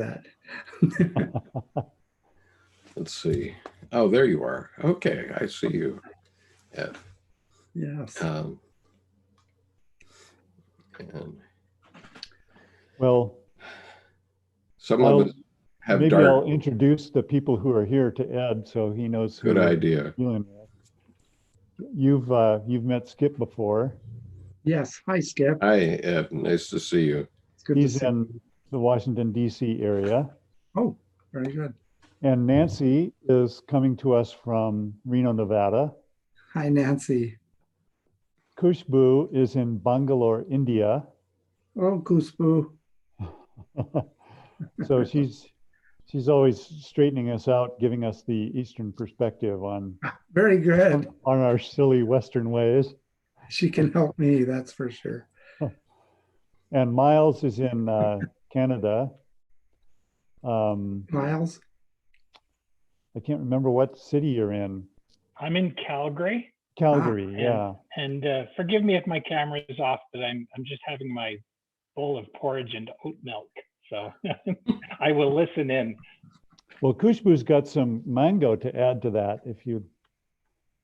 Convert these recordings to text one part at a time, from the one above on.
that. Let's see. Oh, there you are. Okay, I see you, Ed. Yes. And Well, some of us have maybe dark. I'll introduce the people who are here to Ed, so he knows who Good we're idea. dealing with. You've met Skip before. Yes. Hi, Skip. Hi, Ed. Nice to see you. It's good He's to see you. in the Washington, D.C. area. Oh, very good. And Nancy is coming to us from Reno, Nevada. Hi, Nancy. Khushbu is in Bangalore, India. Oh, Khushbu. So she's always straightening us out, giving us the Eastern perspective on Very good. on our silly Western ways. She can help me, that's for sure. And Miles is in Canada. Miles? I can't remember what city you're in. I'm in Calgary. Calgary, yeah. And forgive me if my camera is off, but I'm just having my bowl of porridge and oat milk. So I will listen in. Well, Khushbu's got some mango to add to that if you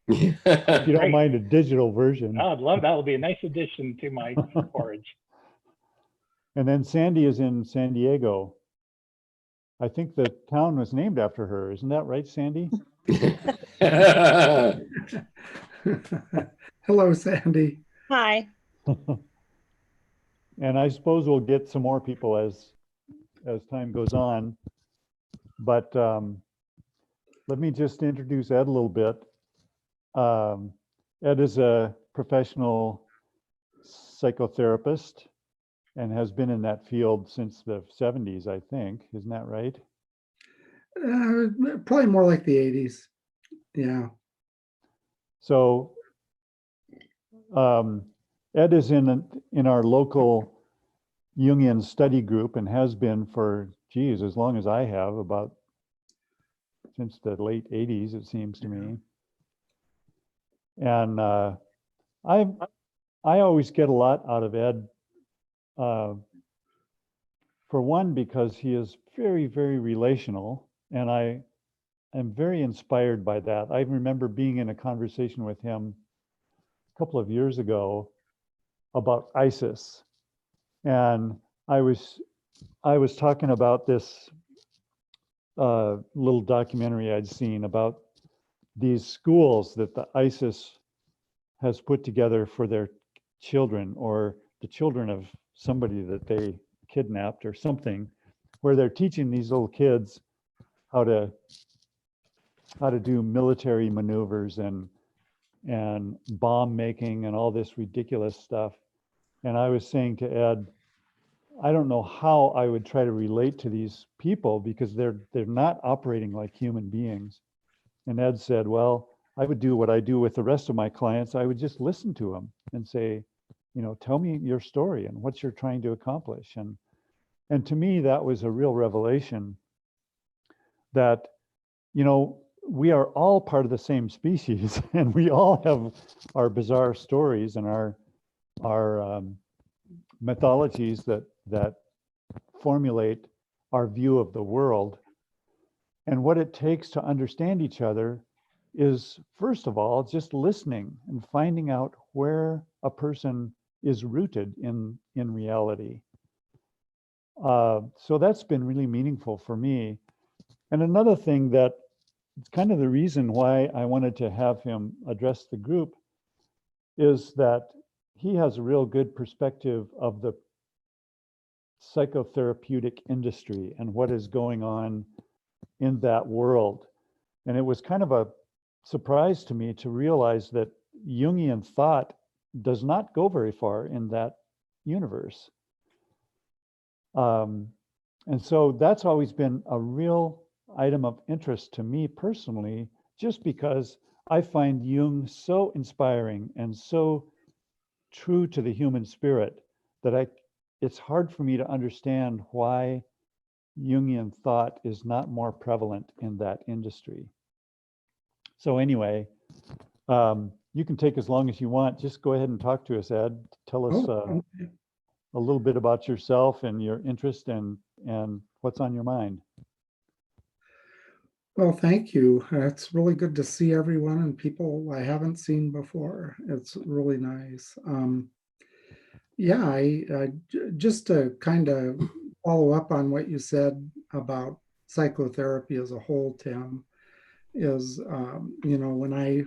don't Great. mind a digital version. Oh, I'd love that. Will be a nice addition to my porridge. And then Sandy is in San Diego. I think the town was named after her. Isn't that right, Sandy? Hello, Sandy. Hi. And I suppose we'll get some more people as time goes on. But let me just introduce Ed a little bit. Ed is a professional psychotherapist and has been in that field since the 70s, I think. Isn't that right? Probably more like the 80s. Yeah. So Ed is in our local Jungian study group and has been for, geez, as long as I have, about since the late 80s, it seems to me. And I always get a lot out of Ed. For one, because he is very, very relational, and I am very inspired by that. I remember being in a conversation with him a couple of years ago about ISIS, and I was talking about this little documentary I'd seen about these schools that the ISIS has put together for their children, or the children of somebody that they kidnapped or something, where they're teaching these little kids how to do military maneuvers and bomb making and all this ridiculous stuff. And I was saying to Ed, I don't know how I would try to relate to these people because they're not operating like human beings. And Ed said, well, I would do what I do with the rest of my clients. I would just listen to them and say, you know, tell me your story and what you're trying to accomplish. And to me, that was a real revelation that, you know, we are all part of the same species and we all have our bizarre stories and our mythologies that formulate our view of the world. And what it takes to understand each other is, first of all, just listening and finding out where a person is rooted in reality. So that's been really meaningful for me. And another thing that it's kind of the reason why I wanted to have him address the group is that he has a real good perspective of the psychotherapeutic industry and what is going on in that world. And it was kind of a surprise to me to realize that Jungian thought does not go very far in that universe. And so that's always been a real item of interest to me personally, just because I find Jung so inspiring and so true to the human spirit that it's hard for me to understand why Jungian thought is not more prevalent in that industry. So anyway, you can take as long as you want. Just go ahead and talk to us, Ed. Tell us a little bit about yourself and your interest and what's on your mind? Well, thank you. It's really good to see everyone and people I haven't seen before. It's really nice. Yeah, just to kind of follow up on what you said about psychotherapy as a whole, Tim, is, when I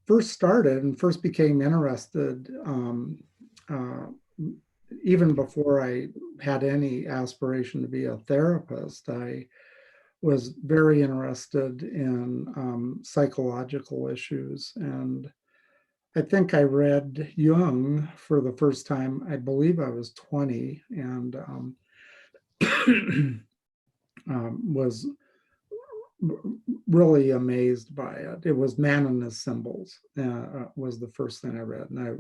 first started and first became interested, uh, even before I had any aspiration to be a therapist, I was very interested in psychological issues. And I think I read Jung for the first time, I believe I was 20, and was really amazed by it. It was Man and His Symbols was the first thing I read. And I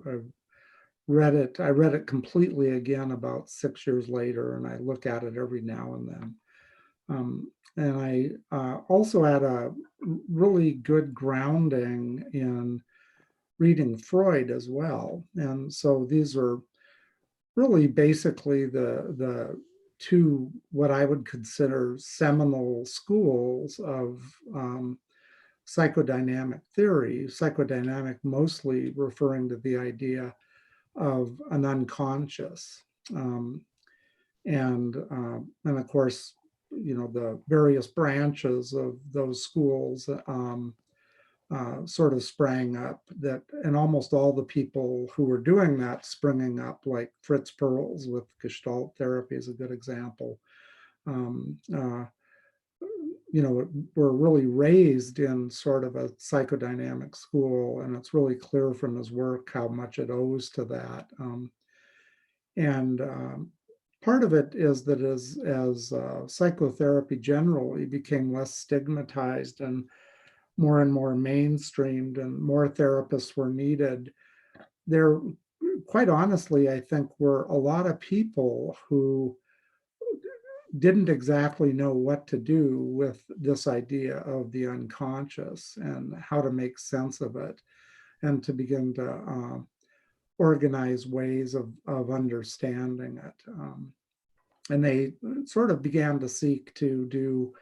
read it completely again about 6 years later, and I look at it every now and then. And I also had a really good grounding in reading Freud as well. And so these are really basically the two, what I would consider seminal schools of psychodynamic theory, psychodynamic mostly referring to the idea of an unconscious. And of course, the various branches of those schools sort of sprang up, that, and almost all the people who were doing that springing up, like Fritz Perls with Gestalt therapy is a good example, were really raised in sort of a psychodynamic school, and it's really clear from his work how much it owes to that. And part of it is that as psychotherapy generally became less stigmatized and more mainstreamed and more therapists were needed, there, quite honestly, I think were a lot of people who didn't exactly know what to do with this idea of the unconscious and how to make sense of it, and to begin to organize ways of understanding it. And they sort of began to seek to do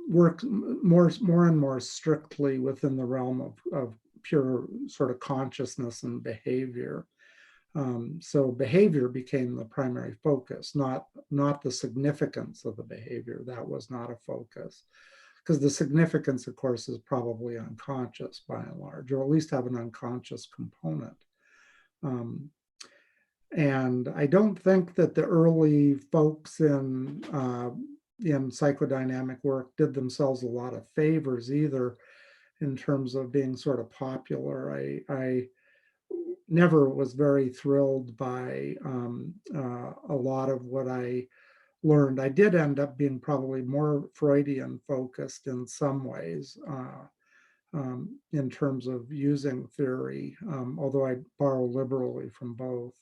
work more and more strictly within the realm of pure sort of consciousness and behavior. So behavior became the primary focus, not the significance of the behavior. That was not a focus, because the significance, of course, is probably unconscious by and large, or at least have an unconscious component. And I don't think that the early folks in psychodynamic work did themselves a lot of favors either, in terms of being sort of popular. I never was very thrilled by a lot of what I learned. I did end up being probably more Freudian focused in some ways, in terms of using theory, although I borrow liberally from both.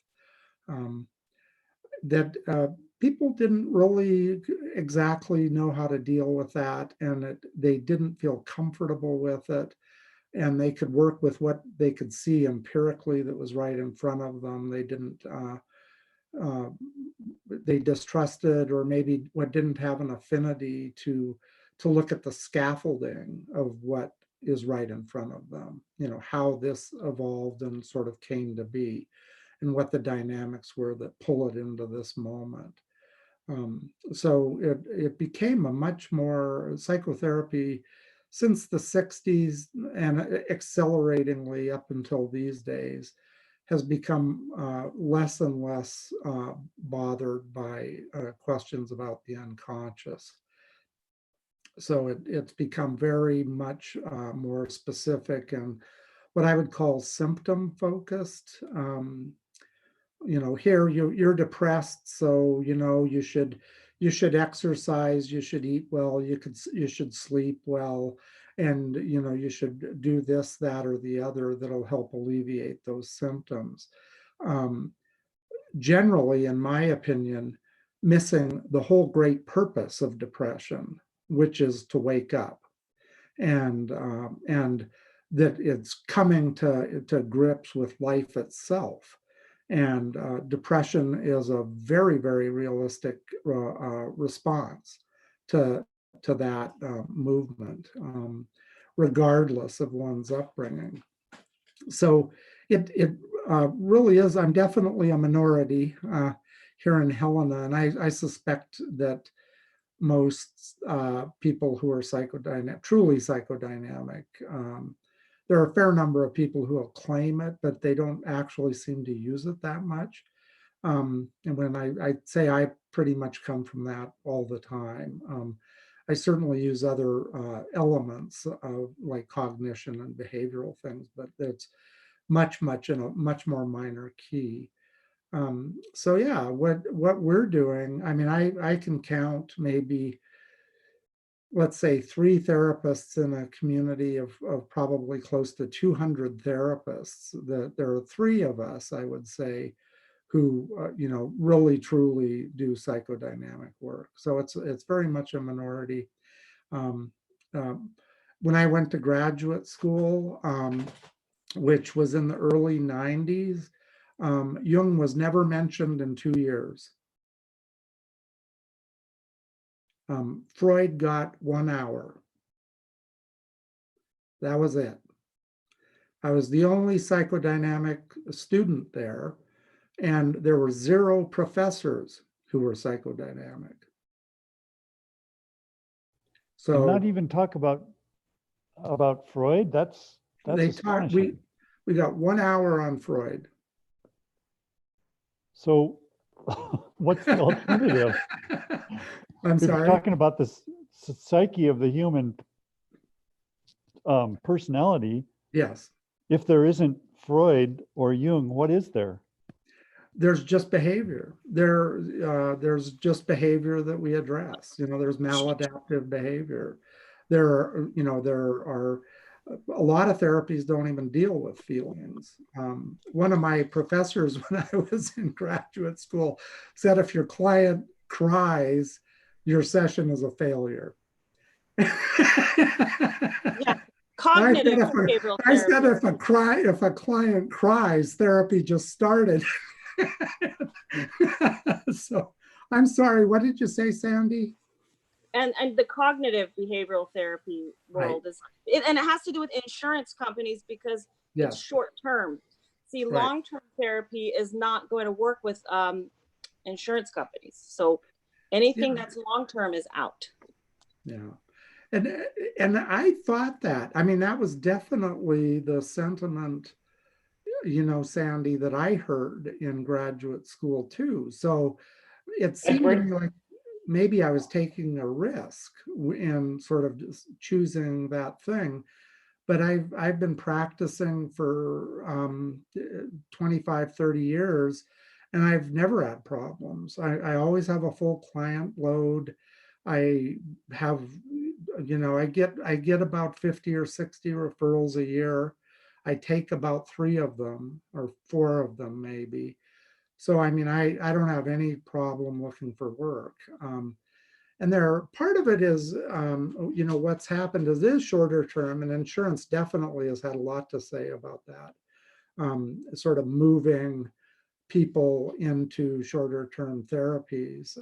That people didn't really exactly know how to deal with that, and they didn't feel comfortable with it, and they could work with what they could see empirically that was right in front of them. They didn't, they distrusted, or maybe what didn't have an affinity to look at the scaffolding of what is right in front of them, how this evolved and sort of came to be, and what the dynamics were that pull it into this moment. So it became a much more psychotherapy since the 60s, and acceleratingly up until these days, has become less and less bothered by questions about the unconscious. So it's become very much more specific and what I would call symptom-focused. Here you're depressed, so you should exercise, you should eat well, you should sleep well, and you should do this, that, or the other that'll help alleviate those symptoms. Generally, in my opinion, missing the whole great purpose of depression, which is to wake up, and that it's coming to grips with life itself. And depression is a very, very realistic response to that movement, regardless of one's upbringing. So it really is. I'm definitely a minority here in Helena, and I suspect that most people who are truly psychodynamic, there are a fair number of people who will claim it, but they don't actually seem to use it that much. And when I say I pretty much come from that all the time. I certainly use other elements of like cognition and behavioral things, but it's much in a much more minor key. So yeah, what we're doing, I mean, I can count maybe, let's say 3 therapists in a community of probably close to 200 therapists. That there are 3 of us, I would say, who really truly do psychodynamic work. So it's very much a minority. Um, when I went to graduate school, which was in the early 90s, Jung was never mentioned in 2 years. Freud got 1 hour. That was it. I was the only psychodynamic student there, and there were 0 professors who were psychodynamic. So and not even talk about Freud. That's astonishing. We got 1 hour on Freud. So what's the alternative? I'm If you're sorry. talking about the psyche of the human personality. Yes. If there isn't Freud or Jung, what is there? There's just behavior. There's just behavior that we address. There's maladaptive behavior. There are a lot of therapies don't even deal with feelings. One of my professors when I was in graduate school said, if your client cries, your session is a failure. Yeah. Cognitive behavioral I therapy. said if a client cries, therapy just started. So I'm sorry, what did you say, Sandy? And the cognitive behavioral therapy world and it has to do with insurance companies because it's short term. See, long-term therapy is not going to work with insurance companies. So anything that's long-term is out. Yeah. And I thought that, I mean, that was definitely the sentiment, Sandy, that I heard in graduate school too. So it seemed to me like maybe I was taking a risk in sort of just choosing that thing. But I've been practicing for 25, 30 years, and I've never had problems. I always have a full client load. I have, I get about 50 or 60 referrals a year. I take about 3 of them or 4 of them maybe. So, I mean, I don't have any problem looking for work. And part of it is, what's happened is shorter term, and insurance definitely has had a lot to say about that, sort of moving people into shorter term therapies.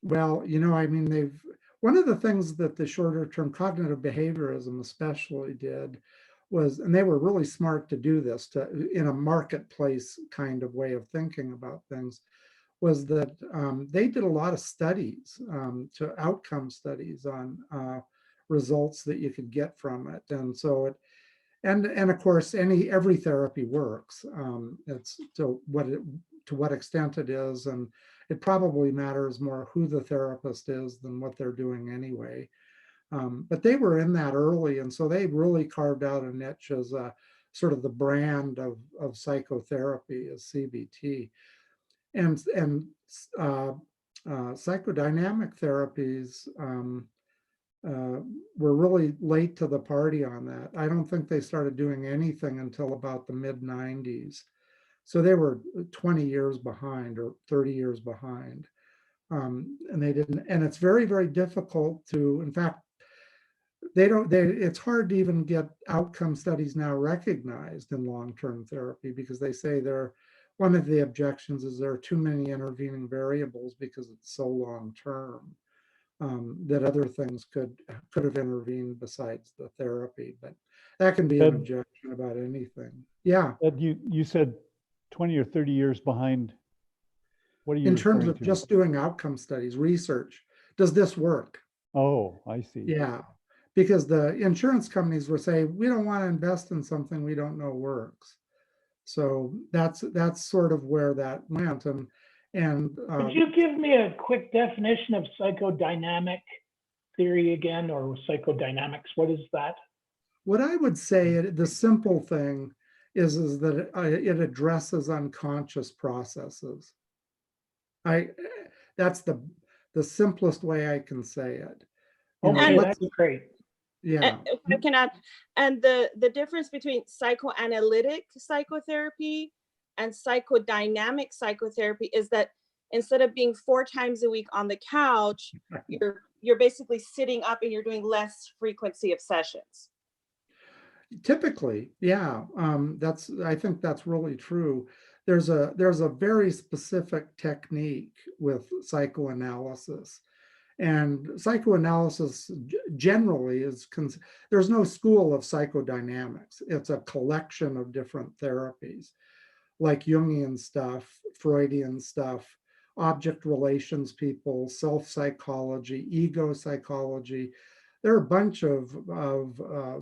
Well, I mean, one of the things that the shorter term cognitive behaviorism especially did was, and they were really smart to do this in a marketplace kind of way of thinking about things, was that they did a lot of studies, to outcome studies on results that you could get from it. And so and of course, every therapy works. It's to what extent it is, and it probably matters more who the therapist is than what they're doing anyway. But they were in that early, and so they really carved out a niche as a sort of the brand of psychotherapy as CBT. And psychodynamic therapies were really late to the party on that. I don't think they started doing anything until about the mid 90s. So they were 20 years behind or 30 years behind. And they didn't, and it's very, very difficult to, in fact, it's hard to even get outcome studies now recognized in long-term therapy because they say one of the objections is there are too many intervening variables because it's so long-term, that other things could have intervened besides the therapy, but that can be an objection about anything. Yeah. Ed, you said 20 or 30 years behind. What are you In terms referring of to? just doing outcome studies, research, does this work? Oh, I see. Yeah, because the insurance companies will say, we don't want to invest in something we don't know works. So that's sort of where that went. And could you give me a quick definition of psychodynamic theory again, or psychodynamics? What is that? What I would say, the simple thing is that it addresses unconscious processes. That's the simplest way I can say it. Okay, that's great. Yeah. If I can add, and the difference between psychoanalytic psychotherapy and psychodynamic psychotherapy is that instead of being 4 times a week on the couch, you're basically sitting up and you're doing less frequency of sessions. Typically, yeah, I think that's really true. There's a very specific technique with psychoanalysis, and psychoanalysis generally there's no school of psychodynamics. It's a collection of different therapies, like Jungian stuff, Freudian stuff, object relations people, self-psychology, ego psychology. There are a bunch of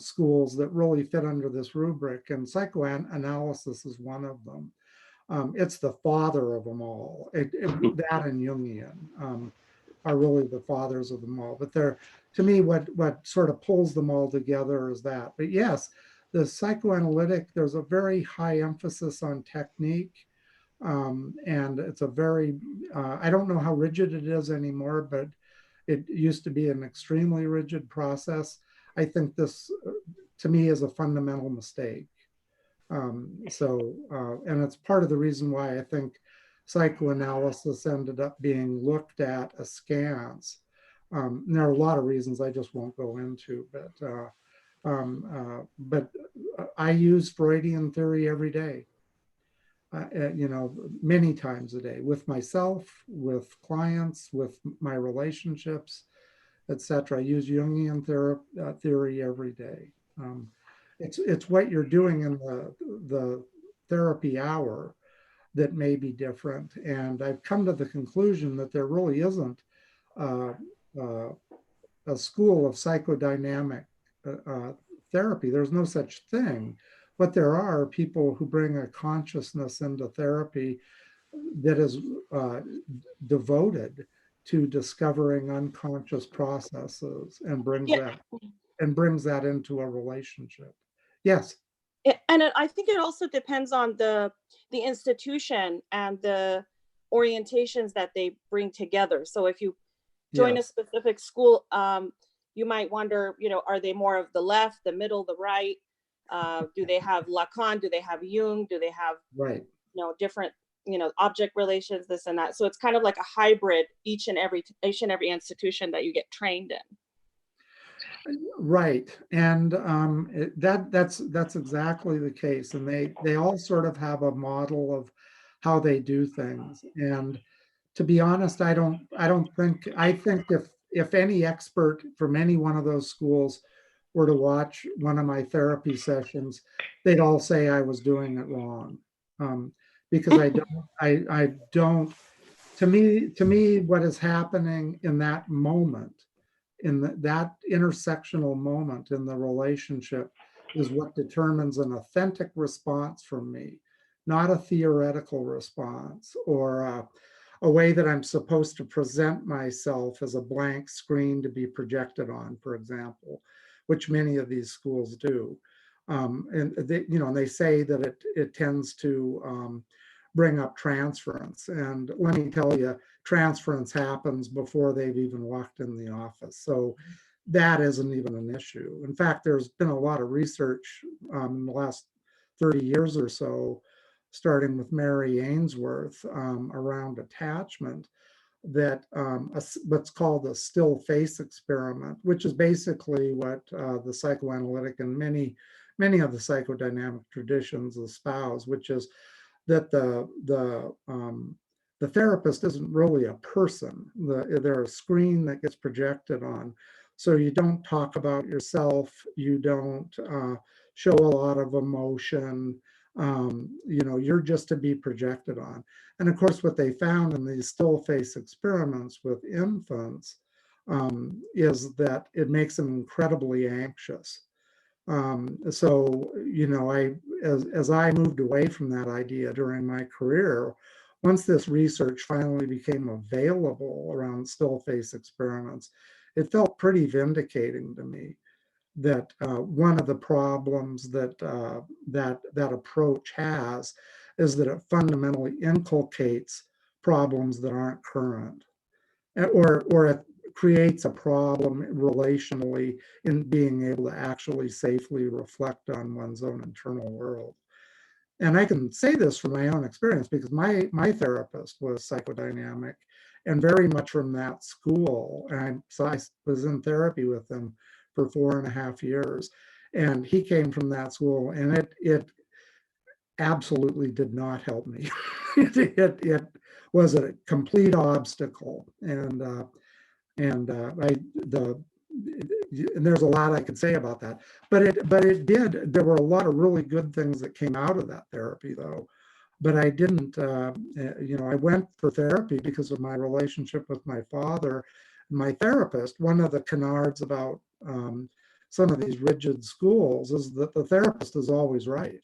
schools that really fit under this rubric, and psychoanalysis is one of them. It's the father of them all. That and Jungian are really the fathers of them all. But to me, what sort of pulls them all together is that. But yes, the psychoanalytic, there's a very high emphasis on technique. And it's a very, I don't know how rigid it is anymore, but it used to be an extremely rigid process. I think this, to me, is a fundamental mistake. And it's part of the reason why I think psychoanalysis ended up being looked at askance. There are a lot of reasons I just won't go into, but I use Freudian theory every day. Many times a day with myself, with clients, with my relationships, etc. I use Jungian theory every day. It's what you're doing in the therapy hour that may be different. And I've come to the conclusion that there really isn't a school of psychodynamic therapy. There's no such thing. But there are people who bring a consciousness into therapy that is devoted to discovering unconscious processes and brings that into a relationship. Yes. And I think it also depends on the institution and the orientations that they bring together. So if you join a specific school, you might wonder, are they more of the left, the middle, the right? Do they have Lacan? Do they have Jung? Do they have different object relations, this and that? So it's kind of like a hybrid each and every institution that you get trained in. Right, and that's exactly the case. And they all sort of have a model of how they do things. And to be honest, I think if any expert from any one of those schools were to watch one of my therapy sessions, they'd all say I was doing it wrong. Because I don't, to me, what is happening in that moment, in that intersectional moment in the relationship is what determines an authentic response from me, not a theoretical response or a way that I'm supposed to present myself as a blank screen to be projected on, for example, which many of these schools do. And they say that it tends to bring up transference. And let me tell you, transference happens before they've even walked in the office. So that isn't even an issue. In fact, there's been a lot of research in the last 30 years or so, starting with Mary Ainsworth around attachment, that what's called a still face experiment, which is basically what the psychoanalytic and many of the psychodynamic traditions espouse, which is that the therapist isn't really a person. They're a screen that gets projected on. So you don't talk about yourself. You don't show a lot of emotion. You're just to be projected on. And of course, what they found in these still face experiments with infants is that it makes them incredibly anxious. So, as I moved away from that idea during my career, once this research finally became available around still face experiments, it felt pretty vindicating to me that one of the problems that that approach has is that it fundamentally inculcates problems that aren't current, or it creates a problem relationally in being able to actually safely reflect on one's own internal world. And I can say this from my own experience because my therapist was psychodynamic and very much from that school. And so I was in therapy with him for 4.5 years. And he came from that school, and it absolutely did not help me. it was a complete obstacle. And there's a lot I could say about that, but there were a lot of really good things that came out of that therapy though. But I didn't, I went for therapy because of my relationship with my father. My therapist, one of the canards about some of these rigid schools is that the therapist is always right.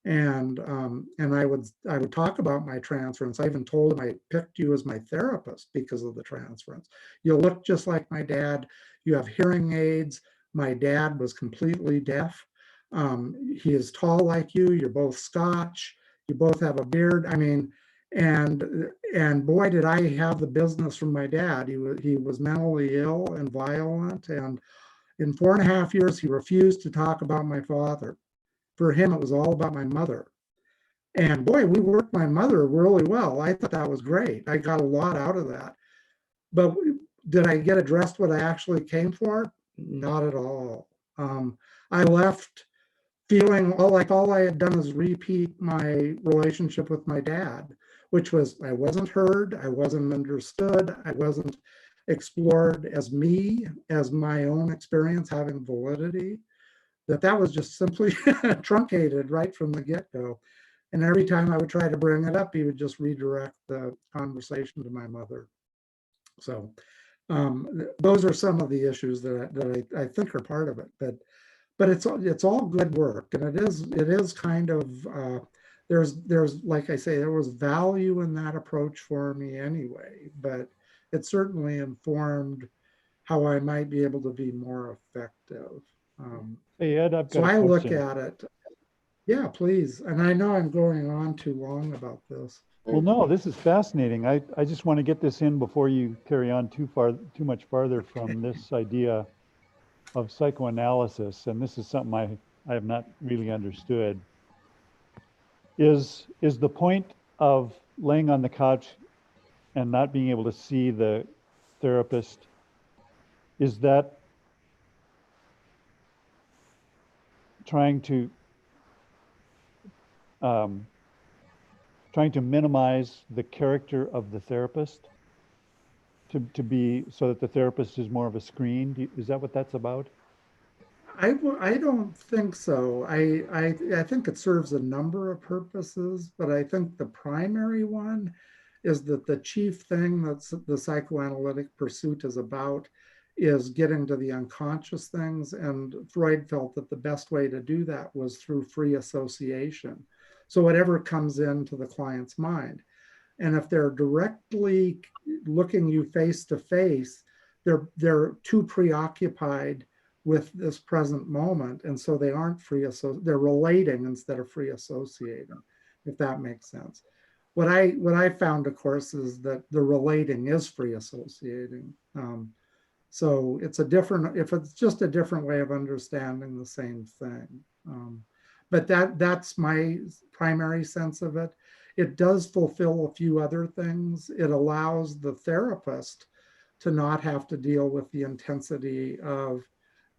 And I would talk about my transference. I even told him I picked you as my therapist because of the transference. You look just like my dad. You have hearing aids. My dad was completely deaf. He is tall like you. You're both Scotch. You both have a beard. I mean, and boy, did I have the business from my dad. He was mentally ill and violent. And in 4.5 years, he refused to talk about my father. For him, it was all about my mother. And boy, we worked my mother really well. I thought that was great. I got a lot out of that. But did I get addressed what I actually came for? Not at all. I left feeling all I had done is repeat my relationship with my dad, which was I wasn't heard, I wasn't understood, I wasn't explored as me, as my own experience having validity. That was just simply truncated right from the get-go. And every time I would try to bring it up, he would just redirect the conversation to my mother. So those are some of the issues that I think are part of it. But it's all good work, and it is kind of there's like I say, there was value in that approach for me anyway. But it certainly informed how I might be able to be more effective. Hey, Ed, I've got So a I look question. at it. Yeah, please. And I know I'm going on too long about this. Well, no, this is fascinating. I just want to get this in before you carry on too much farther from this idea of psychoanalysis. And this is something I have not really understood. Is the point of laying on the couch and not being able to see the therapist, is that trying to minimize the character of the therapist to be so that the therapist is more of a screen? Is that what that's about? I don't think so. I think it serves a number of purposes, but I think the primary one is that the chief thing that the psychoanalytic pursuit is about is getting to the unconscious things. And Freud felt that the best way to do that was through free association. So whatever comes into the client's mind. And if they're directly looking you face to face, they're too preoccupied with this present moment. And so they aren't they're relating instead of free associating, if that makes sense. What I found, of course, is that the relating is free associating. So it's it's just a different way of understanding the same thing. But that's my primary sense of it. it does fulfill a few other things. It allows the therapist to not have to deal with the intensity of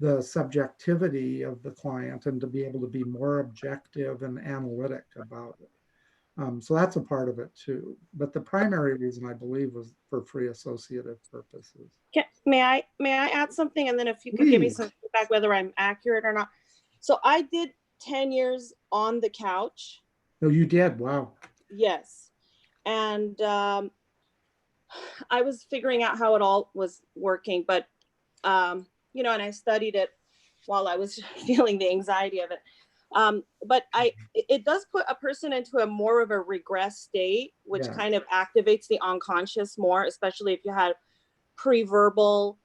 the subjectivity of the client and to be able to be more objective and analytic about it. So that's a part of it too. But the primary reason, I believe, was for free associative purposes. May I add something? And then if you could give me some feedback whether I'm accurate or not. So I did 10 years on the couch. Oh, you did? Wow. Yes. And I was figuring out how it all was working, but, you know, and I studied it while I was feeling the anxiety of it. But it does put a person into a more of a regress state, which kind of activates the unconscious more, especially if you had pre-verbal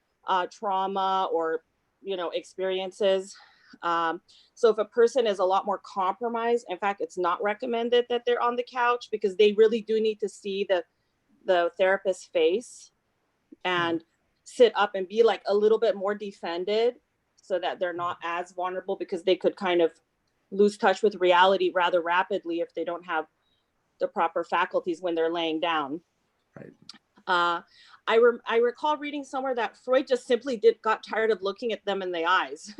trauma or, you know, experiences. So if a person is a lot more compromised, in fact, it's not recommended that they're on the couch because they really do need to see the therapist's face and sit up and be like a little bit more defended so that they're not as vulnerable, because they could kind of lose touch with reality rather rapidly if they don't have the proper faculties when they're laying down. Right. I recall reading somewhere that Freud just simply got tired of looking at them in the eyes.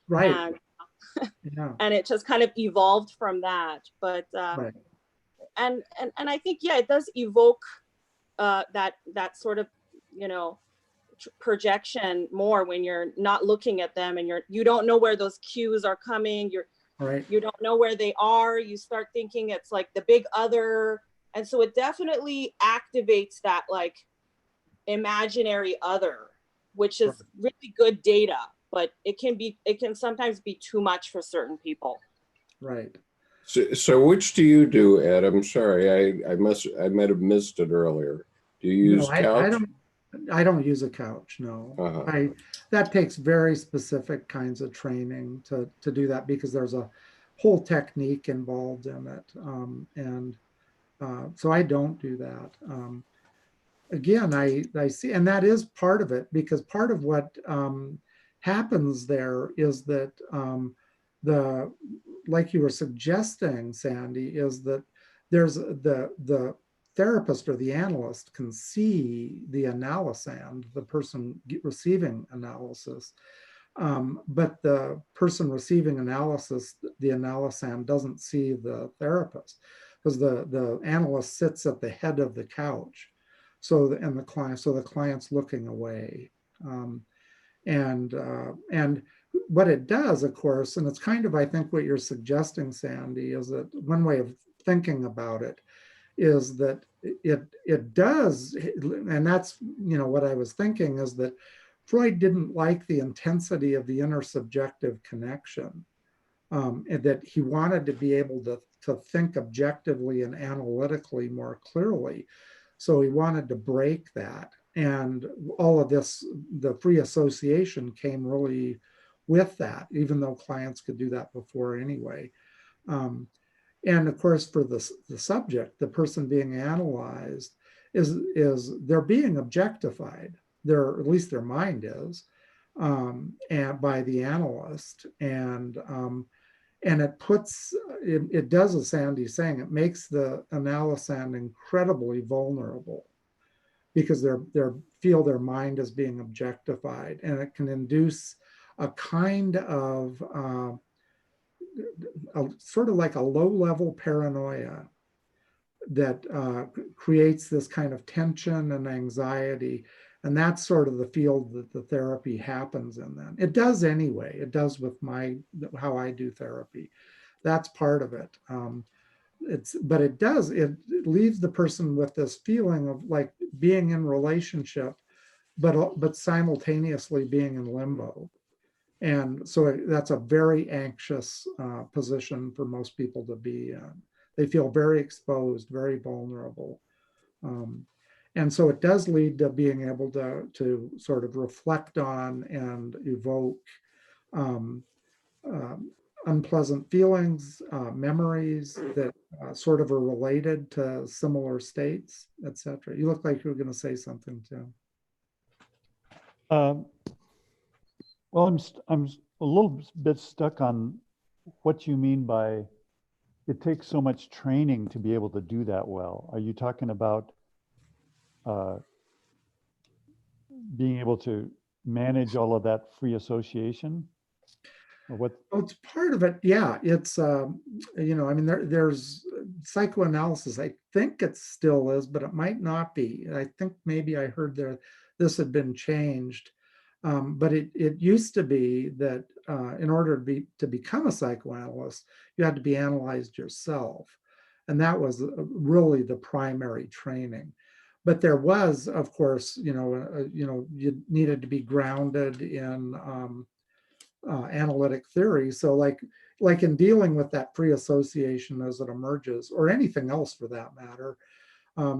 Right. And it just kind of evolved from that. But Right. and I think, yeah, it does evoke that sort of, you know, projection more when you're not looking at them and you don't know where those cues are coming. You don't know where they are. You start thinking it's like the big other. And so it definitely activates that like imaginary other, which is really good data, but it can sometimes be too much for certain people. Right. So which do you do, Adam? Sorry, I might have missed it earlier. Do you use couch? I don't use a couch, no. That takes very specific kinds of training to do that, because there's a whole technique involved in it. So I don't do that. Again, I see, and that is part of it, because part of what happens there is that like you were suggesting, Sandy, is that there's the therapist or the analyst can see the analysand, the person receiving analysis, but the person receiving analysis, the analysand, doesn't see the therapist, because the analyst sits at the head of the couch, so the client's looking away, and what it does, of course, and it's kind of, I think, what you're suggesting, Sandy, is that one way of thinking about it is that it does, and that's, you know, what I was thinking is that Freud didn't like the intensity of the intersubjective connection, and that he wanted to be able to think objectively and analytically more clearly. So he wanted to break that. And all of this, the free association came really with that, even though clients could do that before anyway. And of course, for the subject, the person being analyzed, is they're being objectified. At least their mind is, and by the analyst, and it does, as Sandy's saying, it makes the analysand incredibly vulnerable, because they feel their mind is being objectified, and it can induce a kind of sort of like a low-level paranoia that creates this kind of tension and anxiety. And that's sort of the field that the therapy happens in then. It does anyway. It does with how I do therapy. That's part of it. But it leaves the person with this feeling of like being in relationship, but simultaneously being in limbo. And so that's a very anxious position for most people to be in. They feel very exposed, very vulnerable. And so it does lead to being able to sort of reflect on and evoke unpleasant feelings, memories that sort of are related to similar states, etc. You look like you were going to say something, Tim. Well, I'm a little bit stuck on what you mean by it takes so much training to be able to do that well. Are you talking about being able to manage all of that free association? Or what? Well, it's part of it. Yeah, it's, you know, I mean, there's psychoanalysis. I think it still is, but it might not be. I think maybe I heard this had been changed. But it used to be that in order to become a psychoanalyst, you had to be analyzed yourself. And that was really the primary training. But there was, of course, you know, needed to be grounded in analytic theory. So like in dealing with that free association as it emerges, or anything else for that matter,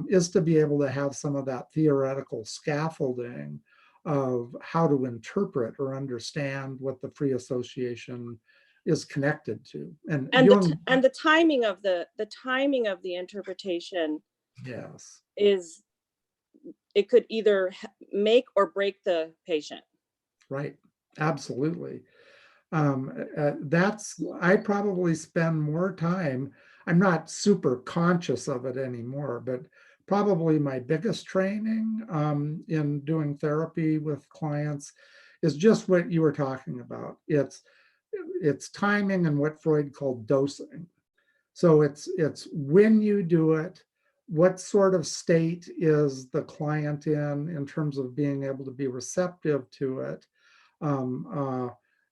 is to be able to have some of that theoretical scaffolding of how to interpret or understand what the free association is connected to. And Jung, the timing of the interpretation, yes, is, it could either make or break the patient. right, absolutely. I probably spend more time, I'm not super conscious of it anymore, but probably my biggest training in doing therapy with clients is just what you were talking about. It's timing and what Freud called dosing. So it's when you do it, what sort of state is the client in terms of being able to be receptive to it,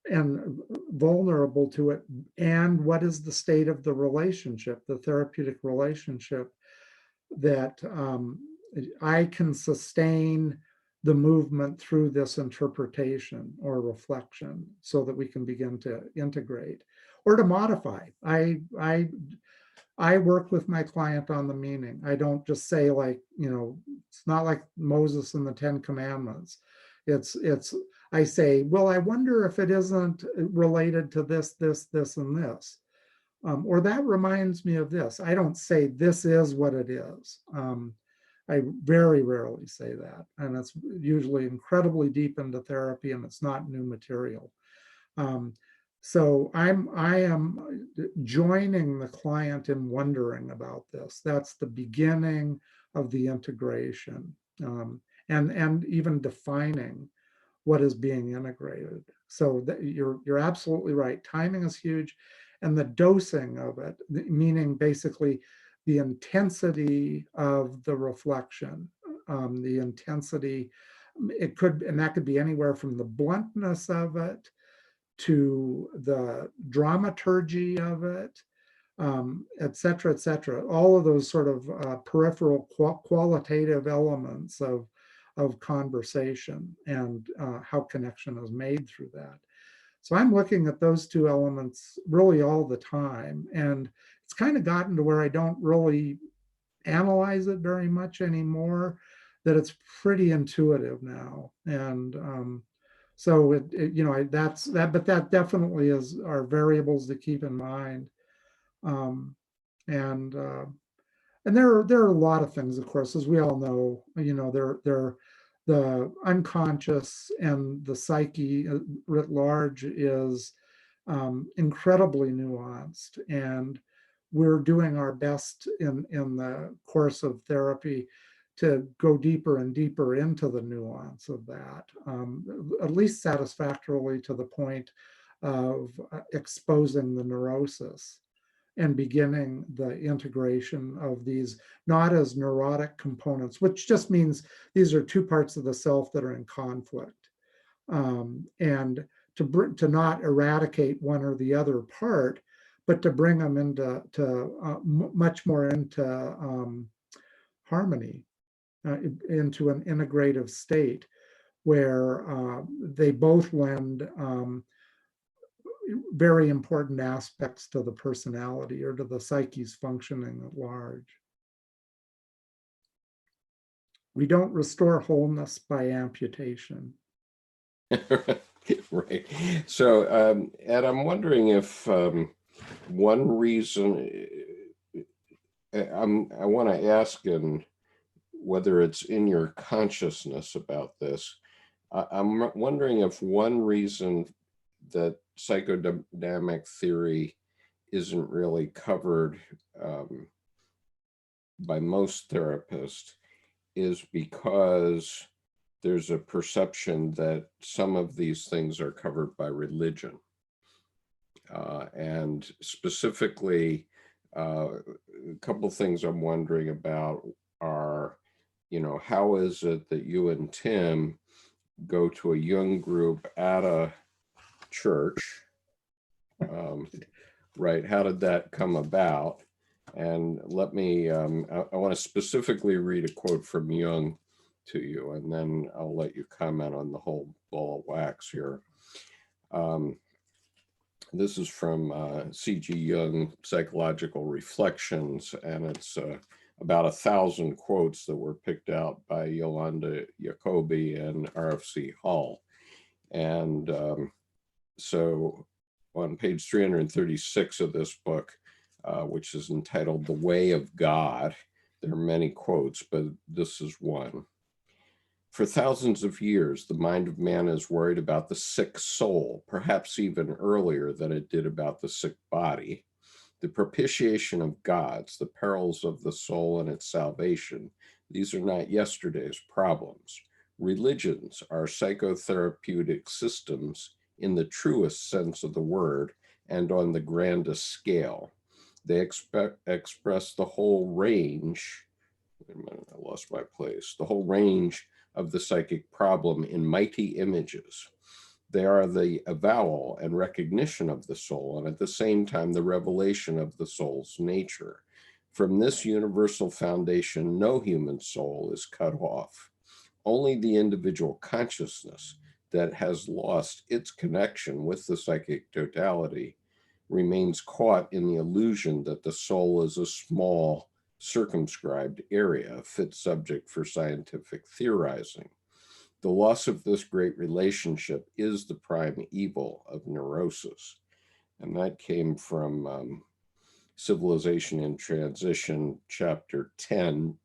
and vulnerable to it, and what is the state of the relationship, the therapeutic relationship, that I can sustain the movement through this interpretation or reflection so that we can begin to integrate or to modify. I work with my client on the meaning. I don't just say, like, you know, it's not like Moses and the 10 Commandments. I say, well, I wonder if it isn't related to this, this, this, and this. Or that reminds me of this. I don't say this is what it is. I very rarely say that. And it's usually incredibly deep into therapy, and it's not new material. So I am joining the client in wondering about this. That's the beginning of the integration, and even defining what is being integrated. So you're absolutely right. Timing is huge, and the dosing of it, meaning basically the intensity of the reflection, the intensity. It could, and that could be anywhere from the bluntness of it to the dramaturgy of it, et cetera, et cetera. All of those sort of peripheral qualitative elements of conversation and how connection is made through that. So I'm looking at those two elements really all the time. And it's kind of gotten to where I don't really analyze it very much anymore, that it's pretty intuitive now. And so you know, that's that, but that definitely are variables to keep in mind. And there are a lot of things, of course, as we all know, you know, they're the unconscious and the psyche writ large is incredibly nuanced, and we're doing our best in the course of therapy to go deeper and deeper into the nuance of that, at least satisfactorily to the point of exposing the neurosis and beginning the integration of these not as neurotic components, which just means these are two parts of the self that are in conflict, and to not eradicate one or the other part, but to bring them into much more into harmony, into an integrative state where they both lend very important aspects to the personality or to the psyche's functioning at large. We don't restore wholeness by amputation. Right. So, Ed, I'm wondering if one reason, I want to ask, and whether it's in your consciousness about this, I'm wondering if one reason that psychodynamic theory isn't really covered by most therapists is because there's a perception that some of these things are covered by religion. And specifically, a couple of things I'm wondering about are, how is it that you and Tim go to a Jung group at a church? Right, how did that come about? And let me, I want to specifically read a quote from Jung to you, and then I'll let you comment on the whole ball of wax here. This is from C.G. Jung, Psychological Reflections, and it's about 1,000 quotes that were picked out by Yolanda Jacobi and R.F.C. Hall. And so on page 336 of this book, which is entitled The Way of God, there are many quotes, but this is one. For thousands of years, the mind of man is worried about the sick soul, perhaps even earlier than it did about the sick body. The propitiation of gods, the perils of the soul and its salvation, these are not yesterday's problems. Religions are psychotherapeutic systems in the truest sense of the word and on the grandest scale. They express the whole range, wait a minute, I lost my place, the whole range of the psychic problem in mighty images. They are the avowal and recognition of the soul, and at the same time, the revelation of the soul's nature. From this universal foundation, no human soul is cut off. Only the individual consciousness that has lost its connection with the psychic totality remains caught in the illusion that the soul is a small, circumscribed area, a fit subject for scientific theorizing. The loss of this great relationship is the prime evil of neurosis. And that came from Civilization in Transition, chapter 10,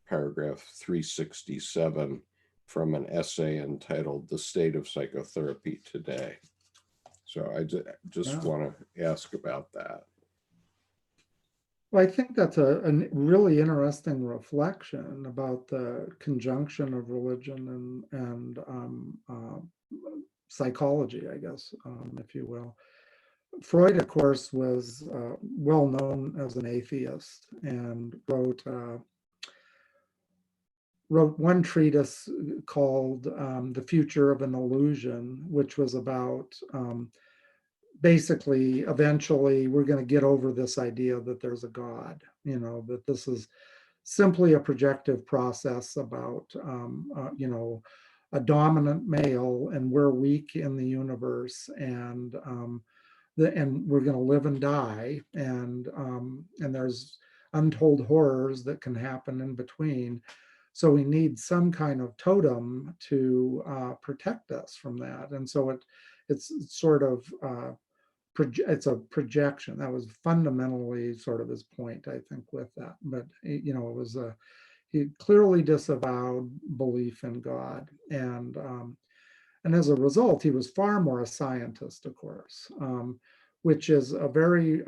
paragraph 367, from an essay entitled The State of Psychotherapy Today. So I just want to ask about that. Well, I think that's a really interesting reflection about the conjunction of religion and psychology, I guess, if you will. Freud, of course, was well known as an atheist and wrote one treatise called The Future of an Illusion, which was about basically, eventually, we're going to get over this idea that there's a God, that this is simply a projective process about, a dominant male, and we're weak in the universe, and we're going to live and die, and there's untold horrors that can happen in between. So we need some kind of totem to protect us from that, and so it's sort of it's a projection. That was fundamentally sort of his point, I think, with that. But it was he clearly disavowed belief in God, and as a result, he was far more a scientist, of course, which is a very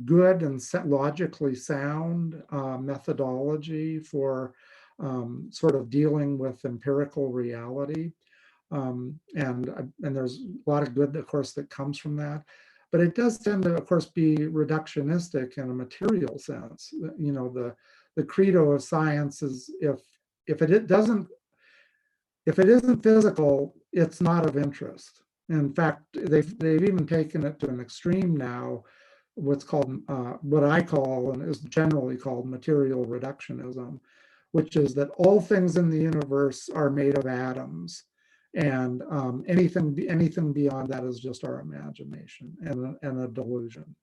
good and logically sound methodology for sort of dealing with empirical reality. And there's a lot of good, of course, that comes from that. But it does tend to, of course, be reductionistic in a material sense. The credo of science is if it isn't physical, it's not of interest. In fact, they've even taken it to an extreme now, what's called, what I call, and is generally called, material reductionism, which is that all things in the universe are made of atoms, and anything beyond that is just our imagination and a delusion.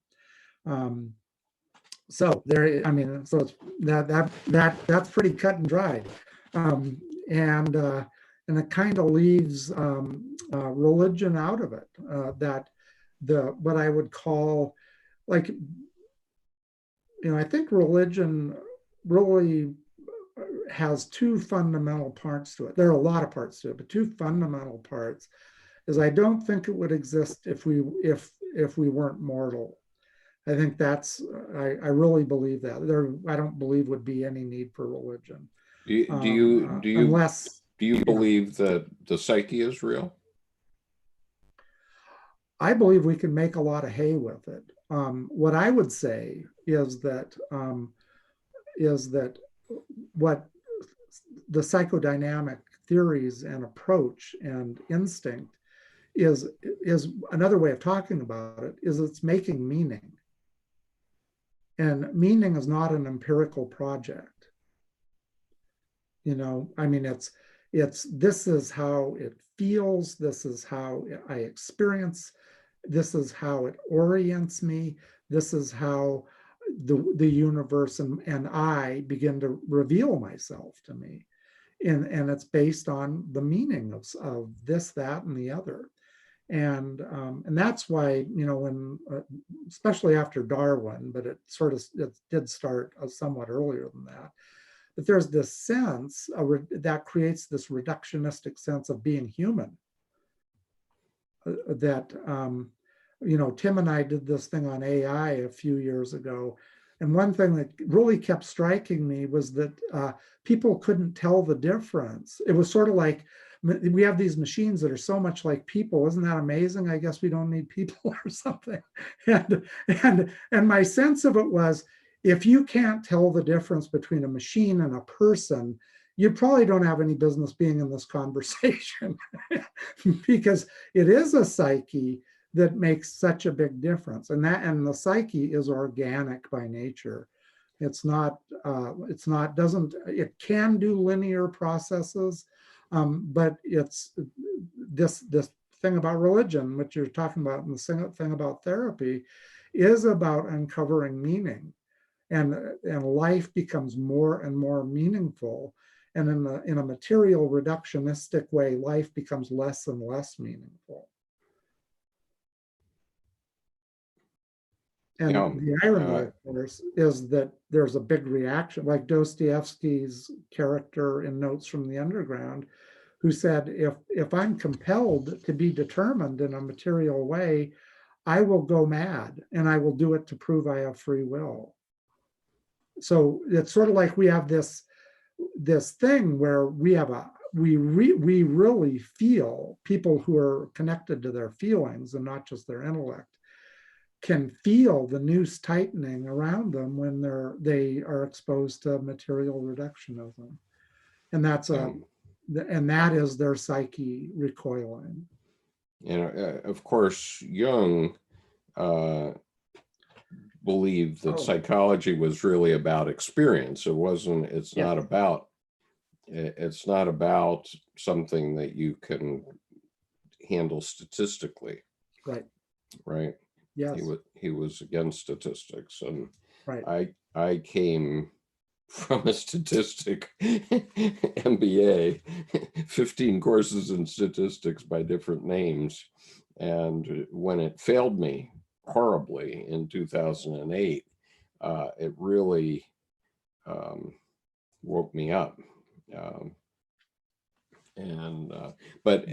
So there, so it's that's pretty cut and dried, and it kind of leaves religion out of it. That what I would call, like, I think religion really has two fundamental parts to it. There are a lot of parts to it, but two fundamental parts is I don't think it would exist if if we weren't mortal. I think that's, I really believe that. I don't believe would be any need for religion. Unless, do you believe that the psyche is real? I believe we can make a lot of hay with it. What I would say is that what the psychodynamic theories and approach and instinct is another way of talking about it, is it's making meaning. And meaning is not an empirical project. You know, I mean, this is how it feels, this is how I experience, this is how it orients me, this is how the universe and I begin to reveal myself to me. And it's based on the meaning of this, that, and the other. And that's why, you know, when, especially after Darwin, but it did start somewhat earlier than that, but there's this sense that creates this reductionistic sense of being human. That, you know, Tim and I did this thing on AI a few years ago. And one thing that really kept striking me was that people couldn't tell the difference. It was sort of like, we have these machines that are so much like people. Isn't that amazing? I guess we don't need people or something. And my sense of it was, if you can't tell the difference between a machine and a person, you probably don't have any business being in this conversation because it is a psyche that makes such a big difference. And the psyche is organic by nature. It can do linear processes, but it's this thing about religion, which you're talking about, and the thing about therapy, is about uncovering meaning, and life becomes more and more meaningful. And in a material reductionistic way, life becomes less and less meaningful. And the irony, of course, is that there's a big reaction, like Dostoevsky's character in Notes from the Underground, who said, if I'm compelled to be determined in a material way, I will go mad, and I will do it to prove I have free will. So it's sort of like we have this thing where we really feel, people who are connected to their feelings and not just their intellect can feel the noose tightening around them when they are exposed to material reductionism, and that is their psyche recoiling. You know, of course, Jung believed that psychology was really about experience. It's not about something that you can handle statistically. Right. Yes. He was against statistics, and right. I came from a statistic MBA, 15 courses in statistics by different names, and when it failed me horribly in 2008, it really woke me up. But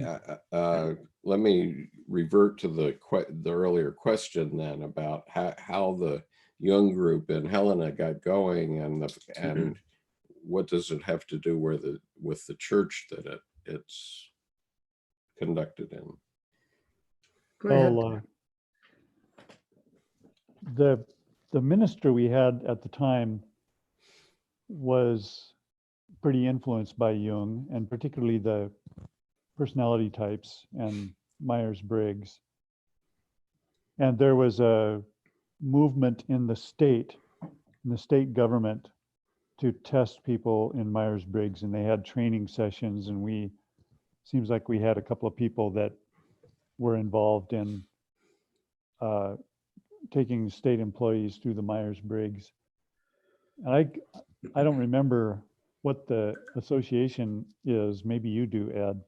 let me revert to the earlier question then about how the Jung group in Helena got going, and what does it have to do with the church that it's conducted in? Go ahead. Well, the minister we had at the time was pretty influenced by Jung, and particularly the personality types and Myers-Briggs. And there was a movement in the state government to test people in Myers-Briggs, and they had training sessions, and seems like we had a couple of people that were involved in taking state employees through the Myers-Briggs. And I don't remember what the association is. Maybe you do, Ed.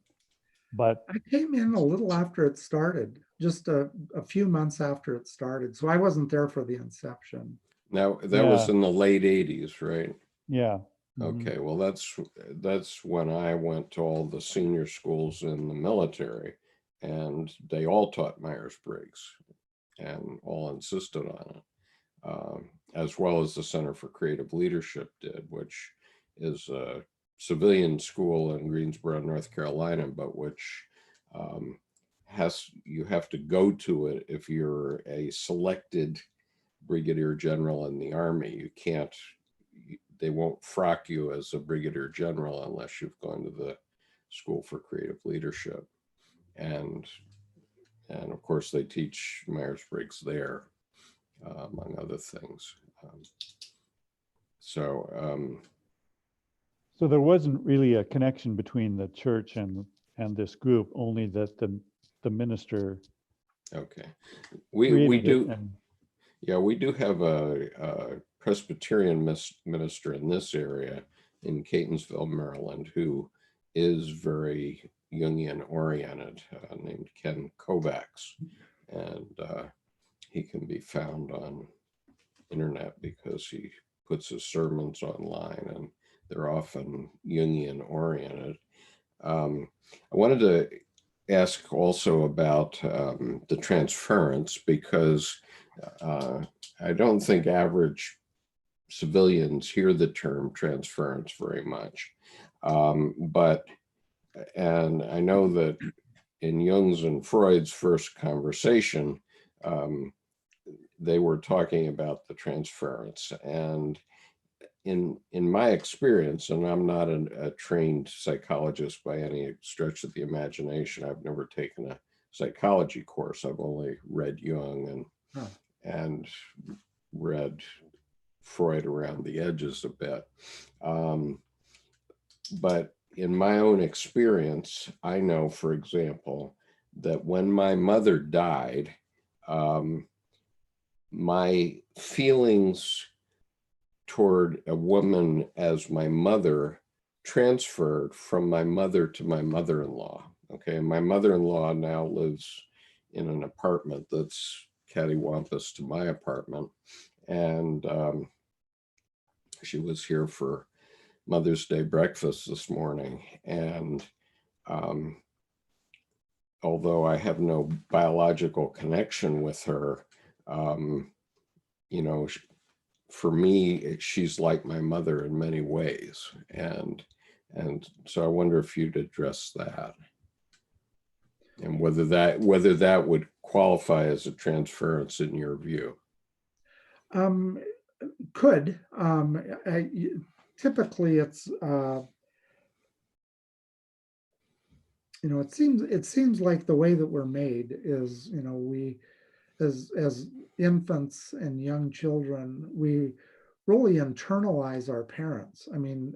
But I came in a little after it started, just a few months after it started. So I wasn't there for the inception. Now, that was in the late 80s, right? Yeah. Okay, well, that's when I went to all the senior schools in the military, and they all taught Myers-Briggs. and all insisted on it, as well as the Center for Creative Leadership did, which is a civilian school in Greensboro, North Carolina, but which you have to go to it if you're a selected brigadier general in the Army. You can't, they won't frock you as a brigadier general unless you've gone to the School for Creative Leadership. And of course they teach Myers-Briggs there, among other things. So there wasn't really a connection between the church and this group, only that the minister. okay, we do. And, yeah, we do have a Presbyterian minister in this area in Catonsville, Maryland, who is very Jungian oriented, named Ken Kovacs, and he can be found on internet because he puts his sermons online, and they're often Jungian oriented. I wanted to ask also about the transference, because I don't think average civilians hear the term transference very much. And I know that in Jung's and Freud's first conversation, they were talking about the transference. And in my experience, and I'm not a trained psychologist by any stretch of the imagination, I've never taken a psychology course. I've only read Jung and read Freud around the edges a bit. But in my own experience, I know, for example, that when my mother died, my feelings toward a woman as my mother transferred from my mother to my mother-in-law. Okay, my mother-in-law now lives in an apartment that's cattywampus to my apartment, and she was here for Mother's Day breakfast this morning, and although I have no biological connection with her, you know, for me, she's like my mother in many ways. And so I wonder if you'd address that, and whether that would qualify as a transference in your view. Could. Typically it's, you know, it seems like the way that we're made is, you know, we, as infants and young children, we really internalize our parents. I mean,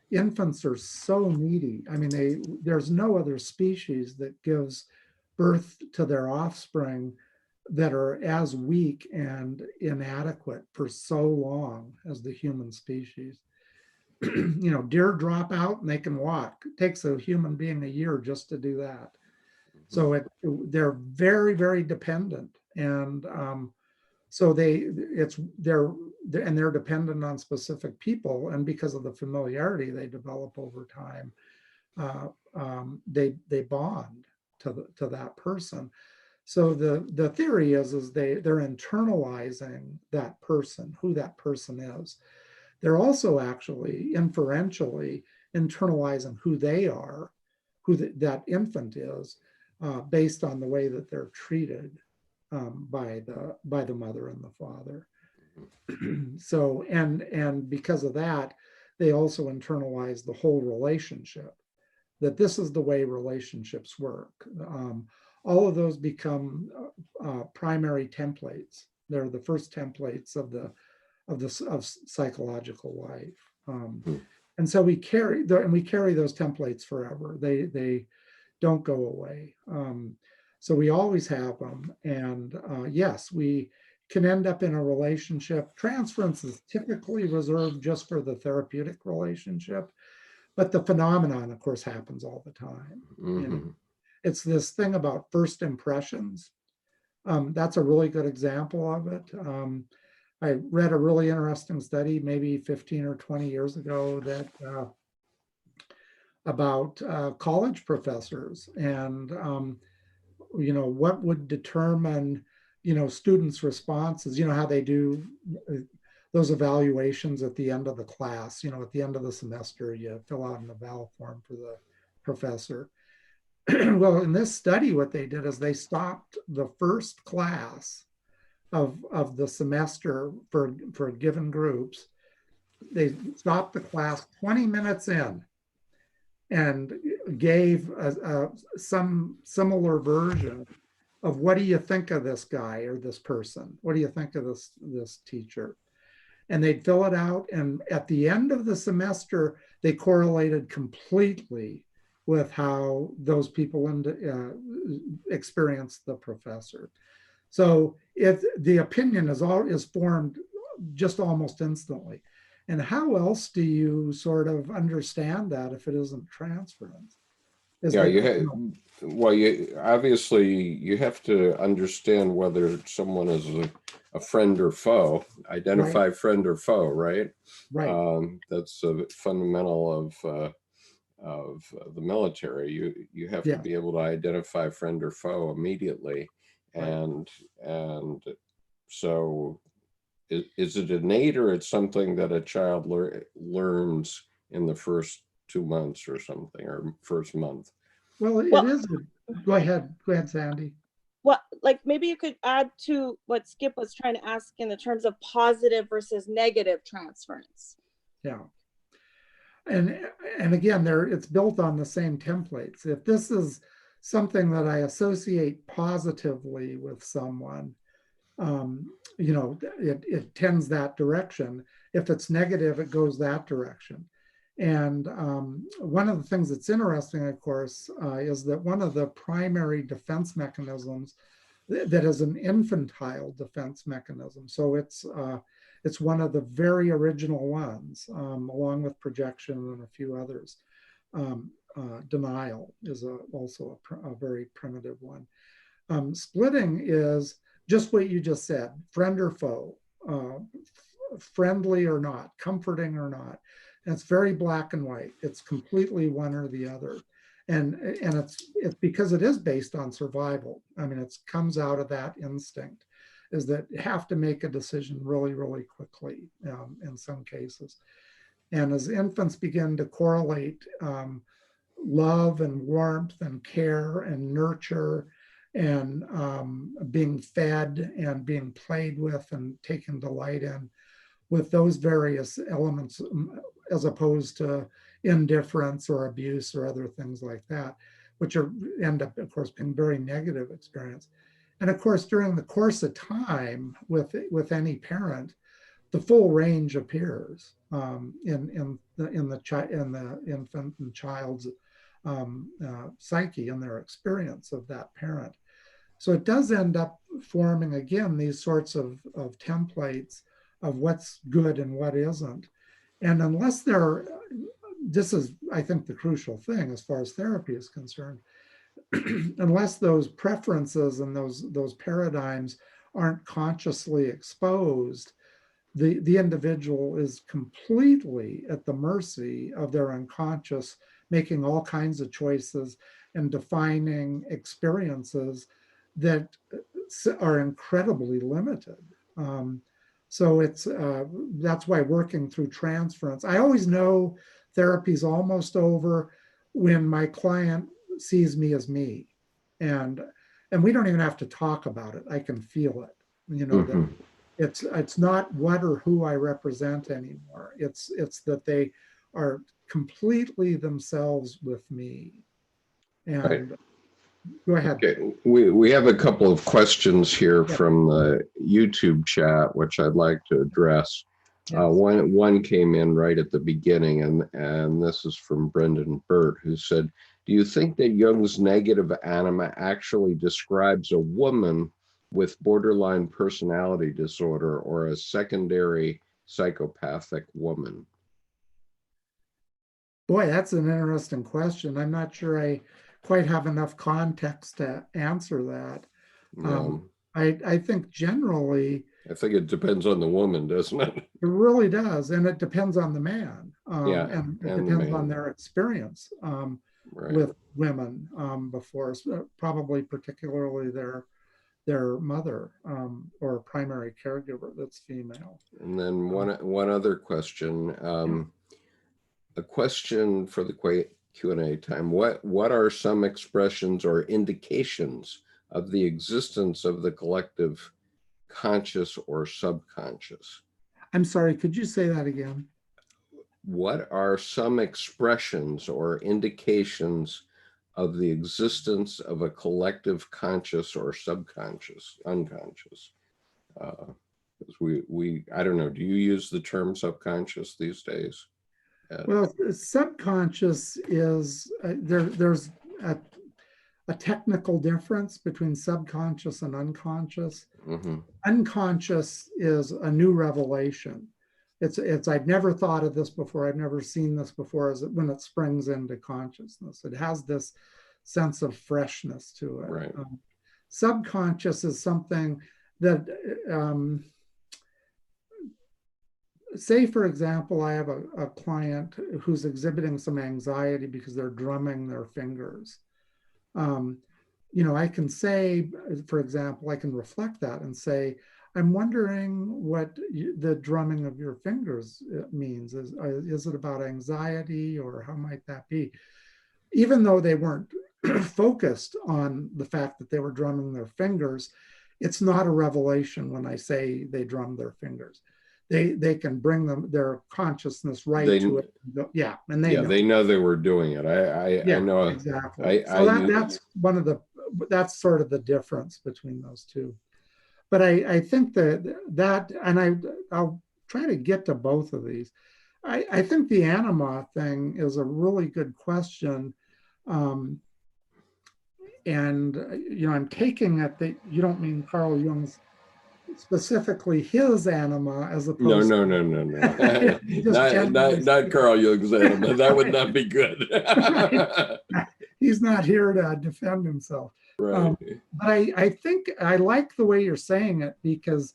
infants are so needy. I mean, there's no other species that gives birth to their offspring that are as weak and inadequate for so long as the human species. You know, deer drop out and they can walk. It takes a human being a year just to do that. So they're very, very dependent, and so they're dependent on specific people, and because of the familiarity they develop over time, they bond to that person. So the theory is they're internalizing that person, who that person is. They're also actually inferentially internalizing who they are, who that infant is, based on the way that they're treated by the mother and the father. So and because of that, they also internalize the whole relationship, that this is the way relationships work. All of those become primary templates. They're the first templates of psychological life, and so we carry those templates forever. They don't go away. So we always have them, and yes, we can end up in a relationship. Transference is typically reserved just for the therapeutic relationship, but the phenomenon, of course, happens all the time. You know? It's this thing about first impressions. That's a really good example of it. I read a really interesting study maybe 15 or 20 years ago that about college professors, and you know, what would determine students' responses, how they do those evaluations at the end of the class, at the end of the semester, you fill out an eval form for the professor. Well, in this study, what they did is they stopped the first class of the semester for given groups. They stopped the class 20 minutes in and gave some similar version of, what do you think of this guy or this person? What do you think of this teacher? And they'd fill it out. And at the end of the semester, they correlated completely with how those people experienced the professor. So the opinion is formed just almost instantly. And how else do you sort of understand that if it isn't transference? Obviously you have to understand whether someone is a friend or foe. Identify right. Friend or foe, right? Right. That's a fundamental of the military. You have to be able to identify friend or foe immediately, and so is it innate, or it's something that a child learns in the first 2 months or something, or first month? Well, it is. Go ahead, Sandy. Well, like maybe you could add to what Skip was trying to ask in the terms of positive versus negative transference. Yeah. And again, it's built on the same templates. If this is something that I associate positively with someone, it tends that direction. If it's negative, it goes that direction. And one of the things that's interesting, of course, is that one of the primary defense mechanisms that is an infantile defense mechanism. So it's one of the very original ones, along with projection and a few others. Denial is also a very primitive one. Splitting is just what you just said, friend or foe, friendly or not, comforting or not. And it's very black and white. It's completely one or the other. And it's because it is based on survival. I mean, it comes out of that instinct, is that you have to make a decision really, really quickly in some cases. And as infants begin to correlate love and warmth and care and nurture and being fed and being played with and taken delight in, with those various elements, as opposed to indifference or abuse or other things like that, which end up, of course, being very negative experience. And of course, during the course of time with any parent, the full range appears in the infant and child's psyche and their experience of that parent. So it does end up forming, again, these sorts of templates of what's good and what isn't. And unless this is, I think, the crucial thing as far as therapy is concerned, unless those preferences and those paradigms aren't consciously exposed, the individual is completely at the mercy of their unconscious, making all kinds of choices and defining experiences that are incredibly limited. So that's why working through transference, I always know therapy's almost over when my client sees me as me, and we don't even have to talk about it. I can feel it. That it's not what or who I represent anymore. It's that they are completely themselves with me. And right. Go ahead. Okay. We have a couple of questions here from the YouTube chat, which I'd like to address. Yes. One came in right at the beginning, and this is from Brendan Burt, who said, do you think that Jung's negative anima actually describes a woman with borderline personality disorder or a secondary psychopathic woman? Boy, that's an interesting question. I'm not sure I quite have enough context to answer that. I think generally, I think it depends on the woman, doesn't it? It really does, and it depends on the man. And it depends on their experience right. with women before, probably particularly their their mother or primary caregiver that's female. And then one other question, a question for the Q&A time. What are some expressions or indications of the existence of the collective conscious or subconscious? I'm sorry, could you say that again? What are some expressions or indications of the existence of a collective conscious or subconscious, unconscious? I don't know, do you use the term subconscious these days? Well, subconscious is, there's a technical difference between subconscious and unconscious. Mm-hmm. Unconscious is a new revelation. It's I've never thought of this before, I've never seen this before, is when it springs into consciousness. It has this sense of freshness to it. Right. Subconscious is something that, say, for example, I have a client who's exhibiting some anxiety because they're drumming their fingers. You know, I can say, for example, I can reflect that and say, I'm wondering what the drumming of your fingers means. Is it about anxiety, or how might that be? Even though they weren't focused on the fact that they were drumming their fingers, it's not a revelation when I say they drum their fingers. They can bring their consciousness right to it. Yeah, and they know they were doing it. I know exactly. That's sort of the difference between those two. But I think that and I'll try to get to both of these. I think the anima thing is a really good question. And you know, I'm taking it that you don't mean Carl Jung's, specifically his anima, as opposed no. not Carl Jung's anima. That would not be good. He's not here to defend himself. Right. But I think I like the way you're saying it, because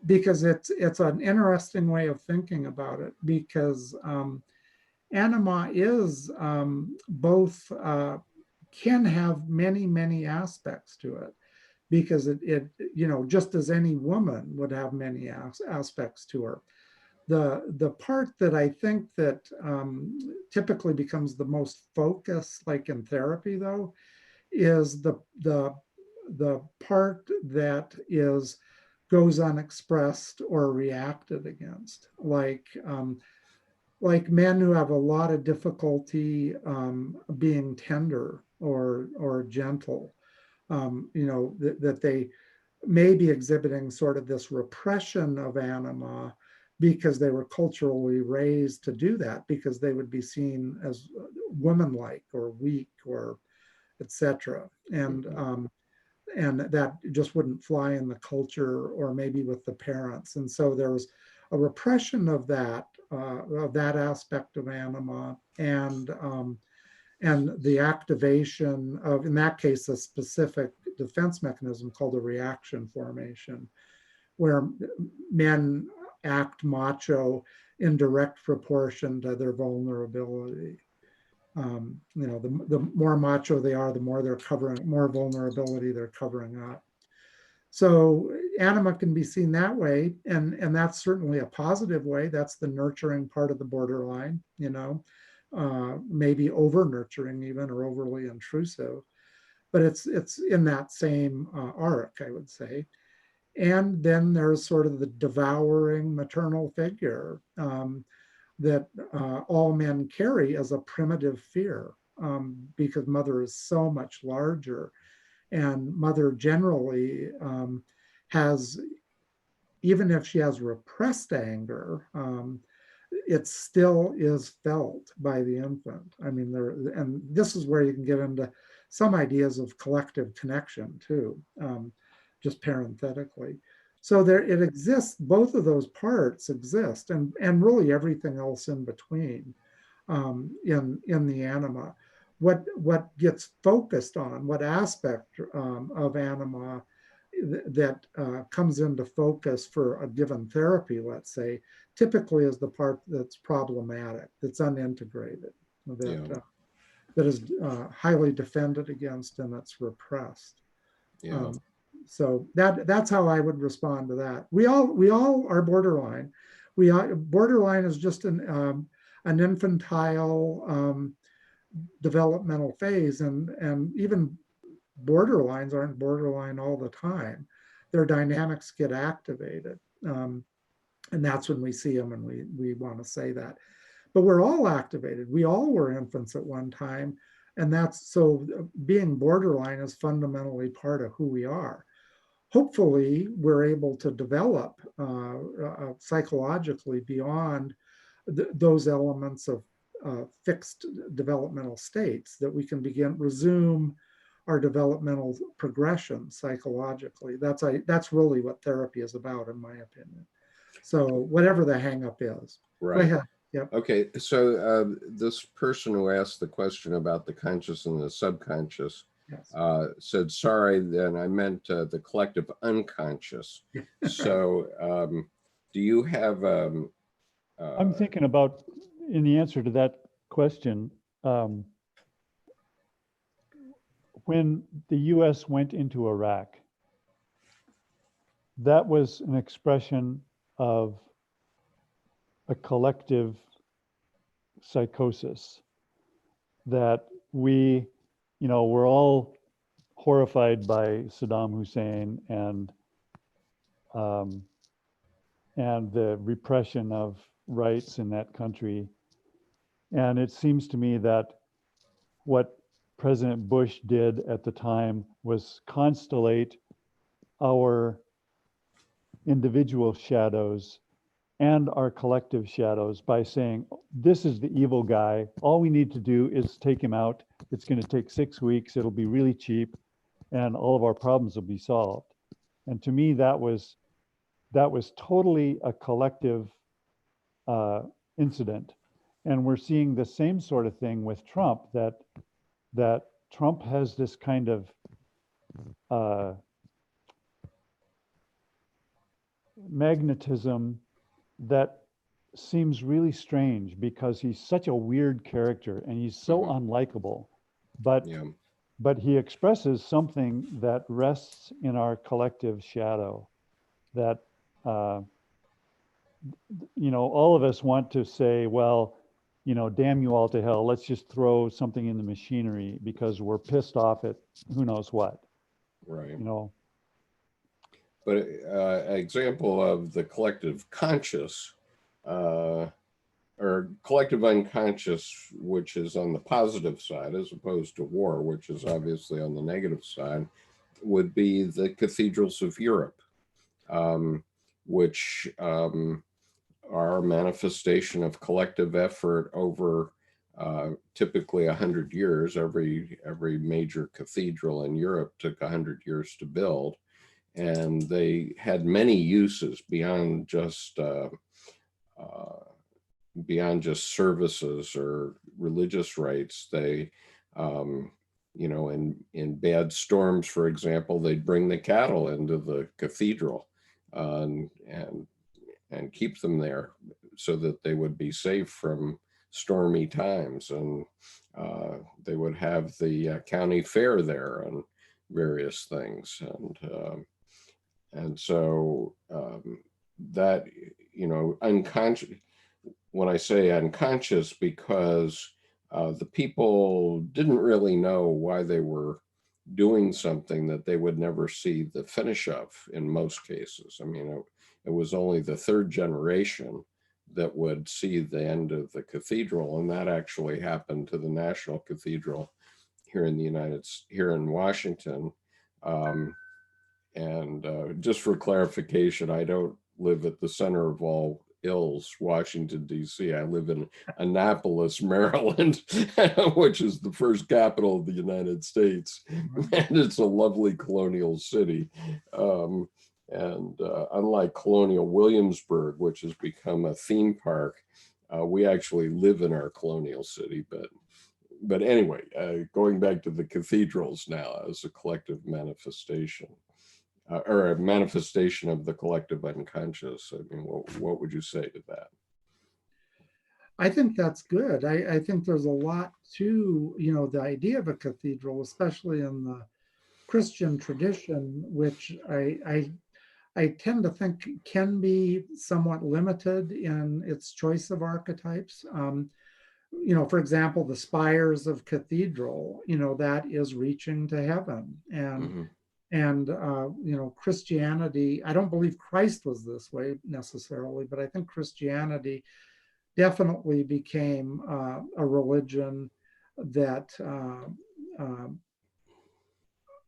it's an interesting way of thinking about it, because anima is both can have many aspects to it, because it you know, just as any woman would have many aspects to her. The part that I think that typically becomes the most focus, like in therapy though, is the part that goes unexpressed or reacted against, like men who have a lot of difficulty being tender or gentle. You know, that they may be exhibiting sort of this repression of anima because they were culturally raised to do that, because they would be seen as womanlike or weak or etc. And that just wouldn't fly in the culture, or maybe with the parents. And so there was a repression of that aspect of anima, and the activation of, in that case, a specific defense mechanism called a reaction formation, where men act macho in direct proportion to their vulnerability. You know, the more macho they are, the more they're covering, more vulnerability they're covering up. So anima can be seen that way, and that's certainly a positive way. That's the nurturing part of the borderline, you know, maybe over nurturing even, or overly intrusive, but it's in that same arc, I would say. And then there's sort of the devouring maternal figure that all men carry as a primitive fear, because mother is so much larger, and mother generally has, even if she has repressed anger, it still is felt by the infant. I mean, and this is where you can get into some ideas of collective connection too, just parenthetically. So it exists, both of those parts exist, and really everything else in between in the anima. What gets focused on, what aspect of anima that comes into focus for a given therapy, let's say, typically is the part that's problematic, that's unintegrated, that is highly defended against, and that's repressed. Yeah. So that's how I would respond to that. We all are borderline. Borderline is just an infantile developmental phase, and even borderlines aren't borderline all the time. Their dynamics get activated, and that's when we see them, and we want to say that. But we're all activated. We all were infants at one time, and that's so being borderline is fundamentally part of who we are. Hopefully, we're able to develop psychologically beyond those elements of fixed developmental states, that we can resume our developmental progression psychologically. That's really what therapy is about, in my opinion. So whatever the hang up is. Right. Go ahead. Yep. Okay, so this person who asked the question about the conscious and the subconscious, Yes. said, sorry, then I meant the collective unconscious. So do you have... I'm thinking about, in the answer to that question, when the U.S. went into Iraq, that was an expression of a collective psychosis that we're all horrified by Saddam Hussein and the repression of rights in that country. And it seems to me that what President Bush did at the time was constellate our individual shadows and our collective shadows by saying, this is the evil guy. All we need to do is take him out. It's going to take 6 weeks. It'll be really cheap, and all of our problems will be solved. And to me, that was totally a collective incident. And we're seeing the same sort of thing with Trump, that Trump has this kind of magnetism that seems really strange, because he's such a weird character and he's so unlikable, but he expresses something that rests in our collective shadow, that all of us want to say, well, damn you all to hell, let's just throw something in the machinery because we're pissed off at who knows what. Right. But an example of the collective conscious or collective unconscious, which is on the positive side, as opposed to war, which is obviously on the negative side, would be the cathedrals of Europe, which are a manifestation of collective effort over typically 100 years. Every major cathedral in Europe took 100 years to build. And they had many uses beyond just services or religious rites. They, in bad storms, for example, they'd bring the cattle into the cathedral and keep them there so that they would be safe from stormy times. And they would have the county fair there and various things. And so that, unconscious, when I say unconscious, because the people didn't really know why they were doing something that they would never see the finish of in most cases. I mean, it was only the third generation that would see the end of the cathedral. And that actually happened to the National Cathedral here in Washington. And just for clarification, I don't live at the center of all ills, Washington, D.C. I live in Annapolis, Maryland, which is the first capital of the United States. And it's a lovely colonial city. And unlike colonial Williamsburg, which has become a theme park, we actually live in our colonial city. But anyway, going back to the cathedrals now as a collective manifestation. Or a manifestation of the collective unconscious. I mean, what would you say to that? I think that's good. I think there's a lot to, the idea of a cathedral, especially in the Christian tradition, which I tend to think can be somewhat limited in its choice of archetypes. For example, the spires of cathedral, that is reaching to heaven. And Christianity, I don't believe Christ was this way necessarily, but I think Christianity definitely became a religion that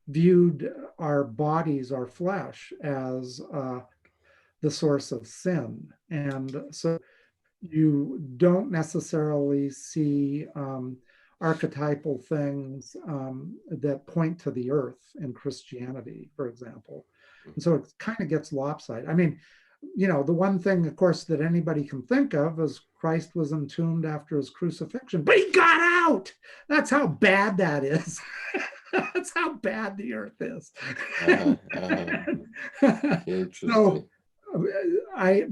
viewed our bodies, our flesh, as the source of sin. And so you don't necessarily see archetypal things that point to the earth in Christianity, for example. And so it kind of gets lopsided. I mean, the one thing, of course, that anybody can think of is Christ was entombed after his crucifixion, but he got out. That's how bad that is. That's how bad the earth is. Interesting. So I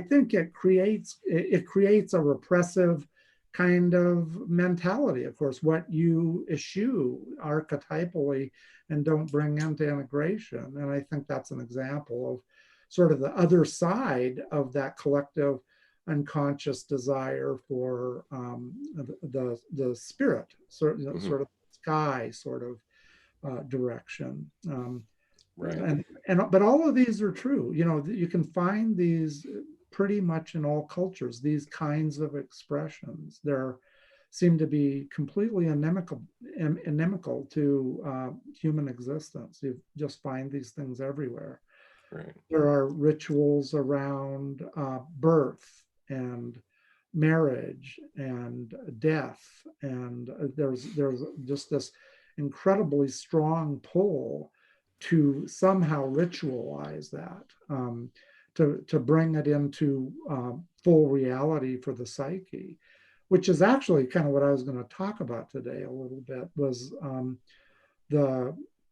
think it creates a repressive kind of mentality. Of course, what you eschew archetypally and don't bring into integration. And I think that's an example of sort of the other side of that collective unconscious desire for the spirit, sort of sky sort of direction. Right. But all of these are true. You can find these pretty much in all cultures, these kinds of expressions. There seem to be completely inimical to human existence. You just find these things everywhere. Right. There are rituals around birth and marriage and death, and there's just this incredibly strong pull to somehow ritualize that, to bring it into full reality for the psyche, which is actually kind of what I was going to talk about today a little bit, was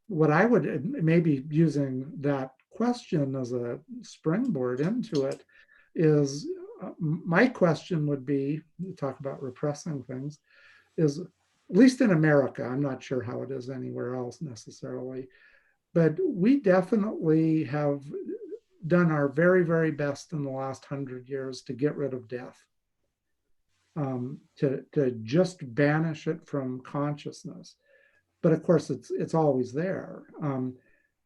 what I would maybe using that question as a springboard into it is, my question would be, talk about repressing things, is, at least in America, I'm not sure how it is anywhere else necessarily, but we definitely have done our very, very best in the last 100 years to get rid of death, to just banish it from consciousness. But of course, it's always there. In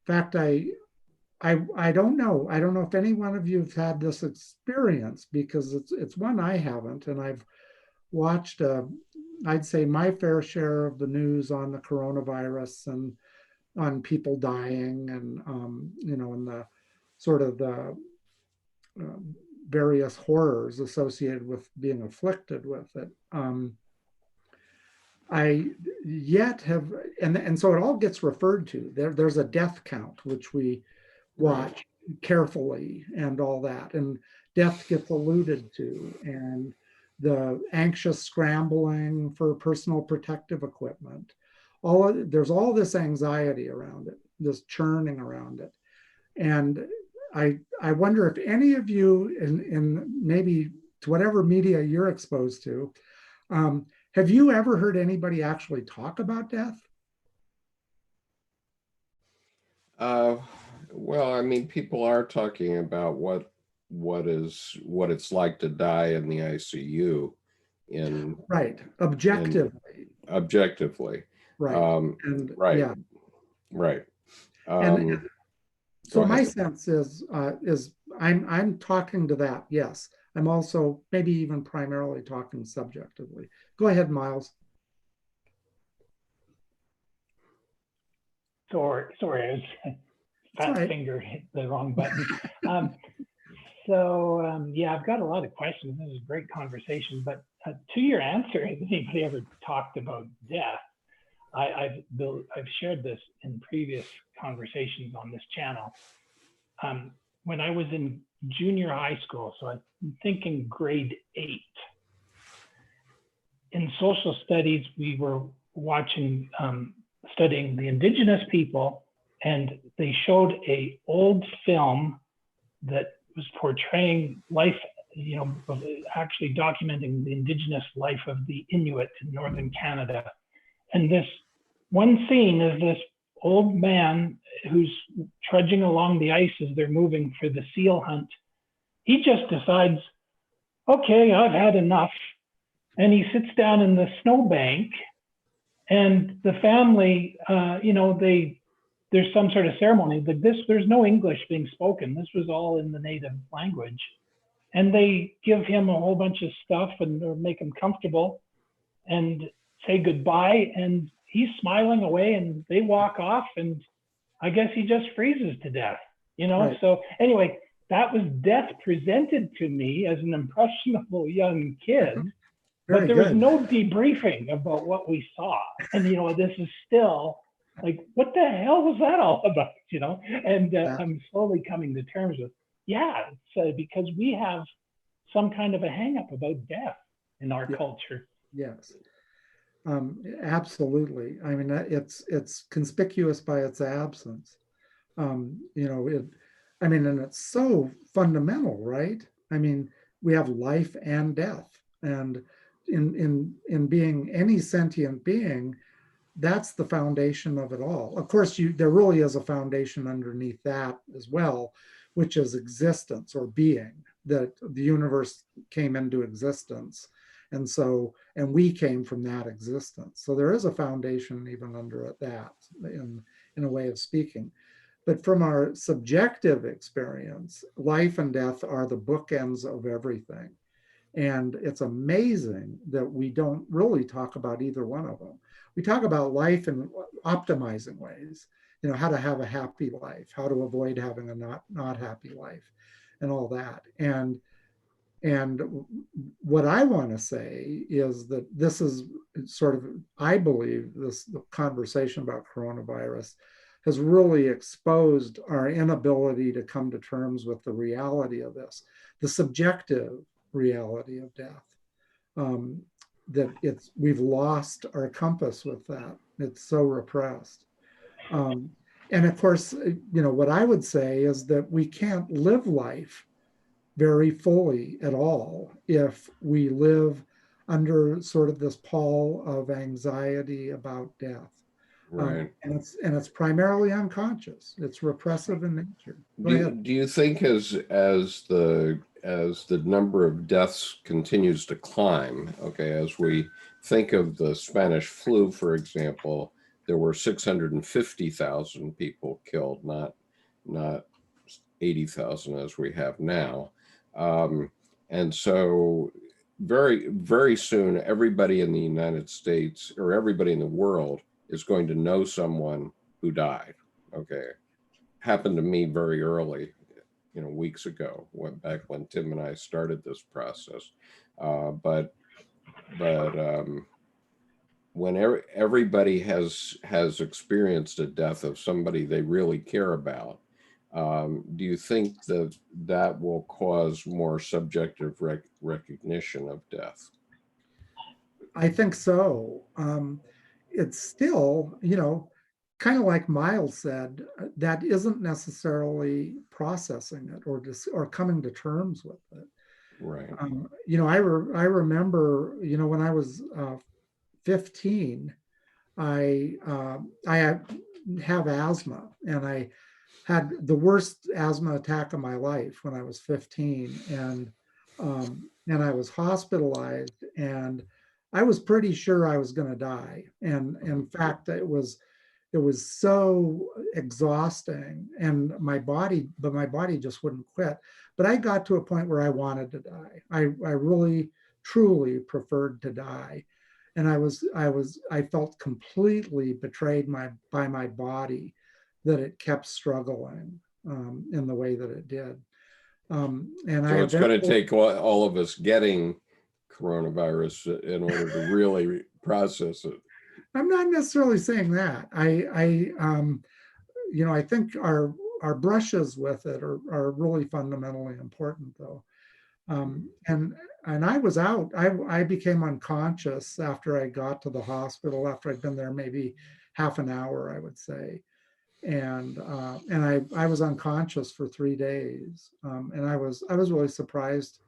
fact, I don't know. I don't know if any one of you have had this experience, because it's one I haven't, and I've watched, I'd say, my fair share of the news on the coronavirus and on people dying, and and the sort of the various horrors associated with being afflicted with it. I yet have, and so it all gets referred to. There's a death count, which we watch carefully and all that, and death gets alluded to, and the anxious scrambling for personal protective equipment. There's all this anxiety around it, this churning around it. And I wonder if any of you, in maybe to whatever media you're exposed to, have you ever heard anybody actually talk about death? Well, I mean, people are talking about what it's like to die in the ICU. Right, objectively. Objectively. Right. Right. Yeah. Right. And so my sense is I'm talking to that. Yes. I'm also maybe even primarily talking subjectively. Go ahead, Miles. Sorry, I was fat finger hit the wrong button. Yeah, I've got a lot of questions. This is a great conversation, but to your answer, has anybody ever talked about death? I've shared this in previous conversations on this channel. When I was in junior high school, so I'm thinking grade 8, in social studies, we were watching, studying the indigenous people, and they showed an old film that was portraying life, actually documenting the indigenous life of the Inuit in northern Canada. And this one scene is this old man who's trudging along the ice as they're moving for the seal hunt. He just decides, okay, I've had enough. And he sits down in the snowbank, and the family, there's some sort of ceremony. Like this, there's no English being spoken. This was all in the native language. And they give him a whole bunch of stuff and make him comfortable and say goodbye. And he's smiling away, and they walk off, and I guess he just freezes to death, Right. So anyway, that was death presented to me as an impressionable young kid. But there was no debriefing about what we saw. And, this is still like, what the hell was that all about? And I'm slowly coming to terms with, it's because we have some kind of a hang up about death in our culture. Yes, absolutely. I mean, it's conspicuous by its absence. And it's so fundamental, right? I mean, we have life and death, and in being any sentient being, that's the foundation of it all. Of course, there really is a foundation underneath that as well, which is existence or being, that the universe came into existence. And we came from that existence. So there is a foundation even under that, in a way of speaking. But from our subjective experience, life and death are the bookends of everything. And it's amazing that we don't really talk about either one of them. We talk about life in optimizing ways, how to have a happy life, how to avoid having a not happy life, and all that. And what I want to say is that this is sort of, I believe, the conversation about coronavirus has really exposed our inability to come to terms with the reality of this, the subjective reality of death. That we've lost our compass with that. It's so repressed. And of course, what I would say is that we can't live life very fully at all if we live under sort of this pall of anxiety about death. Right. And it's primarily unconscious. It's repressive in nature. Do you think as the number of deaths continues to climb, okay, as we think of the Spanish flu, for example, there were 650,000 people killed, not 80,000 as we have now. And so very, very soon, everybody in the United States or everybody in the world is going to know someone who died. Okay. Happened to me very early, weeks ago, back when Tim and I started this process. But when everybody has experienced a death of somebody they really care about, do you think that will cause more subjective recognition of death? I think so. It's still, kind of like Miles said, that isn't necessarily processing it or coming to terms with it. Right. I remember, when I was 15, I have asthma, and I had the worst asthma attack of my life when I was 15, and I was hospitalized, and I was pretty sure I was going to die. And in fact, it was so exhausting, and my body just wouldn't quit. But I got to a point where I wanted to die. I really, truly preferred to die. And I felt completely betrayed by my body, that it kept struggling in the way that it did. So it's going to take all of us getting coronavirus in order to really process it. I'm not necessarily saying that. I think our brushes with it are really fundamentally important, though. And I was out. I became unconscious after I got to the hospital, after I'd been there maybe half an hour, I would say. And I was unconscious for 3 days. And I was really surprised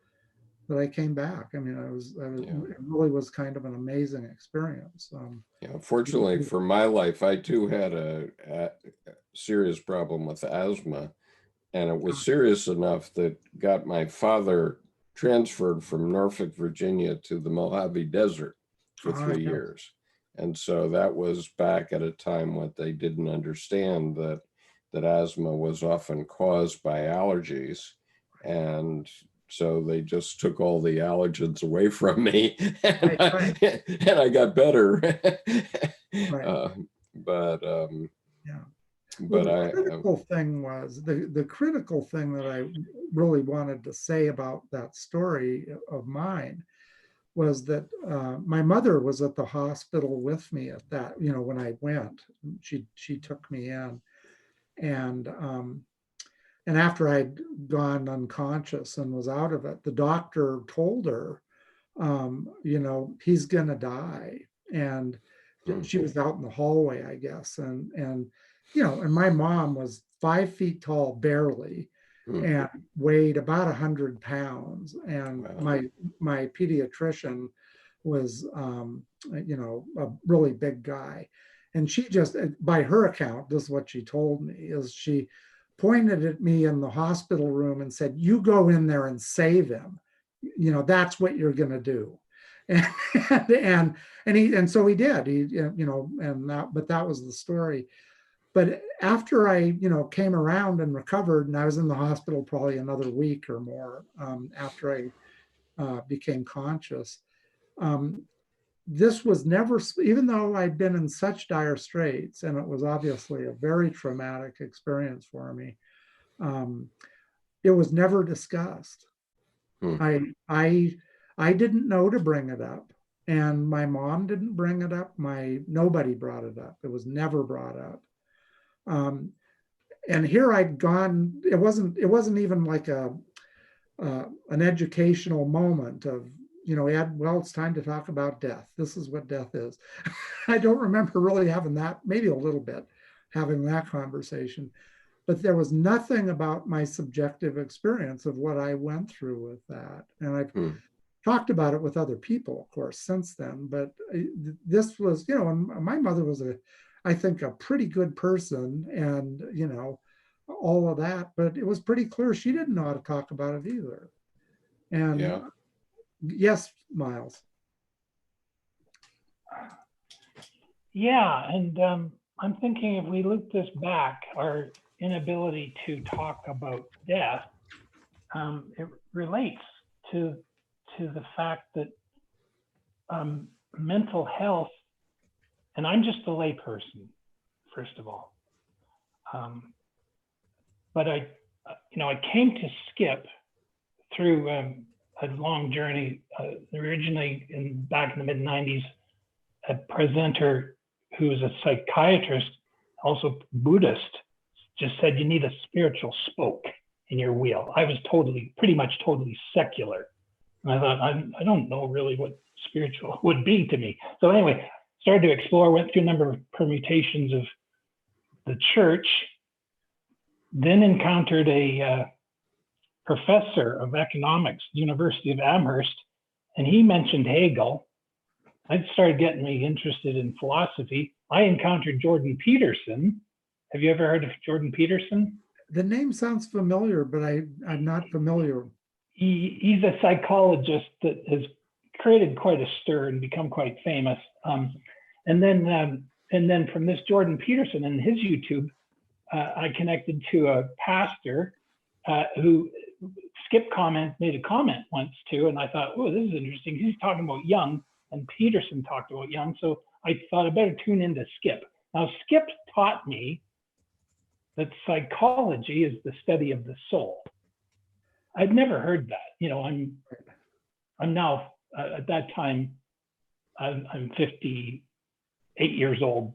that I came back. I mean, it really was kind of an amazing experience. Fortunately for my life, I too had a serious problem with asthma, and it was serious enough that got my father transferred from Norfolk, Virginia to the Mojave Desert for 3 years. And so that was back at a time when they didn't understand that asthma was often caused by allergies. And so they just took all the allergens away from me, and, and I got better. Well, the critical thing was, the critical thing that I really wanted to say about that story of mine was that my mother was at the hospital with me at that, when I went. She took me in, and after I'd gone unconscious and was out of it, the doctor told her, he's gonna die. And she was out in the hallway, I guess, and my mom was 5 feet tall, barely, and weighed about 100 pounds. And my pediatrician was, a really big guy. And she just, by her account, this is what she told me, is she pointed at me in the hospital room and said, "You go in there and save him. That's what you're going to do." And so he did. But that was the story. But after I, came around and recovered, and I was in the hospital probably another week or more after I became conscious, this was never, even though I'd been in such dire straits, and it was obviously a very traumatic experience for me, it was never discussed. I didn't know to bring it up, and my mom didn't bring it up. Nobody brought it up. It was never brought up. And here I'd gone. It wasn't even like an educational moment of, Ed, well, it's time to talk about death. This is what death is. I don't remember really having that, maybe a little bit, having that conversation. But there was nothing about my subjective experience of what I went through with that. And I've talked about it with other people, of course, since then. But this was, and my mother was I think a pretty good person, and, all of that. But it was pretty clear she didn't know how to talk about it either. And yes, Miles. Yeah, and I'm thinking if we loop this back, our inability to talk about death, it relates to the fact that mental health, and I'm just a layperson, first of all, but I came to Skip through a long journey. Originally, back in the mid-90s, a presenter who was a psychiatrist, also Buddhist, just said, "You need a spiritual spoke in your wheel." I was pretty much totally secular. And I thought, I don't know really what spiritual would be to me. So anyway, started to explore, went through a number of permutations of the church, then encountered a professor of economics, University of Amherst, and he mentioned Hegel. I started getting me interested in philosophy. I encountered Jordan Peterson. Have you ever heard of Jordan Peterson? The name sounds familiar, but I'm not familiar. He's a psychologist that has created quite a stir and become quite famous. And then from this Jordan Peterson and his YouTube, I connected to a pastor who Skip made a comment once too, and I thought, oh, this is interesting. He's talking about Jung, and Peterson talked about Jung, so I thought I better tune into Skip. Now, Skip taught me that psychology is the study of the soul. I'd never heard that. I'm now at that time I'm 58 years old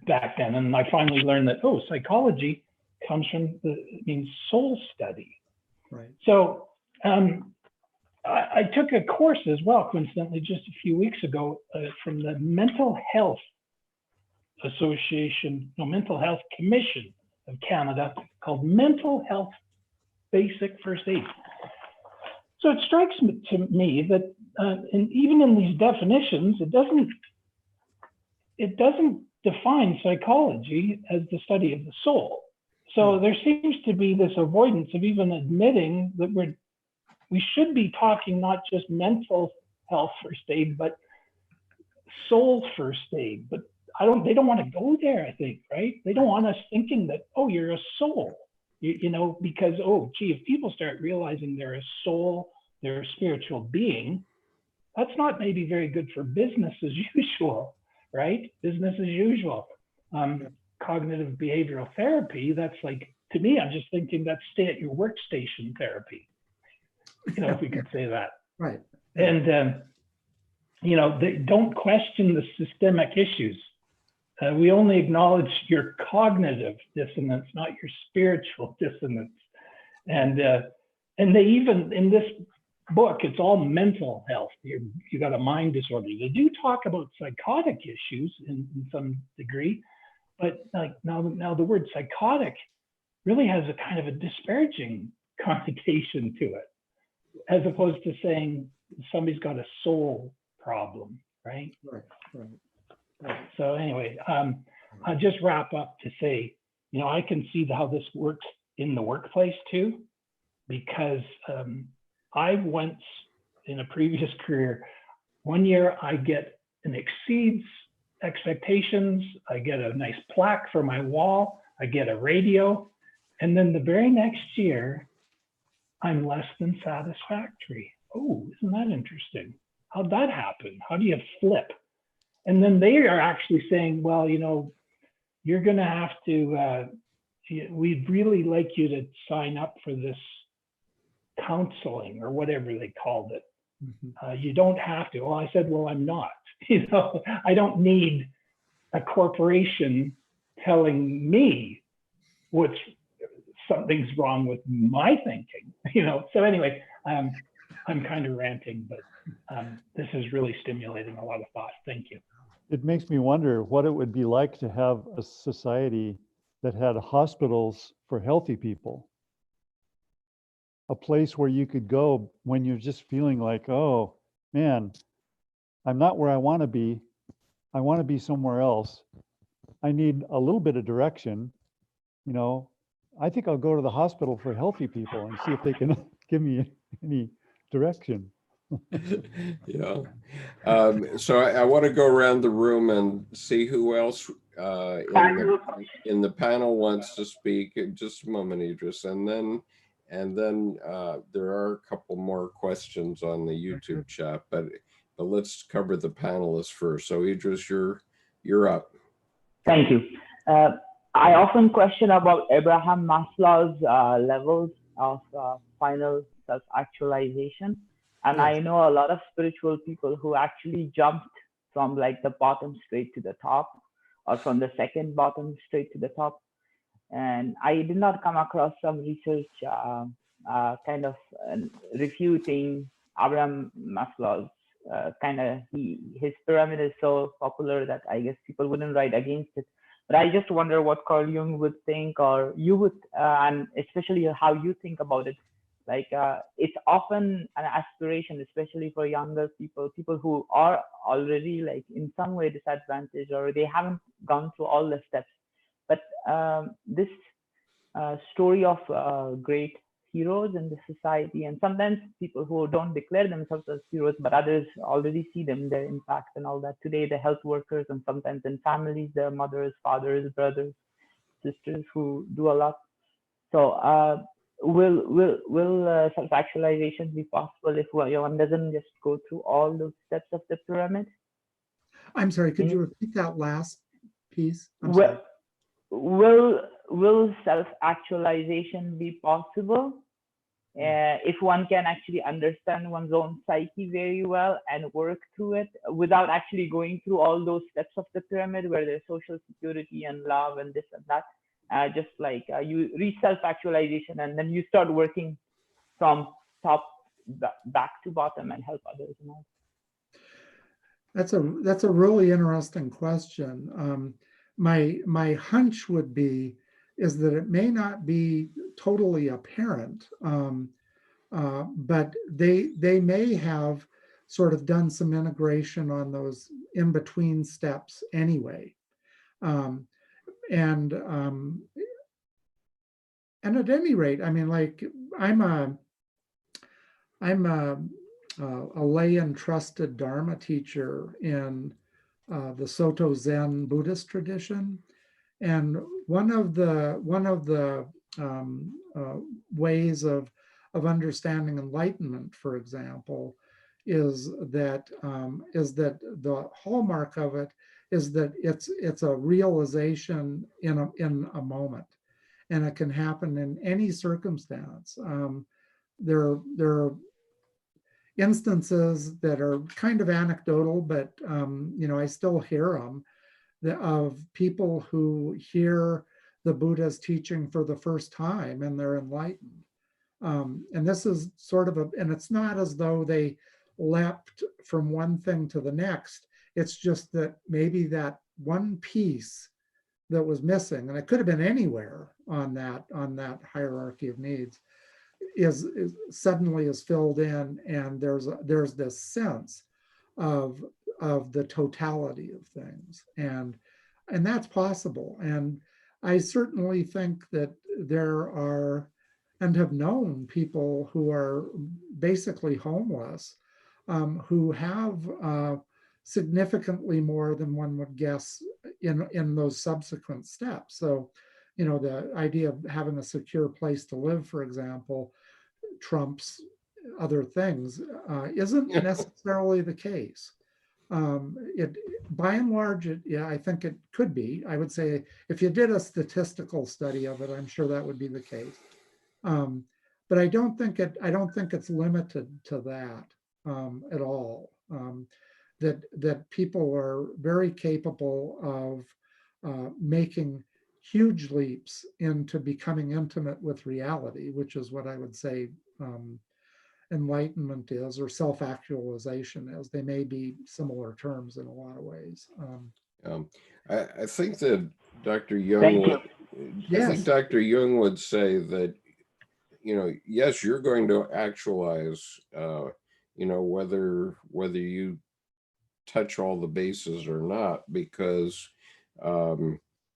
back then, and I finally learned that psychology comes from means soul study. Right. So I took a course as well, coincidentally, just a few weeks ago from the Mental Health Association, Mental Health Commission of Canada, called Mental Health Basic First Aid. So it strikes me that even in these definitions, it doesn't it doesn't define psychology as the study of the soul. So there seems to be this avoidance of even admitting that we should be talking not just mental health first aid, but soul first aid. But they don't want to go there, I think, right? They don't want us thinking that, oh, you're a soul, you know, because, oh, gee, if people start realizing they're a soul, they're a spiritual being, that's not maybe very good for business as usual, right? Business as usual. Cognitive behavioral therapy, that's like, to me, I'm just thinking that's stay at your workstation therapy, you know, if we could say that. Right. And, you know, they don't question the systemic issues. We only acknowledge your cognitive dissonance, not your spiritual dissonance. And they even, in this book, it's all mental health. You got a mind disorder. They do talk about psychotic issues in some degree, but like now the word psychotic really has a kind of a disparaging connotation to it, as opposed to saying somebody's got a soul problem, right? Right. So anyway, I'll just wrap up to say, you know, I can see how this works in the workplace too, because I once, in a previous career, one year I get an exceeds expectations, I get a nice plaque for my wall, I get a radio, and then the very next year, I'm less than satisfactory. Oh, isn't that interesting? How'd that happen? How do you flip? And then they are actually saying, well, you know, you're going to have to, we'd really like you to sign up for this counseling or whatever they called it. You don't have to. Well, I said, well, I'm not. You know, I don't need a corporation telling me something's wrong with my thinking. You know. So anyway, I'm kind of ranting, but this is really stimulating a lot of thought. Thank you. It makes me wonder what it would be like to have a society that had hospitals for healthy people. A place where you could go when you're just feeling like, oh man, I'm not where I want to be. I want to be somewhere else. I need a little bit of direction. You know, I think I'll go to the hospital for healthy people and see if they can give me any direction. Yeah. So I want to go around the room and see who else in the panel wants to speak. Just a moment, Idris, and then there are a couple more questions on the YouTube chat, but let's cover the panelists first. So Idris, you're up. Thank you. I often question about Abraham Maslow's levels of final self-actualization. And I know a lot of spiritual people who actually jumped from like the bottom straight to the top, or from the second bottom straight to the top. And I did not come across some research kind of refuting Abraham Maslow's his pyramid is so popular that I guess people wouldn't write against it. But I just wonder what Carl Jung would think, or you would, and especially how you think about it. Like it's often an aspiration, especially for younger people who are already like in some way disadvantaged, or they haven't gone through all the steps. But this story of great heroes in the society, and sometimes people who don't declare themselves as heroes, but others already see them, their impact and all that. Today, the health workers, and sometimes in families, their mothers, fathers, brothers, sisters who do a lot. So will self-actualization be possible if one doesn't just go through all those steps of the pyramid? I'm sorry, could you repeat that last piece? Will self-actualization be possible if one can actually understand one's own psyche very well and work through it without actually going through all those steps of the pyramid where there's social security and love and this and that? Just like you reach self-actualization and then you start working from top back to bottom and help others and all. That's a really interesting question. My hunch would be is that it may not be totally apparent, but they may have sort of done some integration on those in-between steps anyway. And at any rate, I mean, like, I'm a lay and trusted Dharma teacher in the Soto Zen Buddhist tradition, and one of the ways of understanding enlightenment, for example, is that the hallmark of it is that it's a realization in a moment, and it can happen in any circumstance. There are instances that are kind of anecdotal, but I still hear them, of people who hear the Buddha's teaching for the first time and they're enlightened. And this is sort of and it's not as though they leapt from one thing to the next. It's just that maybe that one piece that was missing, and it could have been anywhere on that hierarchy of needs, is suddenly is filled in, and there's this sense of the totality of things, and that's possible. And I certainly think that there are, and have known, people who are basically homeless, who have significantly more than one would guess in those subsequent steps. So, the idea of having a secure place to live, for example, trumps other things, isn't necessarily the case. By and large, I think it could be. I would say if you did a statistical study of it, I'm sure that would be the case. But I don't think it's limited to that at all. That people are very capable of making huge leaps into becoming intimate with reality, which is what I would say enlightenment is, or self-actualization is. They may be similar terms in a lot of ways. I think that Dr. Jung, I think Dr. Jung would say that, yes, you're going to actualize, whether you touch all the bases or not, because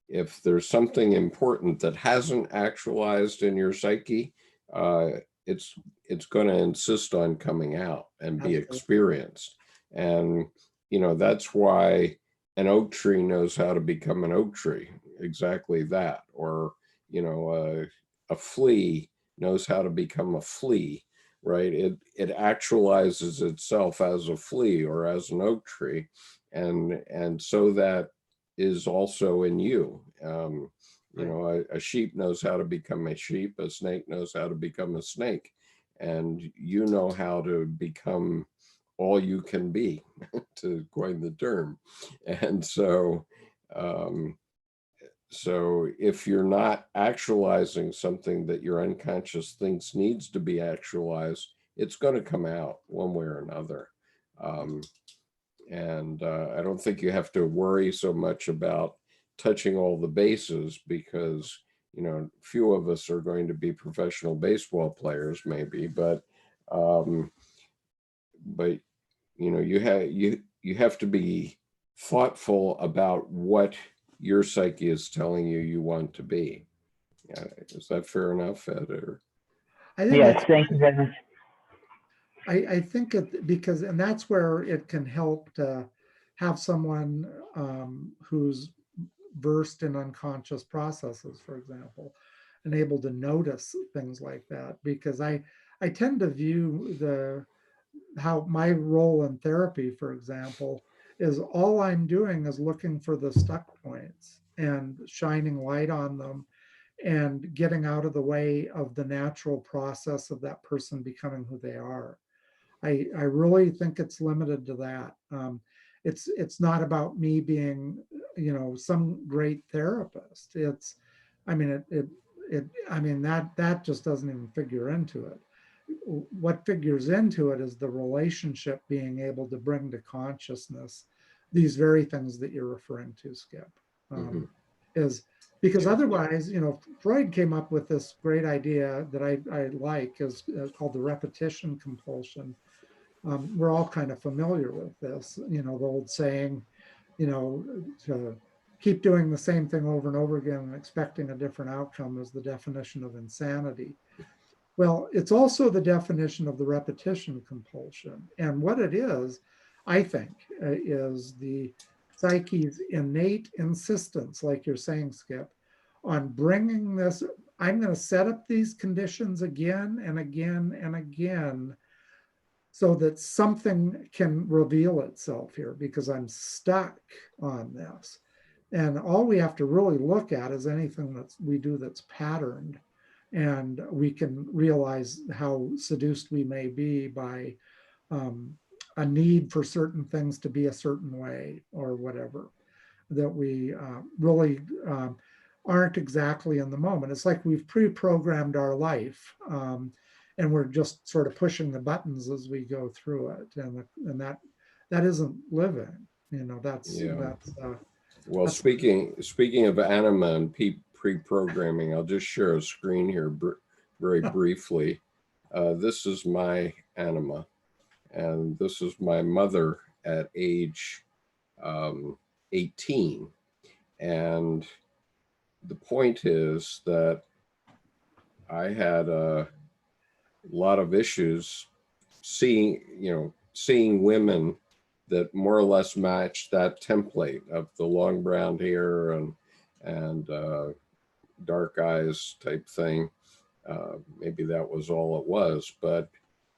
if there's something important that hasn't actualized in your psyche, it's going to insist on coming out and be experienced. And that's why an oak tree knows how to become an oak tree, exactly that. Or a flea knows how to become a flea, right? It actualizes itself as a flea or as an oak tree, and so that is also in you. A sheep knows how to become a sheep, a snake knows how to become a snake, and you know how to become all you can be, to coin the term. And so if you're not actualizing something that your unconscious thinks needs to be actualized, it's going to come out one way or another. And I don't think you have to worry so much about touching all the bases, because few of us are going to be professional baseball players, maybe, but you have to be thoughtful about what your psyche is telling you want to be. Is that fair enough, Ed? Yes, thank you very much. I think because that's where it can help to have someone who's versed in unconscious processes, for example, and able to notice things like that. Because I tend to view how my role in therapy, for example, is all I'm doing is looking for the stuck points and shining light on them and getting out of the way of the natural process of that person becoming who they are. I really think it's limited to that. It's not about me being, some great therapist. That just doesn't even figure into it. What figures into it is the relationship being able to bring to consciousness these very things that you're referring to, Skip. Is because otherwise, Freud came up with this great idea that I like, is called the repetition compulsion. we're all kind of familiar with this, the old saying, to keep doing the same thing over and over again and expecting a different outcome is the definition of insanity. Well, it's also the definition of the repetition compulsion. And what it is, I think, is the psyche's innate insistence, like you're saying, Skip, on bringing this, I'm going to set up these conditions again and again and again so that something can reveal itself here because I'm stuck on this. And all we have to really look at is anything that we do that's patterned. And we can realize how seduced we may be by a need for certain things to be a certain way or whatever, that we really aren't exactly in the moment. It's like we've pre-programmed our life and we're just sort of pushing the buttons as we go through it. And that isn't living, that's, Yeah. Well, that's, speaking of anima and pre-programming, I'll just share a screen here very briefly. This is my anima, and this is my mother at age 18. And the point is that I had a lot of issues seeing women that more or less matched that template of the long brown hair and dark eyes type thing. Maybe that was all it was, but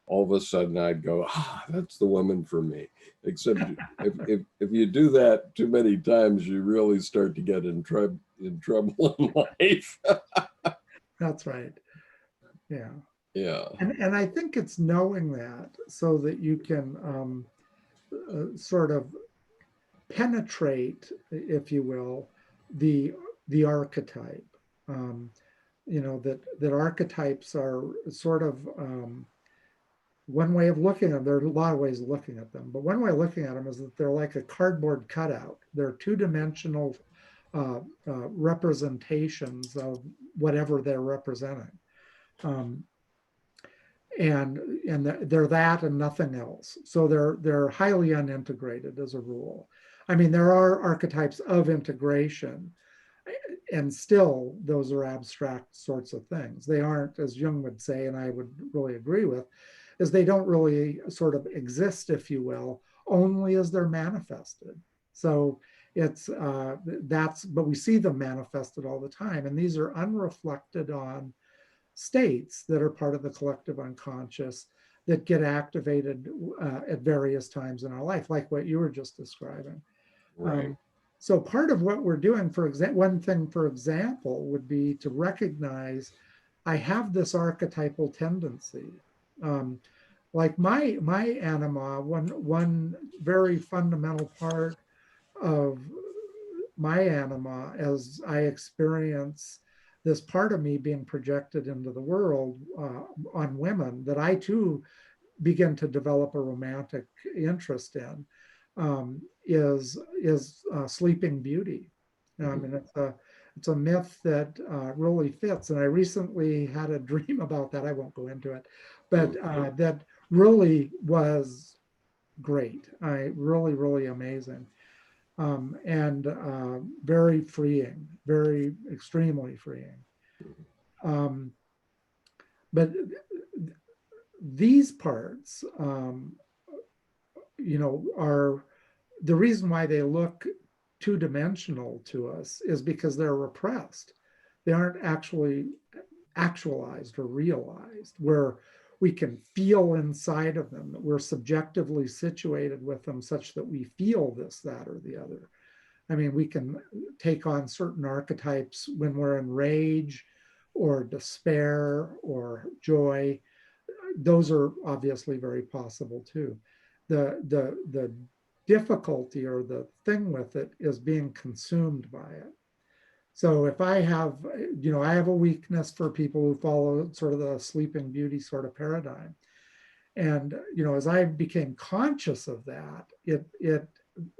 all of a sudden I'd go, that's the woman for me. Except if you do that too many times, you really start to get in trouble in life. that's right. Yeah. Yeah. And I think it's knowing that so that you can sort of penetrate, if you will, the archetype. That archetypes are sort of one way of looking at them. There are a lot of ways of looking at them, but one way of looking at them is that they're like a cardboard cutout. They're two-dimensional representations of whatever they're representing. And they're that and nothing else. So they're highly unintegrated as a rule. I mean, there are archetypes of integration, and still those are abstract sorts of things. They aren't, as Jung would say, and I would really agree with, is they don't really sort of exist, if you will, only as they're manifested. So it's but we see them manifested all the time, and these are unreflected on states that are part of the collective unconscious that get activated at various times in our life, like what you were just describing. Right. So part of what we're doing, one thing, for example, would be to recognize I have this archetypal tendency. Like my anima, one very fundamental part of my anima as I experience this part of me being projected into the world on women that I too begin to develop a romantic interest in is Sleeping Beauty. And it's a myth that really fits. And I recently had a dream about that. I won't go into it, but that really was great. Really, really amazing. And very freeing, very extremely freeing. But these parts, are the reason why they look two-dimensional to us is because they're repressed. They aren't actually actualized or realized, where we can feel inside of them, that we're subjectively situated with them such that we feel this, that, or the other. I mean, we can take on certain archetypes when we're in rage or despair or joy. Those are obviously very possible too. The difficulty or the thing with it is being consumed by it. So if I have, I have a weakness for people who follow sort of the Sleeping Beauty sort of paradigm. And, as I became conscious of that,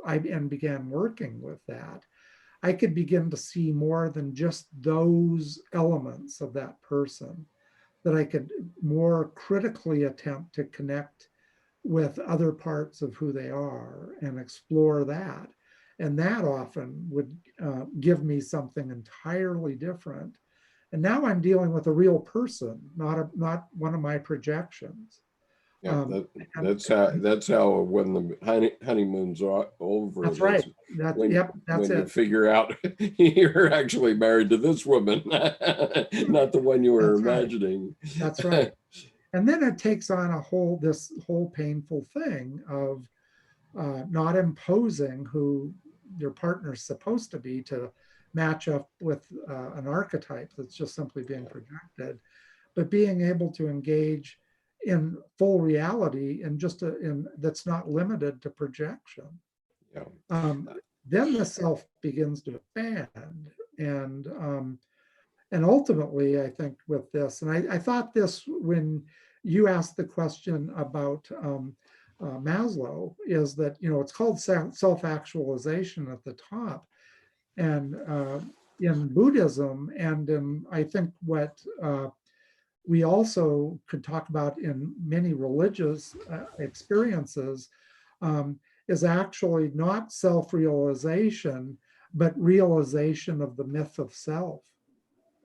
and began working with that, I could begin to see more than just those elements of that person, that I could more critically attempt to connect with other parts of who they are and explore that. And that often would give me something entirely different. And now I'm dealing with a real person, not one of my projections. Yeah, that's how when the honeymoon's over. That's right. When That's you it. figure out you're actually married to this woman, not the one you were imagining. That's right. And then it takes on this whole painful thing of not imposing who your partner's supposed to be to match up with an archetype that's just simply being projected, but being able to engage in full reality and that's not limited to projection. Yeah. Then the self begins to expand, and ultimately, I think with this, and I thought this when you asked the question about Maslow, is that, it's called self-actualization at the top, and in Buddhism, and in, I think what we also could talk about in many religious experiences, is actually not self-realization, but realization of the myth of self.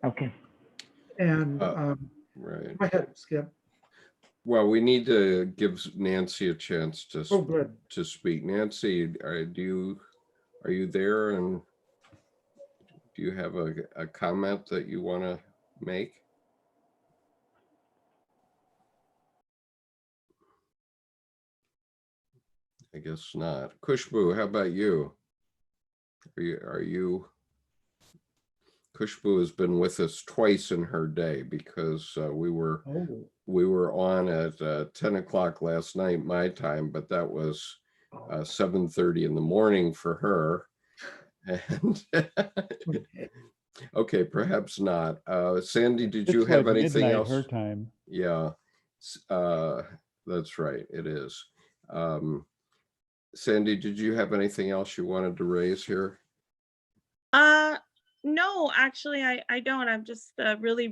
Okay. And right. Go ahead, Skip. Well, we need to give Nancy a chance to to speak. Nancy, are you there, and do you have a comment that you want to make? I guess not. Kushbu, how about you? Are you? Kushbu has been with us twice in her day, because we were on at 10 o'clock last night, my time, but that was 7:30 in the morning for her. And okay, perhaps not. Sandy, did you have like anything midnight else? Her time. Yeah, that's right. It is. Sandy, did you have anything else you wanted to raise here? No, actually, I don't. I'm just really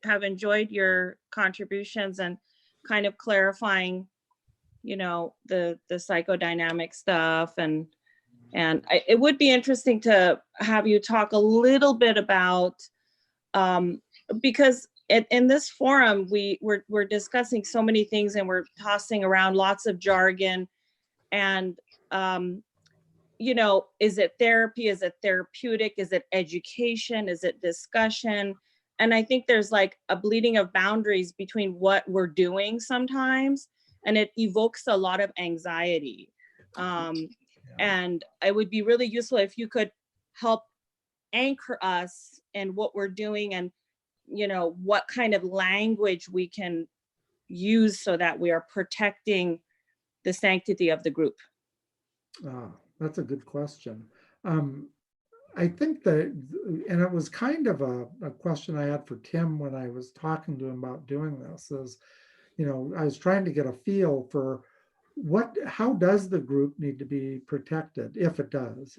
have enjoyed your contributions and kind of clarifying, the psychodynamic stuff, and it would be interesting to have you talk a little bit about, because in this forum we're discussing so many things, and we're tossing around lots of jargon, and is it therapy? Is it therapeutic? Is it education? Is it discussion? And I think there's like a bleeding of boundaries between what we're doing sometimes, and it evokes a lot of anxiety. And it would be really useful if you could help anchor us in what we're doing, and what kind of language we can use so that we are protecting the sanctity of the group. That's a good question. I think that, and it was kind of a question I had for Tim when I was talking to him about doing this, is, I was trying to get a feel for how does the group need to be protected, if it does.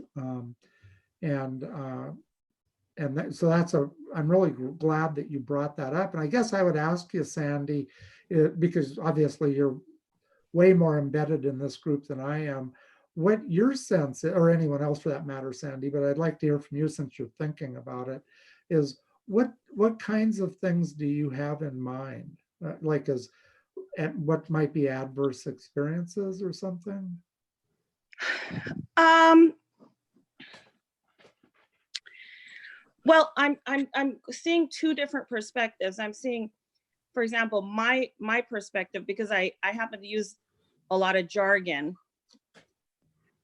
So I'm really glad that you brought that up. And I guess I would ask you, Sandy, because obviously you're way more embedded in this group than I am, what your sense, or anyone else for that matter, Sandy, but I'd like to hear from you since you're thinking about it, is what kinds of things do you have in mind? What might be adverse experiences or something? Well, I'm seeing two different perspectives. I'm seeing, for example, my perspective, because I happen to use a lot of jargon,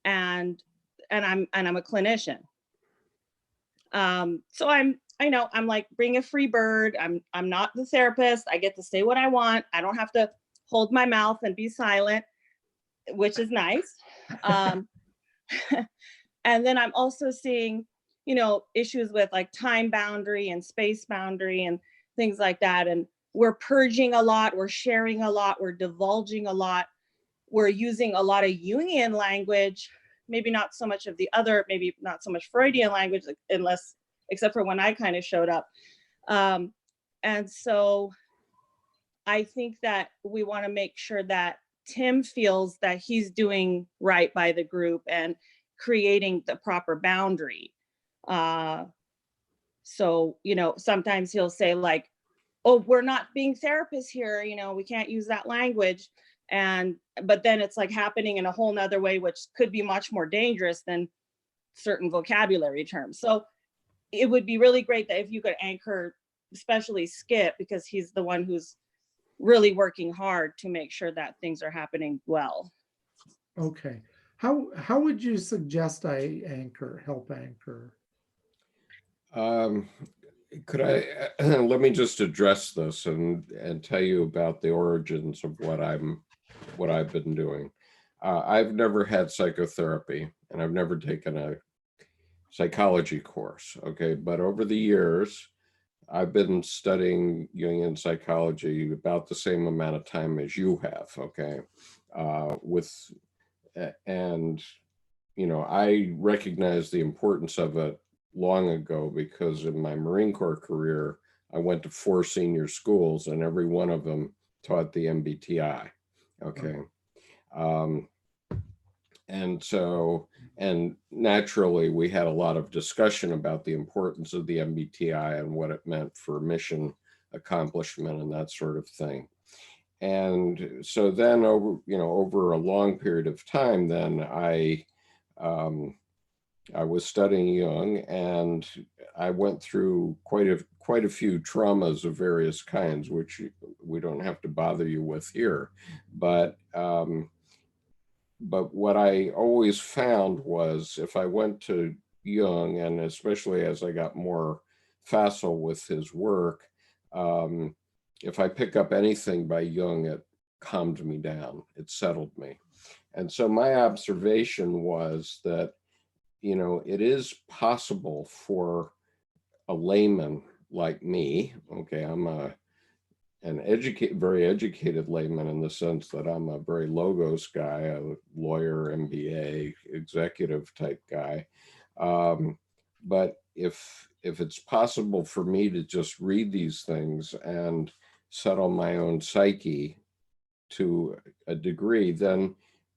and I'm a clinician. So I'm like, bring a free bird. I'm not the therapist. I get to say what I want. I don't have to hold my mouth and be silent, which is nice. And then I'm also seeing, issues with like time boundary and space boundary and things like that. And we're purging a lot, we're sharing a lot, we're divulging a lot. We're using a lot of Jungian language, maybe not so much of the other, maybe not so much Freudian language, except for when I kind of showed up. And so I think that we want to make sure that Tim feels that he's doing right by the group and creating the proper boundary. So, you know, sometimes he'll say like, oh, we're not being therapists here, you know, we can't use that language. But then it's like happening in a whole nother way, which could be much more dangerous than certain vocabulary terms. So it would be really great that if you could anchor, especially Skip, because he's the one who's really working hard to make sure that things are happening well. Okay. How would you suggest I help anchor? Could I let me just address this and tell you about the origins of what I've been doing. I've never had psychotherapy, and I've never taken a psychology course. Okay, but over the years, I've been studying Jungian psychology about the same amount of time as you have. Okay, and you know, I recognize the importance of it long ago, because in my Marine Corps career, I went to 4 senior schools and every one of them taught the MBTI. Okay. And naturally, we had a lot of discussion about the importance of the MBTI and what it meant for mission accomplishment and that sort of thing. And so then over a long period of time, then I was studying Jung, and I went through quite a few traumas of various kinds, which we don't have to bother you with here. But what I always found was, if I went to Jung, and especially as I got more facile with his work, if I pick up anything by Jung, it calmed me down, it settled me. And so my observation was that, you know, it is possible for a layman like me. Okay, I'm very educated layman in the sense that I'm a very logos guy, a lawyer, MBA, executive type guy. But if it's possible for me to just read these things and settle my own psyche to a degree, then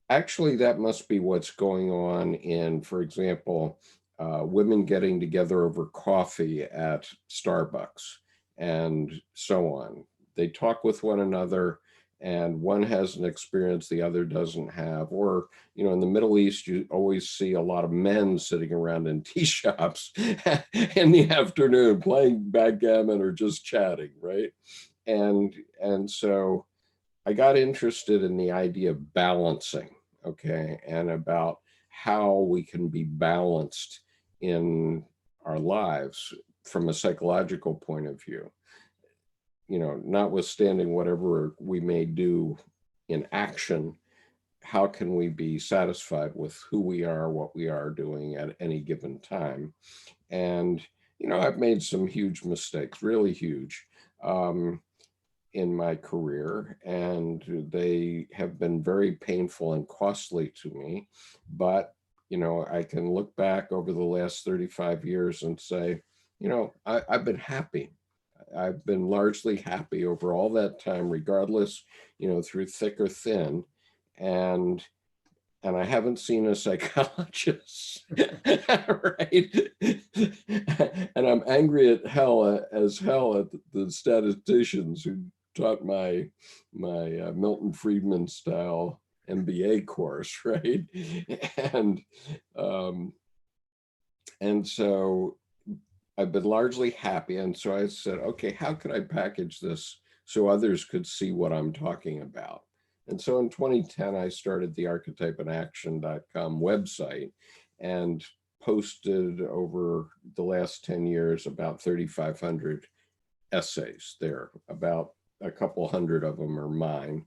actually that must be what's going on in, for example, women getting together over coffee at Starbucks and so on. They talk with one another, and one has an experience the other doesn't have. Or, you know, in the Middle East, you always see a lot of men sitting around in tea shops in the afternoon playing backgammon or just chatting, right? And so I got interested in the idea of balancing, okay, and about how we can be balanced in our lives from a psychological point of view. You know, notwithstanding whatever we may do in action, how can we be satisfied with who we are, what we are doing at any given time? And, you know, I've made some huge mistakes, really huge, in my career, and they have been very painful and costly to me. But, you know, I can look back over the last 35 years and say, you know, I've been happy. I've been largely happy over all that time, regardless, you know, through thick or thin. And I haven't seen a psychologist, right? And I'm angry at hell at the statisticians who taught my Milton Friedman style MBA course, right? And so I've been largely happy. And so I said, okay, how could I package this so others could see what I'm talking about? And so in 2010, I started the archetypeinaction.com website and posted over the last 10 years about 3,500 essays there. About a couple hundred of them are mine.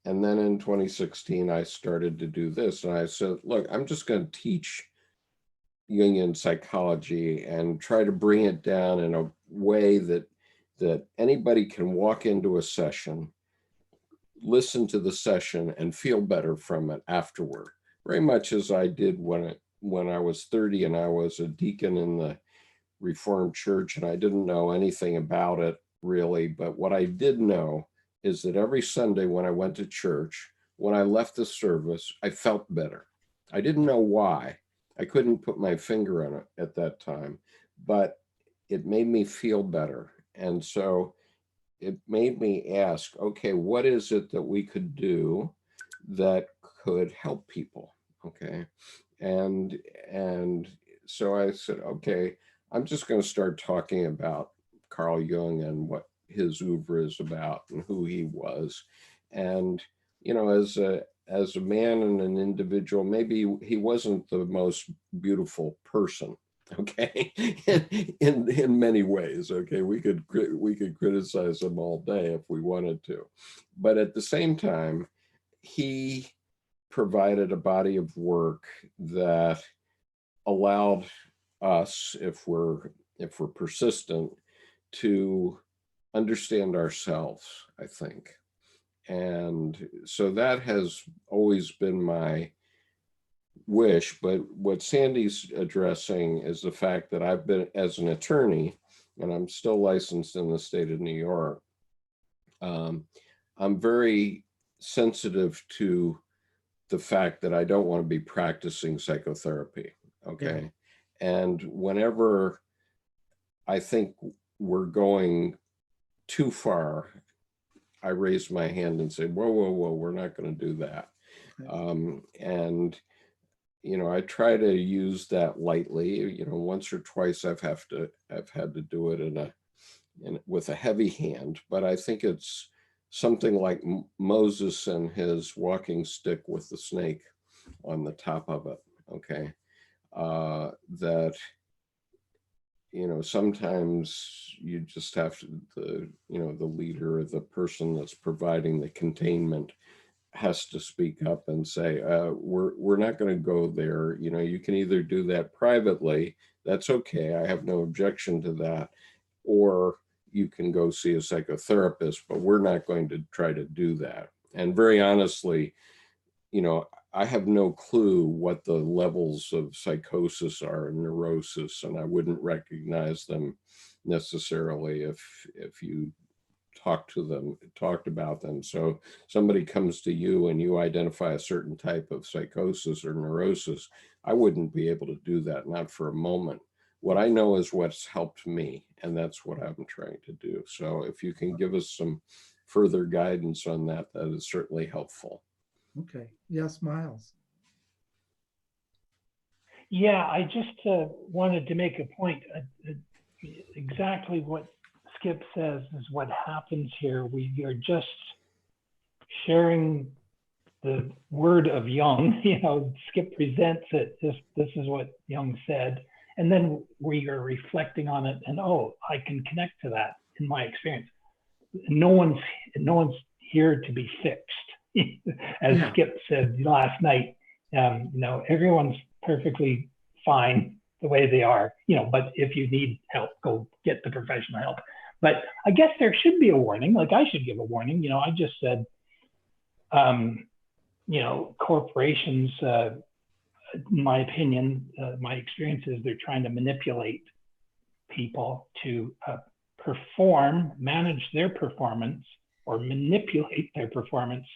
And then in 2016, I started to do this. And I said, look, I'm just going to teach Jungian psychology and try to bring it down in a way that anybody can walk into a session, listen to the session, and feel better from it afterward. Very much as I did when I was 30 and I was a deacon in the Reformed Church and I didn't know anything about it really, but what I did know is that every Sunday when I went to church, when I left the service, I felt better. I didn't know why. I couldn't put my finger on it at that time, but it made me feel better. And so it made me ask, okay, what is it that we could do that could help people? Okay. And so I said, okay, I'm just going to start talking about Carl Jung and what his oeuvre is about and who he was. And, you know, as a man and an individual, maybe he wasn't the most beautiful person, okay, in many ways. Okay, we could criticize him all day if we wanted to, but at the same time, he provided a body of work that allowed us, if we're persistent, to understand ourselves, I think. And so that has always been my wish. But what Sandy's addressing is the fact that I've been, as an attorney, and I'm still licensed in the state of New York, I'm very sensitive to the fact that I don't want to be practicing psychotherapy. Okay. And whenever I think we're going too far, I raise my hand and say, whoa, whoa, whoa, we're not going to do that. And, you know, I try to use that lightly. You know, once or twice I've had to do it with a heavy hand, but I think it's something like Moses and his walking stick with the snake on the top of it. Okay. That, you know, sometimes you just have to, you know, the leader or the person that's providing the containment has to speak up and say, we're not going to go there. You know, you can either do that privately, that's okay, I have no objection to that, or you can go see a psychotherapist, but we're not going to try to do that. And very honestly, you know, I have no clue what the levels of psychosis are and neurosis, and I wouldn't recognize them necessarily if you talked about them. So somebody comes to you and you identify a certain type of psychosis or neurosis, I wouldn't be able to do that, not for a moment. What I know is what's helped me, and that's what I'm trying to do. So if you can give us some further guidance on that, that is certainly helpful. Okay. Yes, Miles. Yeah, I just wanted to make a point. Exactly what Skip says is what happens here. We are just sharing the word of Jung. You know, Skip presents it. This is what Jung said, and then we are reflecting on it. And oh, I can connect to that in my experience. No one's here to be fixed. As Skip said last night, you know, everyone's perfectly fine the way they are, you know, but if you need help, go get the professional help. But I guess there should be a warning, like I should give a warning. You know, I just said, you know, corporations, in my opinion, my experience is they're trying to manipulate people to manage their performance or manipulate their performance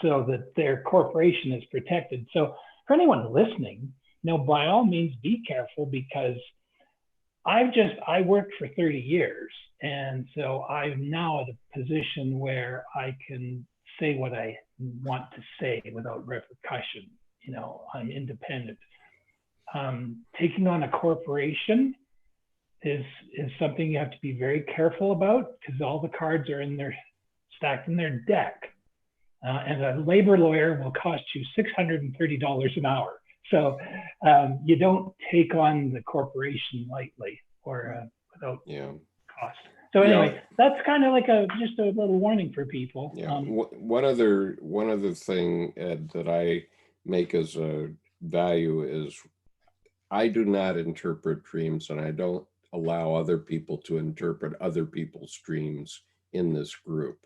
so that their corporation is protected. So for anyone listening, you know, by all means, be careful, because I worked for 30 years. And so I'm now at a position where I can say what I want to say without repercussion. You know, I'm independent. Taking on a corporation is something you have to be very careful about, because all the cards are stacked in their deck. And a labor lawyer will cost you $630 an hour. So you don't take on the corporation lightly or without cost. So anyway, that's kind of like just a little warning for people. Yeah. One other thing, Ed, that I make as a value is I do not interpret dreams, and I don't allow other people to interpret other people's dreams in this group.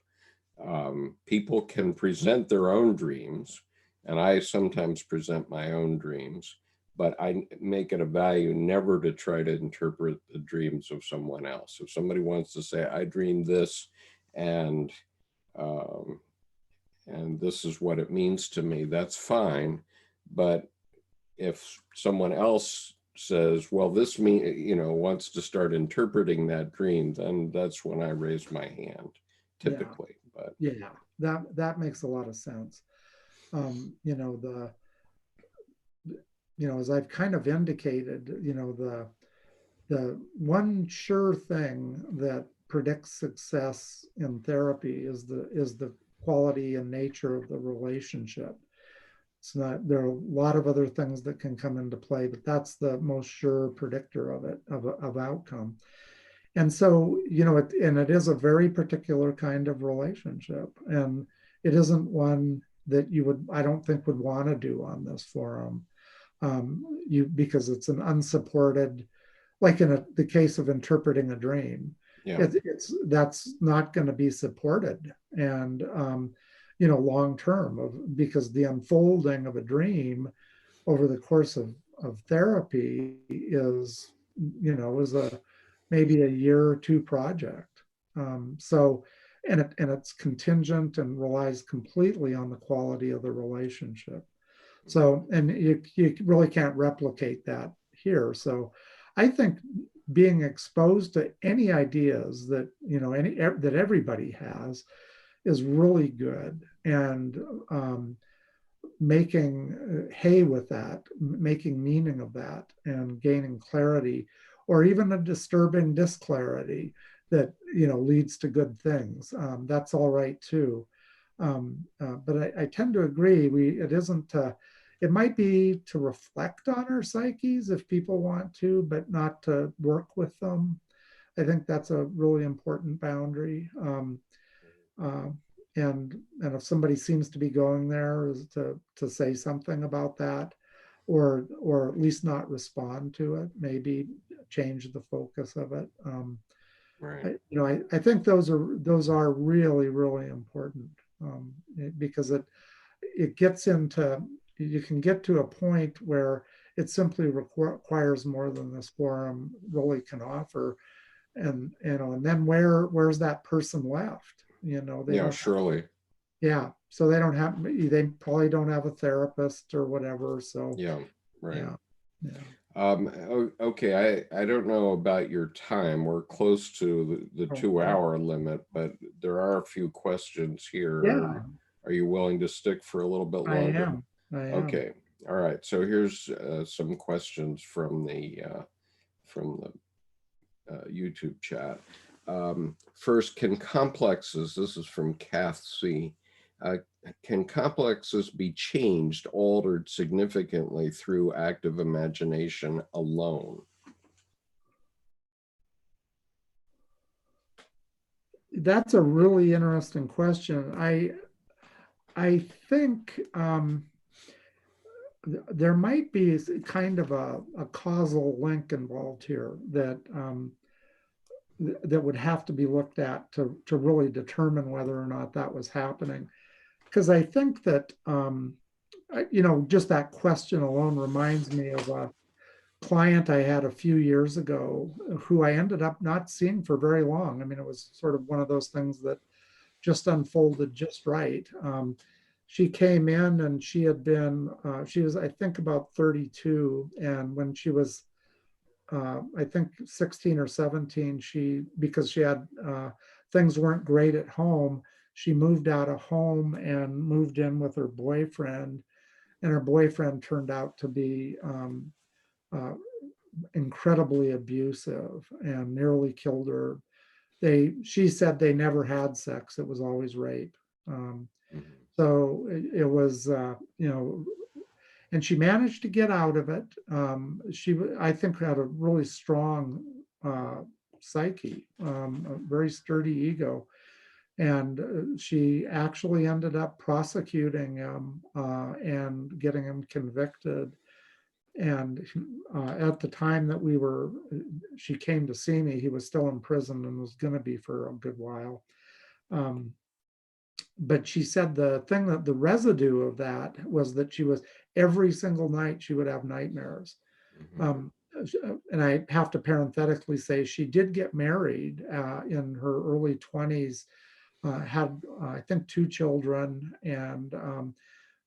People can present their own dreams, and I sometimes present my own dreams, but I make it a value never to try to interpret the dreams of someone else. If somebody wants to say, I dreamed this, and this is what it means to me, that's fine. But if someone else says, well, this wants to start interpreting that dream, then that's when I raise my hand, typically. Yeah. But yeah, that makes a lot of sense. As I've kind of indicated, the one sure thing that predicts success in therapy is the quality and nature of the relationship. It's not, there are a lot of other things that can come into play, but that's the most sure predictor of it, of outcome. And so, it is a very particular kind of relationship, and it isn't one that I don't think would want to do on this forum, because it's an unsupported, like in the case of interpreting a dream, yeah, that's not going to be supported, and long term, because the unfolding of a dream over the course of therapy is maybe a year or two project. And it's contingent and relies completely on the quality of the relationship. So, and you really can't replicate that here. So I think being exposed to any ideas that, that everybody has is really good. And making hay with that, making meaning of that, and gaining clarity, or even a disturbing disclarity that leads to good things. That's all right too. But I tend to agree. It might be to reflect on our psyches if people want to, but not to work with them. I think that's a really important boundary. And if somebody seems to be going there, is to say something about that, or at least not respond to it, maybe change the focus of it. right. I think those are really, really important, because it gets into, you can get to a point where it simply requires more than this forum really can offer, and then where's that person left? Surely. Yeah, so they probably don't have a therapist or whatever. So Yeah, right. Yeah. Okay, I don't know about your time. We're close to the 2-hour limit, but there are a few questions here. Yeah. Are you willing to stick for a little bit longer? I am. Okay. All right. So here's some questions from the YouTube chat. First, can complexes, this is from Kath C, can complexes be changed, altered significantly through active imagination alone? That's a really interesting question. I think there might be kind of a causal link involved here that would have to be looked at to really determine whether or not that was happening. Because I think that, just that question alone reminds me of a client I had a few years ago who I ended up not seeing for very long. I mean, it was sort of one of those things that just unfolded just right. She came in and she was, I think, about 32. And when she was, I think 16 or 17, because she had, things weren't great at home, she moved out of home and moved in with her boyfriend. And her boyfriend turned out to be incredibly abusive and nearly killed her. She said they never had sex. It was always rape. So it was, and she managed to get out of it. She, I think, had a really strong psyche, a very sturdy ego. And she actually ended up prosecuting him and getting him convicted. And at the time that she came to see me, he was still in prison and was going to be for a good while. but she said the thing that the residue of that was that she was every single night she would have nightmares. And I have to parenthetically say she did get married in her early 20s, had I think 2 children, and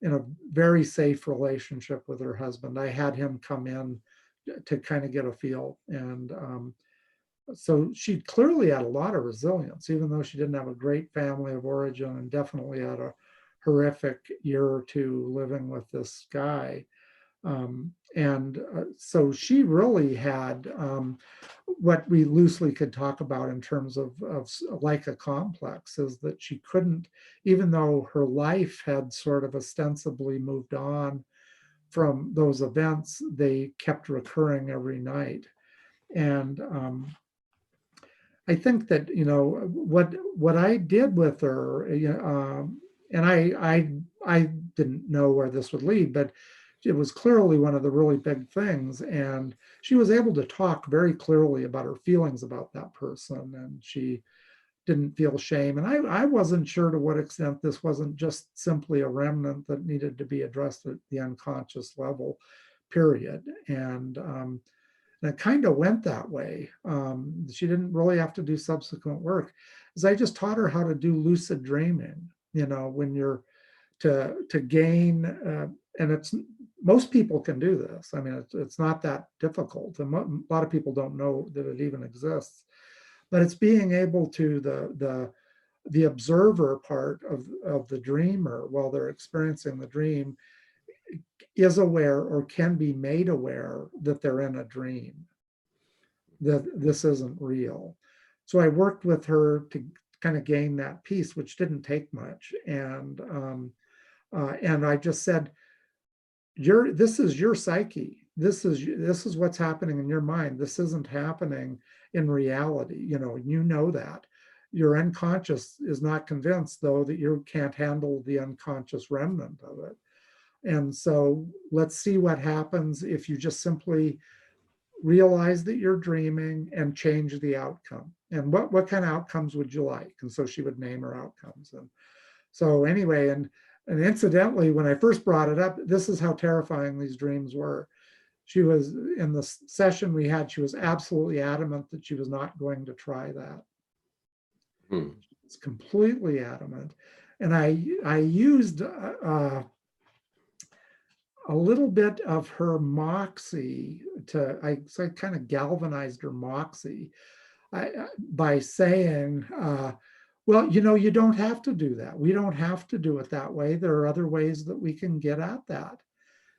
in a very safe relationship with her husband. I had him come in to kind of get a feel, and so she clearly had a lot of resilience, even though she didn't have a great family of origin and definitely had a horrific year or 2 living with this guy. So she really had what we loosely could talk about in terms of like a complex, is that she couldn't, even though her life had sort of ostensibly moved on from those events, they kept recurring every night. And I think that, what I did with her, and I didn't know where this would lead, but it was clearly one of the really big things. And she was able to talk very clearly about her feelings about that person, and she didn't feel shame. And I wasn't sure to what extent this wasn't just simply a remnant that needed to be addressed at the unconscious level, period. And it kind of went that way. She didn't really have to do subsequent work, as I just taught her how to do lucid dreaming, when you're to gain, and it's, most people can do this. I mean, it's not that difficult. And a lot of people don't know that it even exists, but it's being able to, the observer part of the dreamer while they're experiencing the dream is aware or can be made aware that they're in a dream, that this isn't real. So I worked with her to kind of gain that piece, which didn't take much. And I just said, this is your psyche. This is what's happening in your mind. This isn't happening in reality. You know that. Your unconscious is not convinced, though, that you can't handle the unconscious remnant of it. And so let's see what happens if you just simply realize that you're dreaming and change the outcome. And what kind of outcomes would you like? And so she would name her outcomes. And so anyway, and incidentally, when I first brought it up, this is how terrifying these dreams were. She was, in the session we had, she was absolutely adamant that she was not going to try that. It's completely adamant. And I used a little bit of her moxie so I kind of galvanized her moxie by saying, well, you don't have to do that. We don't have to do it that way. There are other ways that we can get at that.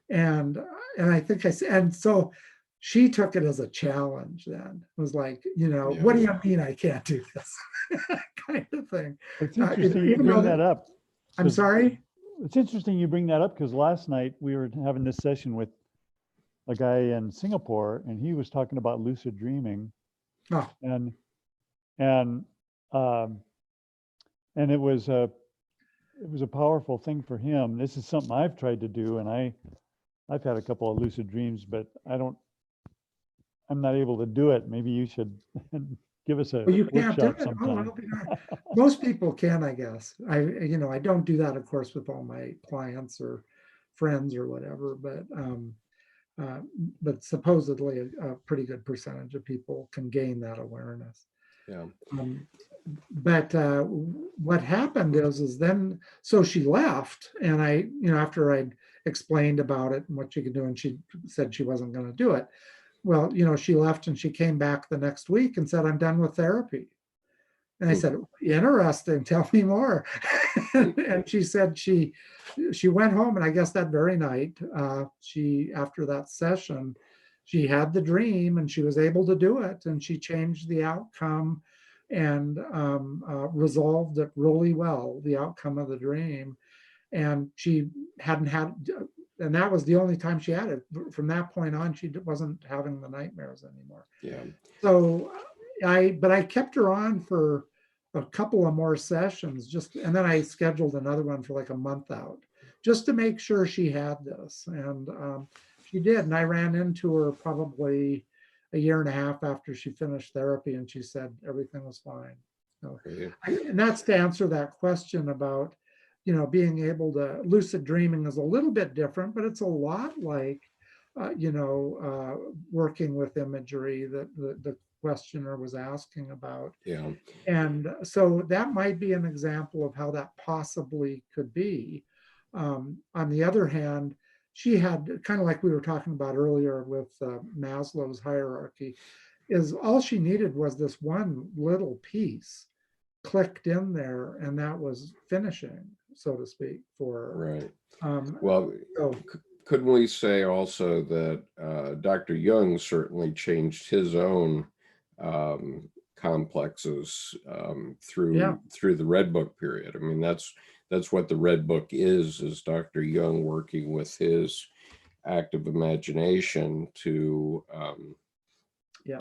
And I think I said, and so she took it as a challenge then. It was like, what do you mean I can't do this? Kind of thing. It's interesting you bring that up. I'm sorry? It's interesting you bring that up, because last night we were having this session with a guy in Singapore, and he was talking about lucid dreaming. Oh. And it was a powerful thing for him. This is something I've tried to do, and I've had a couple of lucid dreams, but I'm not able to do it. Maybe you should give us a you can't do workshop it. sometime. Most people can, I guess. I don't do that, of course, with all my clients or friends or whatever, but supposedly a pretty good percentage of people can gain that awareness. Yeah. But what happened is then, so she left, and I, after I'd explained about it and what she could do, and she said she wasn't going to do it. Well, she left, and she came back the next week and said, I'm done with therapy. And I said, interesting, tell me more. And she said she went home, and I guess that very night, after that session, she had the dream and she was able to do it, and she changed the outcome and resolved it really well, the outcome of the dream. And she hadn't had, and that was the only time she had it. From that point on, she wasn't having the nightmares anymore. Yeah. So I kept her on for a couple of more sessions, and then I scheduled another one for like a month out, just to make sure she had this. And she did. And I ran into her probably a year and a half after she finished therapy, and she said everything was fine. So, and that's to answer that question about being able to, lucid dreaming is a little bit different, but it's a lot like, working with imagery that the questioner was asking about. Yeah. And so that might be an example of how that possibly could be. On the other hand, she had, kind of like we were talking about earlier with Maslow's hierarchy, is all she needed was this one little piece clicked in there, and that was finishing, so to speak, for her. Right. Well, couldn't we say also that Dr. Jung certainly changed his own complexes through the Red Book period? I mean, that's what the Red Book is Dr. Jung working with his active imagination to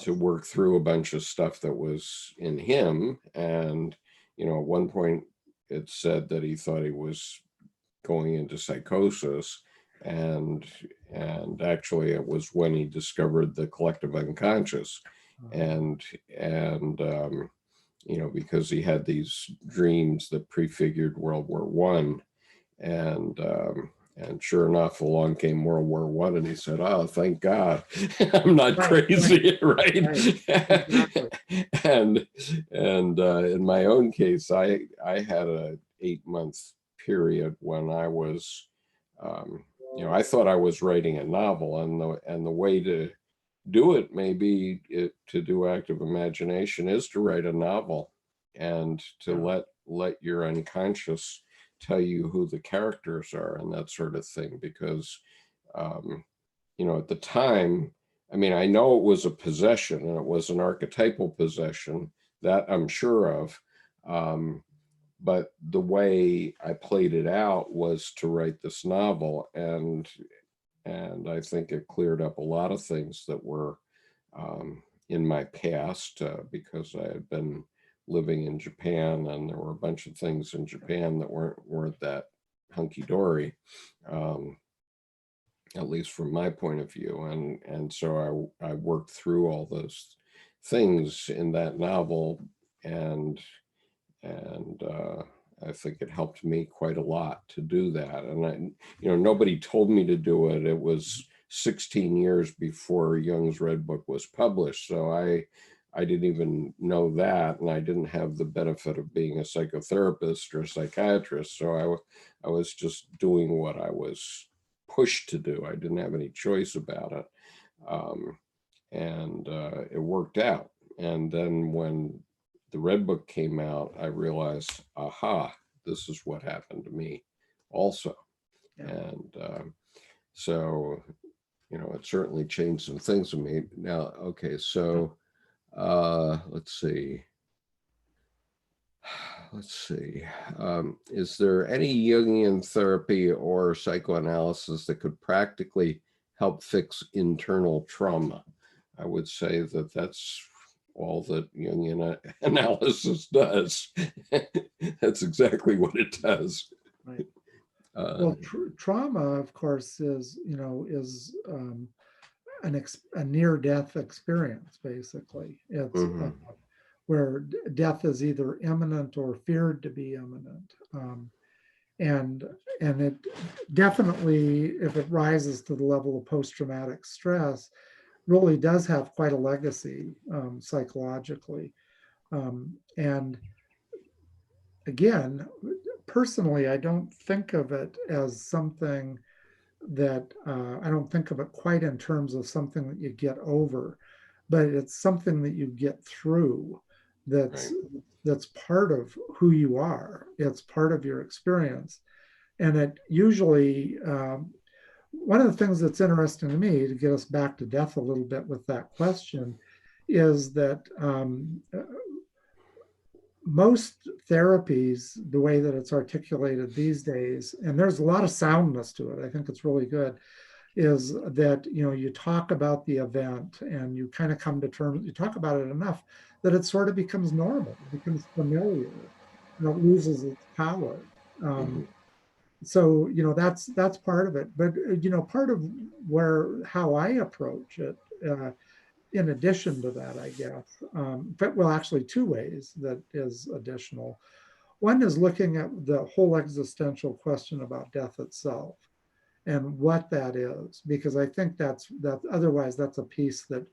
work through a bunch of stuff that was in him. And, at one point it said that he thought he was going into psychosis. And actually it was when he discovered the collective unconscious. And because he had these dreams that prefigured World War I. And sure enough, along came World War I, and he said, "Oh, thank God, I'm not crazy, right?" Exactly. And in my own case, I had a 8-month period when I was, I thought I was writing a novel, and the way to do it, maybe to do active imagination, is to write a novel and to let your unconscious tell you who the characters are and that sort of thing. Because, at the time, I mean, I know it was a possession, and it was an archetypal possession, that I'm sure of. But the way I played it out was to write this novel, and I think it cleared up a lot of things that were in my past, because I had been living in Japan, and there were a bunch of things in Japan that weren't that hunky-dory, at least from my point of view. And so I worked through all those things in that novel, and I think it helped me quite a lot to do that. And nobody told me to do it. It was 16 years before Jung's Red Book was published, so I didn't even know that, and I didn't have the benefit of being a psychotherapist or a psychiatrist. So I was just doing what I was pushed to do. I didn't have any choice about it, and it worked out. And then when the Red Book came out, I realized, aha, this is what happened to me also. And so, it certainly changed some things in me. Now, okay, so let's see. Is there any Jungian therapy or psychoanalysis that could practically help fix internal trauma? I would say that that's all that Jungian analysis does. That's exactly what it does. Right. Well, trauma, of course, is a near-death experience. Basically, it's where death is either imminent or feared to be imminent, and it definitely, if it rises to the level of post-traumatic stress, really does have quite a legacy psychologically. And again, personally, I don't think of it as something that I don't think of it quite in terms of something that you get over, but it's something that you get through. That's part of who you are. It's part of your experience, and it usually. One of the things that's interesting to me, to get us back to death a little bit with that question, is that most therapies, the way that it's articulated these days, and there's a lot of soundness to it, I think it's really good, is that you talk about the event and you kind of come to terms, you talk about it enough that it sort of becomes normal, it becomes familiar, and it loses its power. So that's part of it, but part of how I approach it, in addition to that, I guess, but well, actually 2 ways that is additional. One is looking at the whole existential question about death itself and what that is, because I think that otherwise that's a piece that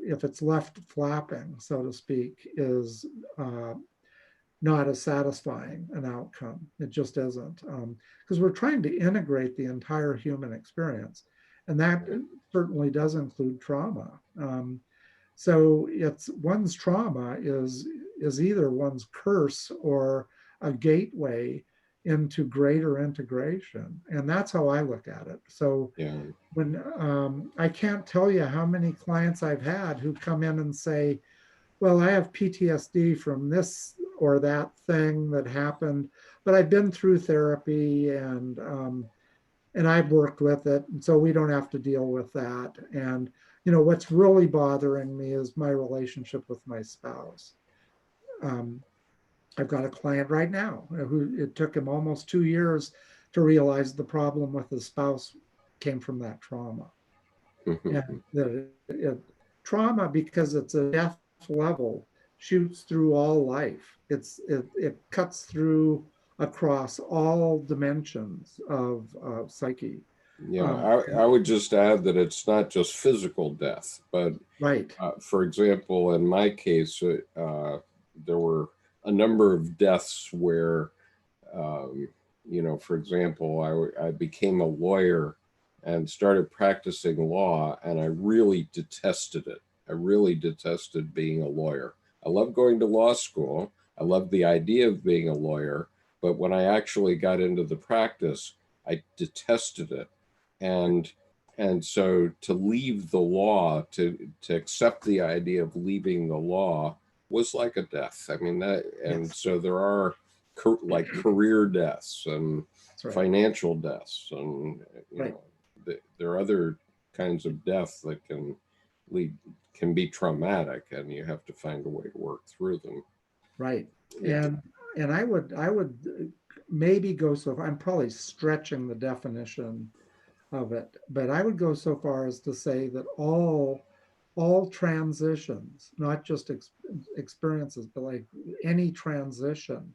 if it's left flapping, so to speak, is not as satisfying an outcome. It just isn't, because we're trying to integrate the entire human experience, and that certainly does include trauma. So it's one's trauma is either one's curse or a gateway into greater integration, and that's how I look at it. So when I can't tell you how many clients I've had who come in and say, well, I have PTSD from this or that thing that happened, but I've been through therapy and I've worked with it, and so we don't have to deal with that. And you know, what's really bothering me is my relationship with my spouse. I've got a client right now who it took him almost 2 years to realize the problem with his spouse came from that trauma. And trauma, because it's a death level, shoots through all life. It cuts through across all dimensions of psyche. Yeah, I would just add that it's not just physical death, but right. For example, in my case, there were a number of deaths where, you know, for example, I became a lawyer and started practicing law, and I really detested it. I really detested being a lawyer. I loved going to law school. I loved the idea of being a lawyer, but when I actually got into the practice, I detested it. And so to leave the law, to accept the idea of leaving the law was like a death. I mean, so there are like career deaths and financial deaths, and you know, there are other kinds of death that can be traumatic, and you have to find a way to work through them. Right. And I would maybe go so far, I'm probably stretching the definition of it, but I would go so far as to say that all transitions, not just experiences, but like any transition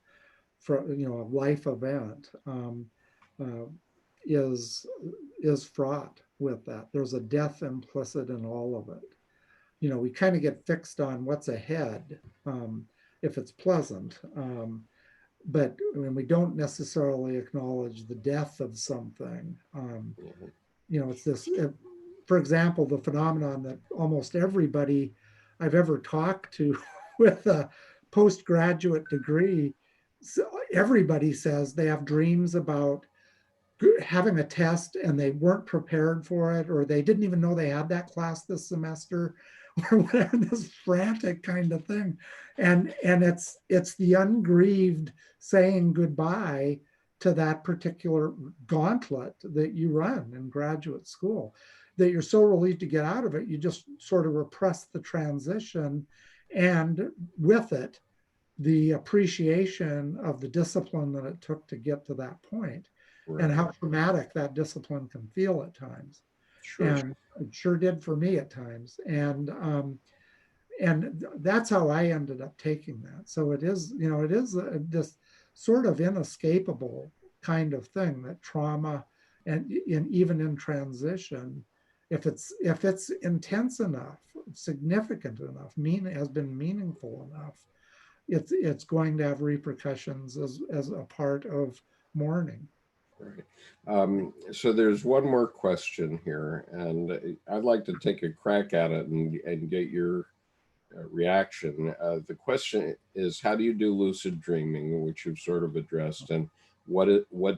from, you know, a life event is fraught with that. There's a death implicit in all of it. You know, we kind of get fixed on what's ahead if it's pleasant, but when we don't necessarily acknowledge the death of something, you know, it's this, for example, the phenomenon that almost everybody I've ever talked to with a postgraduate degree, everybody says they have dreams about having a test and they weren't prepared for it, or they didn't even know they had that class this semester, or whatever, this frantic kind of thing. And it's the ungrieved saying goodbye to that particular gauntlet that you run in graduate school, that you're so relieved to get out of it, you just sort of repress the transition, and with it, the appreciation of the discipline that it took to get to that point, and how traumatic that discipline can feel at times. And it sure did for me at times. And that's how I ended up taking that. So it is, you know, it is this sort of inescapable kind of thing, that trauma, and even in transition, if it's intense enough, significant enough, has been meaningful enough, it's going to have repercussions as a part of mourning. Right. So there's one more question here, and I'd like to take a crack at it and get your reaction. The question is, how do you do lucid dreaming, which you've sort of addressed, and what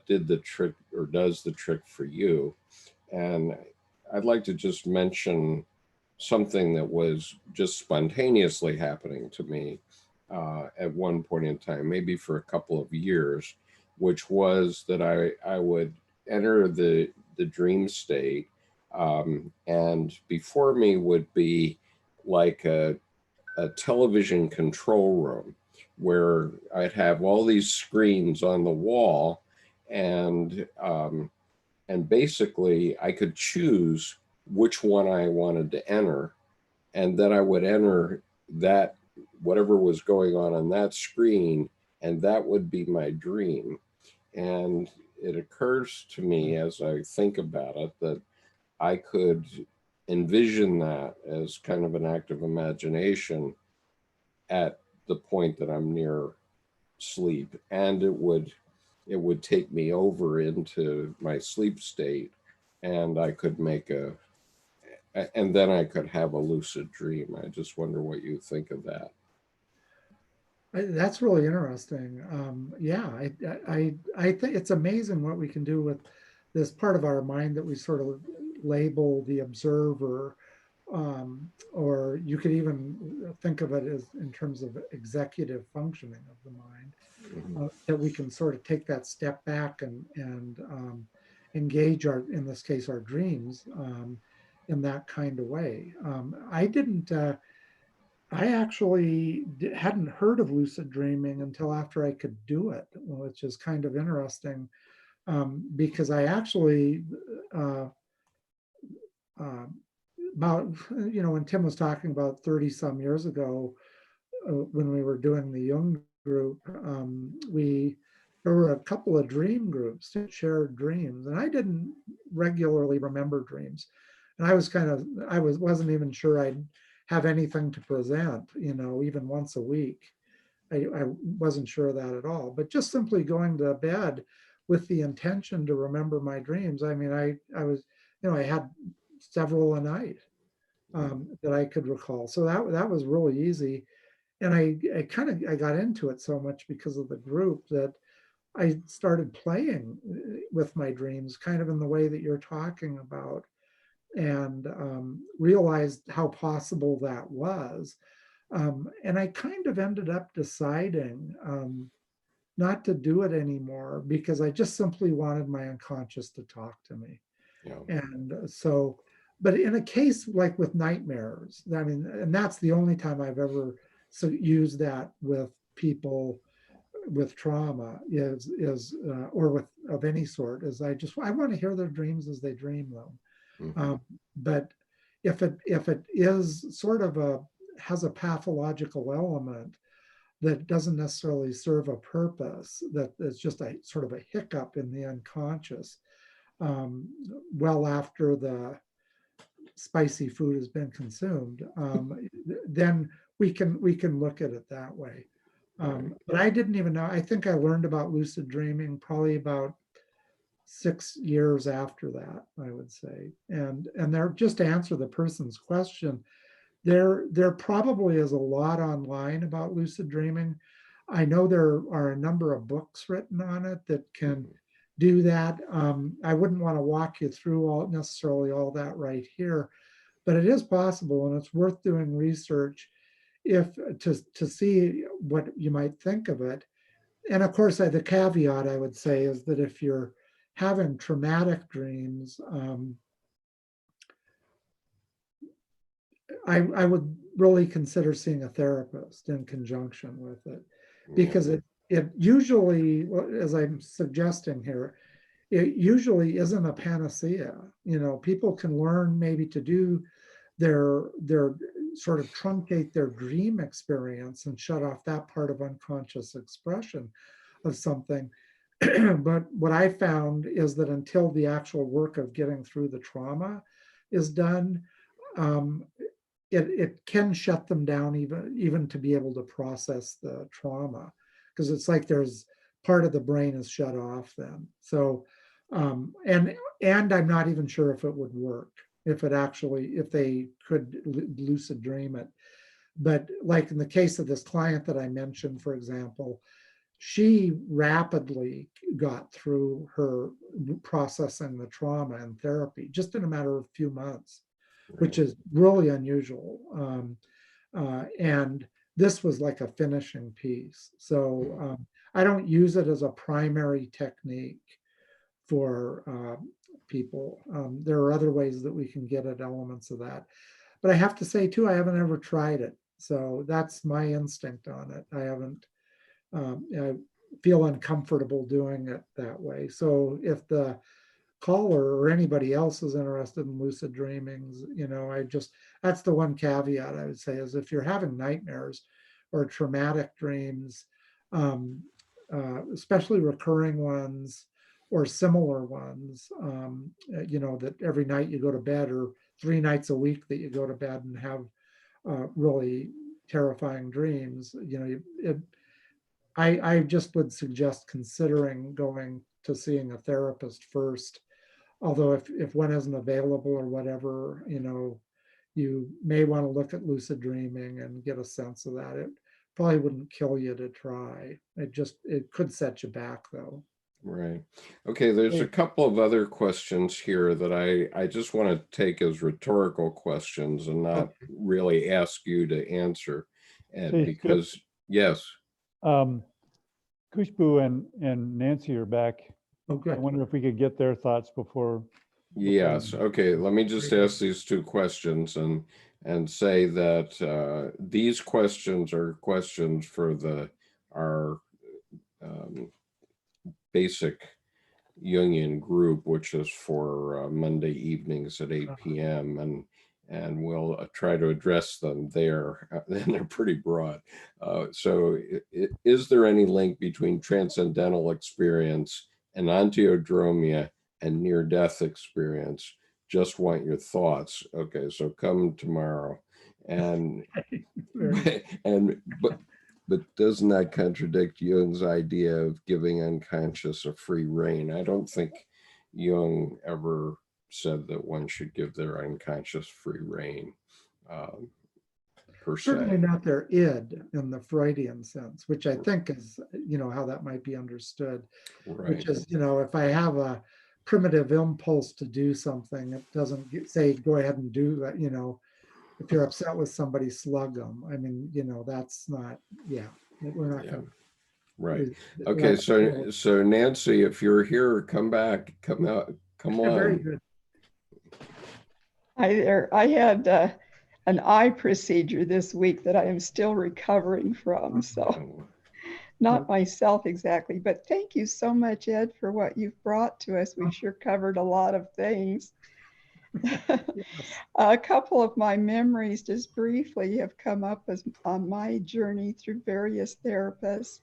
did the trick, or does the trick for you? And I'd like to just mention something that was just spontaneously happening to me at one point in time, maybe for a couple of years, which was that I would enter the dream state, and before me would be like a television control room where I'd have all these screens on the wall, and basically I could choose which one I wanted to enter, and then I would enter that, whatever was going on that screen, and that would be my dream. And it occurs to me as I think about it that I could envision that as kind of an act of imagination at the point that I'm near sleep, and it would take me over into my sleep state, and I could make and then I could have a lucid dream. I just wonder what you think of that. That's really interesting. Yeah, I think it's amazing what we can do with this part of our mind that we sort of label the observer, or you could even think of it as in terms of executive functioning of the mind, that we can sort of take that step back and engage our, in this case, our dreams in that kind of way. I actually hadn't heard of lucid dreaming until after I could do it, which is kind of interesting, because I actually, about, when Tim was talking about 30 some years ago, when we were doing the Jung group, there were a couple of dream groups that shared dreams, and I didn't regularly remember dreams. And I wasn't even sure I'd have anything to present, even once a week. I wasn't sure of that at all, but just simply going to bed with the intention to remember my dreams. I mean, I was, I had several a night that I could recall. So that was really easy. And I got into it so much because of the group that I started playing with my dreams kind of in the way that you're talking about, and realized how possible that was. And I kind of ended up deciding not to do it anymore because I just simply wanted my unconscious to talk to me. Yeah. And so, but in a case like with nightmares, I mean, and that's the only time I've ever used that with people with trauma or with of any sort, is I want to hear their dreams as they dream them. But if it is sort of has a pathological element that doesn't necessarily serve a purpose, that is just a sort of a hiccup in the unconscious, well after the spicy food has been consumed, then we can look at it that way. But I didn't even know. I think I learned about lucid dreaming probably about 6 years after that, I would say. And there, just to answer the person's question, there probably is a lot online about lucid dreaming. I know there are a number of books written on it that can do that. I wouldn't want to walk you through necessarily all that right here, but it is possible, and it's worth doing research to see what you might think of it. And of course, the caveat I would say is that if you're having traumatic dreams, I would really consider seeing a therapist in conjunction with it, because it usually, as I'm suggesting here, it usually isn't a panacea. People can learn maybe to do their sort of truncate their dream experience and shut off that part of unconscious expression of something. But what I found is that until the actual work of getting through the trauma is done, it can shut them down even to be able to process the trauma, because it's like there's part of the brain is shut off then. So, and I'm not even sure if it would work, if they could lucid dream it. But like in the case of this client that I mentioned, for example, she rapidly got through her processing the trauma and therapy just in a matter of a few months, which is really unusual. And this was like a finishing piece. So I don't use it as a primary technique for people. There are other ways that we can get at elements of that. But I have to say too, I haven't ever tried it. So that's my instinct on it. I haven't, I feel uncomfortable doing it that way. So if the caller or anybody else is interested in lucid dreamings, that's the one caveat I would say, is if you're having nightmares or traumatic dreams, especially recurring ones or similar ones, that every night you go to bed, or 3 nights a week that you go to bed and have really terrifying dreams, I just would suggest considering going to seeing a therapist first. Although if one isn't available or whatever, you may want to look at lucid dreaming and get a sense of that. It probably wouldn't kill you to try. It could set you back though. Right. Okay, there's a couple of other questions here that I just want to take as rhetorical questions and not really ask you to answer. And because, yes. Kushbu and Nancy are back. Okay. I wonder if we could get their thoughts before. Yes. Okay. Let me just ask these 2 questions and say that these questions are questions for our basic Jungian group, which is for Monday evenings at 8 p.m. And we'll try to address them there. And they're pretty broad. So is there any link between transcendental experience and enantiodromia and near-death experience? Just want your thoughts. Okay, so come tomorrow. And but doesn't that contradict Jung's idea of giving unconscious a free rein? I don't think Jung ever said that one should give their unconscious free rein, per se. Certainly not their id in the Freudian sense, which I think is, how that might be understood. Right. Which is, if I have a primitive impulse to do something, it doesn't say, go ahead and do that, if you're upset with somebody, slug them. I mean, that's not, we're not going to. Right. Okay. So Nancy, if you're here, come back, come out, come on. Very good. Hi there. I had an eye procedure this week that I am still recovering from. So not myself exactly, but thank you so much, Ed, for what you've brought to us. We sure covered a lot of things. A couple of my memories just briefly have come up on my journey through various therapists.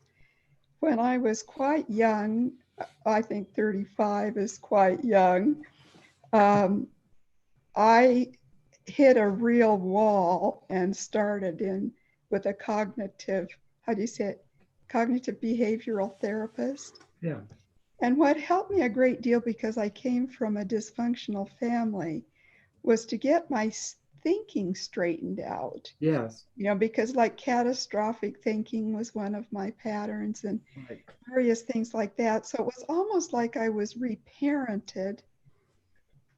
When I was quite young, I think 35 is quite young, I hit a real wall and started with a cognitive, cognitive behavioral therapist. Yeah. And what helped me a great deal, because I came from a dysfunctional family, was to get my thinking straightened out. Yes. Because like catastrophic thinking was one of my patterns and various things like that. So it was almost like I was reparented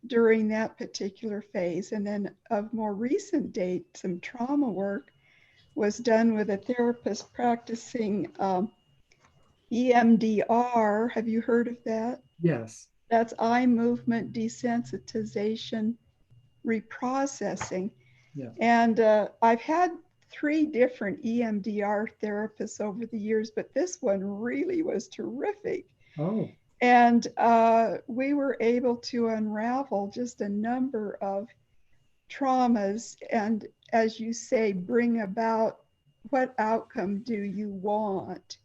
during that particular phase. And then of more recent date, some trauma work was done with a therapist practicing EMDR. Have you heard of that? Yes. That's eye movement desensitization reprocessing. Yeah. And I've had 3 different EMDR therapists over the years, but this one really was terrific. Oh. And we were able to unravel just a number of traumas and, as you say, bring about what outcome do you want?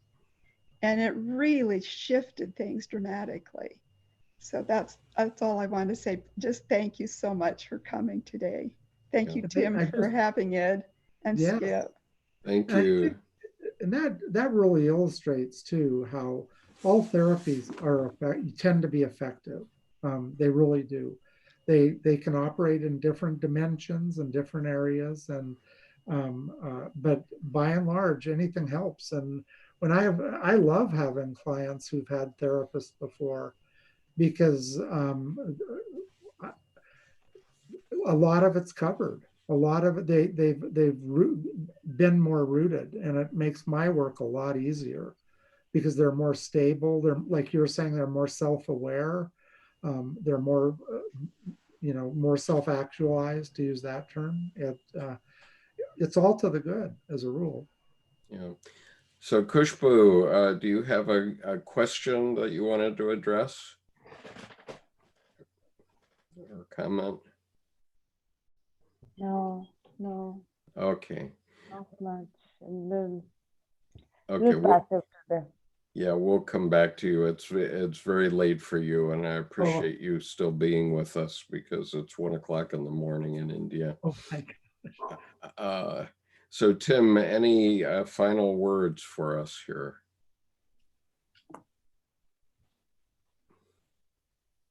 And it really shifted things dramatically. So that's all I want to say. Just thank you so much for coming today. Thank you, Tim, for having Ed and Skip. Thank you. And that really illustrates too how all therapies tend to be effective. They really do. They can operate in different dimensions and different areas, and but by and large, anything helps. And when I love having clients who've had therapists before, because a lot of it's covered. A lot of it they've been more rooted, and it makes my work a lot easier because they're more stable. They're, like you were saying, they're more self-aware. They're more more self-actualized, to use that term. It's all to the good as a rule. Yeah. So Kushbu, do you have a question that you wanted to address or comment? No. Okay. Not much. And then Okay. Yeah, we'll come back to you. It's very late for you, and I appreciate you still being with us because it's 1 o'clock in the morning in India. Oh my gosh. So Tim, any final words for us here?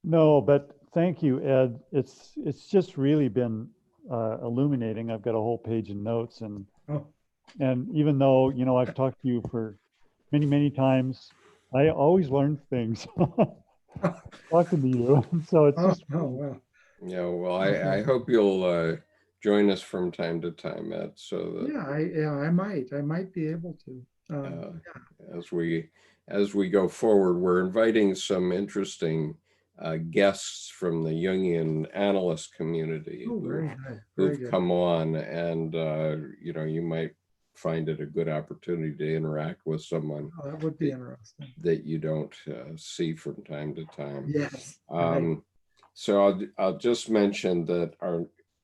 No, but thank you, Ed. It's just really been illuminating. I've got a whole page of notes, and even though I've talked to you for many times, I always learn things talking to you. So it's just well. Yeah, well, I hope you'll join us from time to time, Ed. So that I might be able to. As we go forward, we're inviting some interesting guests from the Jungian analyst community who've come on, and you might find it a good opportunity to interact with someone that would be interesting that you don't see from time to time. Yes. So I'll just mention that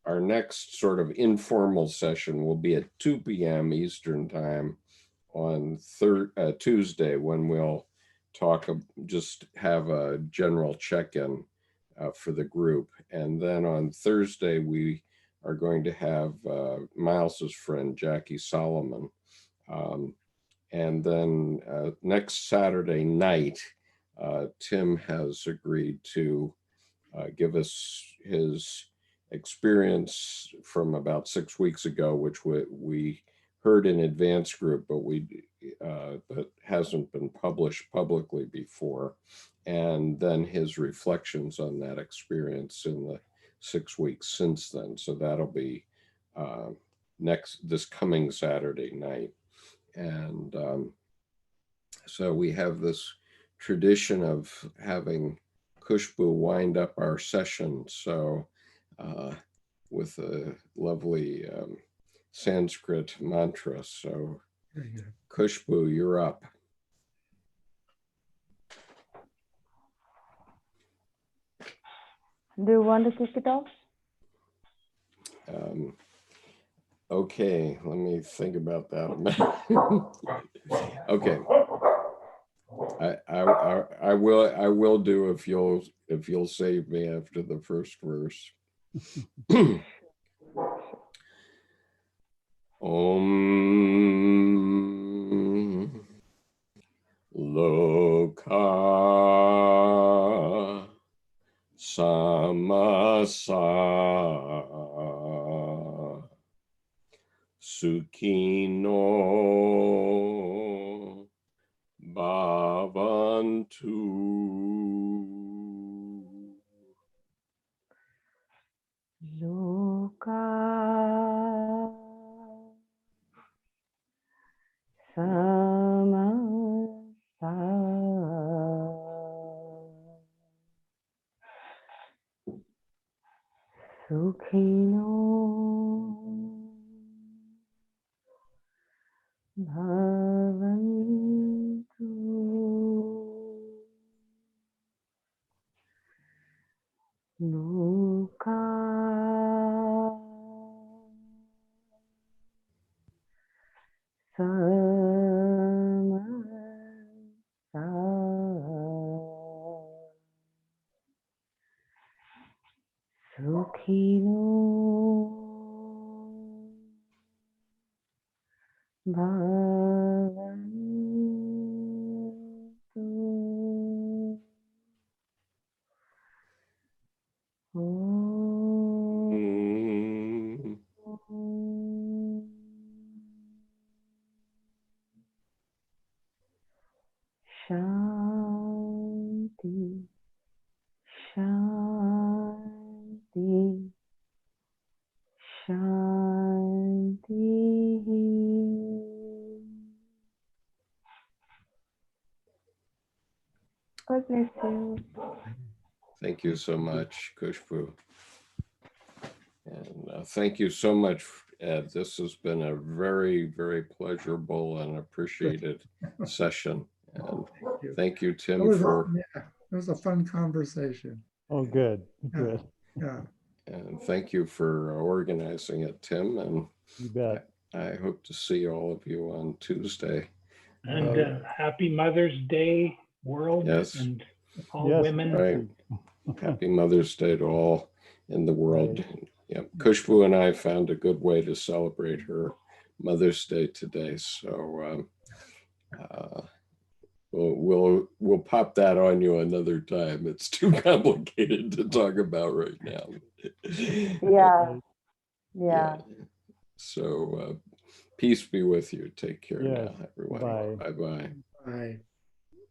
our next sort of informal session will be at 2 p.m. Eastern time on Tuesday, when we'll just have a general check-in for the group. And then on Thursday, we are going to have Miles's friend, Jackie Solomon. And then next Saturday night, Tim has agreed to give us his experience from about 6 weeks ago, which we heard in advanced group, but hasn't been published publicly before, and then his reflections on that experience in the 6 weeks since then. So that'll be this coming Saturday night. And so we have this tradition of having Kushbu wind up our session. So with a lovely Sanskrit mantra. So Kushbu, you're up. Do you want to kick it off? Okay, let me think about that a minute. Okay. I will do if you'll save me after the first verse. Om Loka Samasa Sukhino Bhavantu. Loka Samasa Sukhino Bhavantu. Loka Samasa Sukhino Bhavantu. Shanti, Shanti, Shanti. God bless you. Thank you so much, Kushbu. And thank you so much, Ed. This has been a very, very pleasurable and appreciated session. And thank you, Tim, it was a fun conversation. Oh, good. Yeah. And thank you for organizing it, Tim. And you bet. I hope to see all of you on Tuesday. And happy Mother's Day, world. Yes. And all Yes. women. Right. Happy Mother's Day to all in the world. Yeah, Khushbu and I found a good way to celebrate her Mother's Day today. So we'll pop that on you another time. It's too complicated to talk about right now. Yeah. So peace be with you. Take care Yes. now, everyone. Bye. Bye-bye. Bye.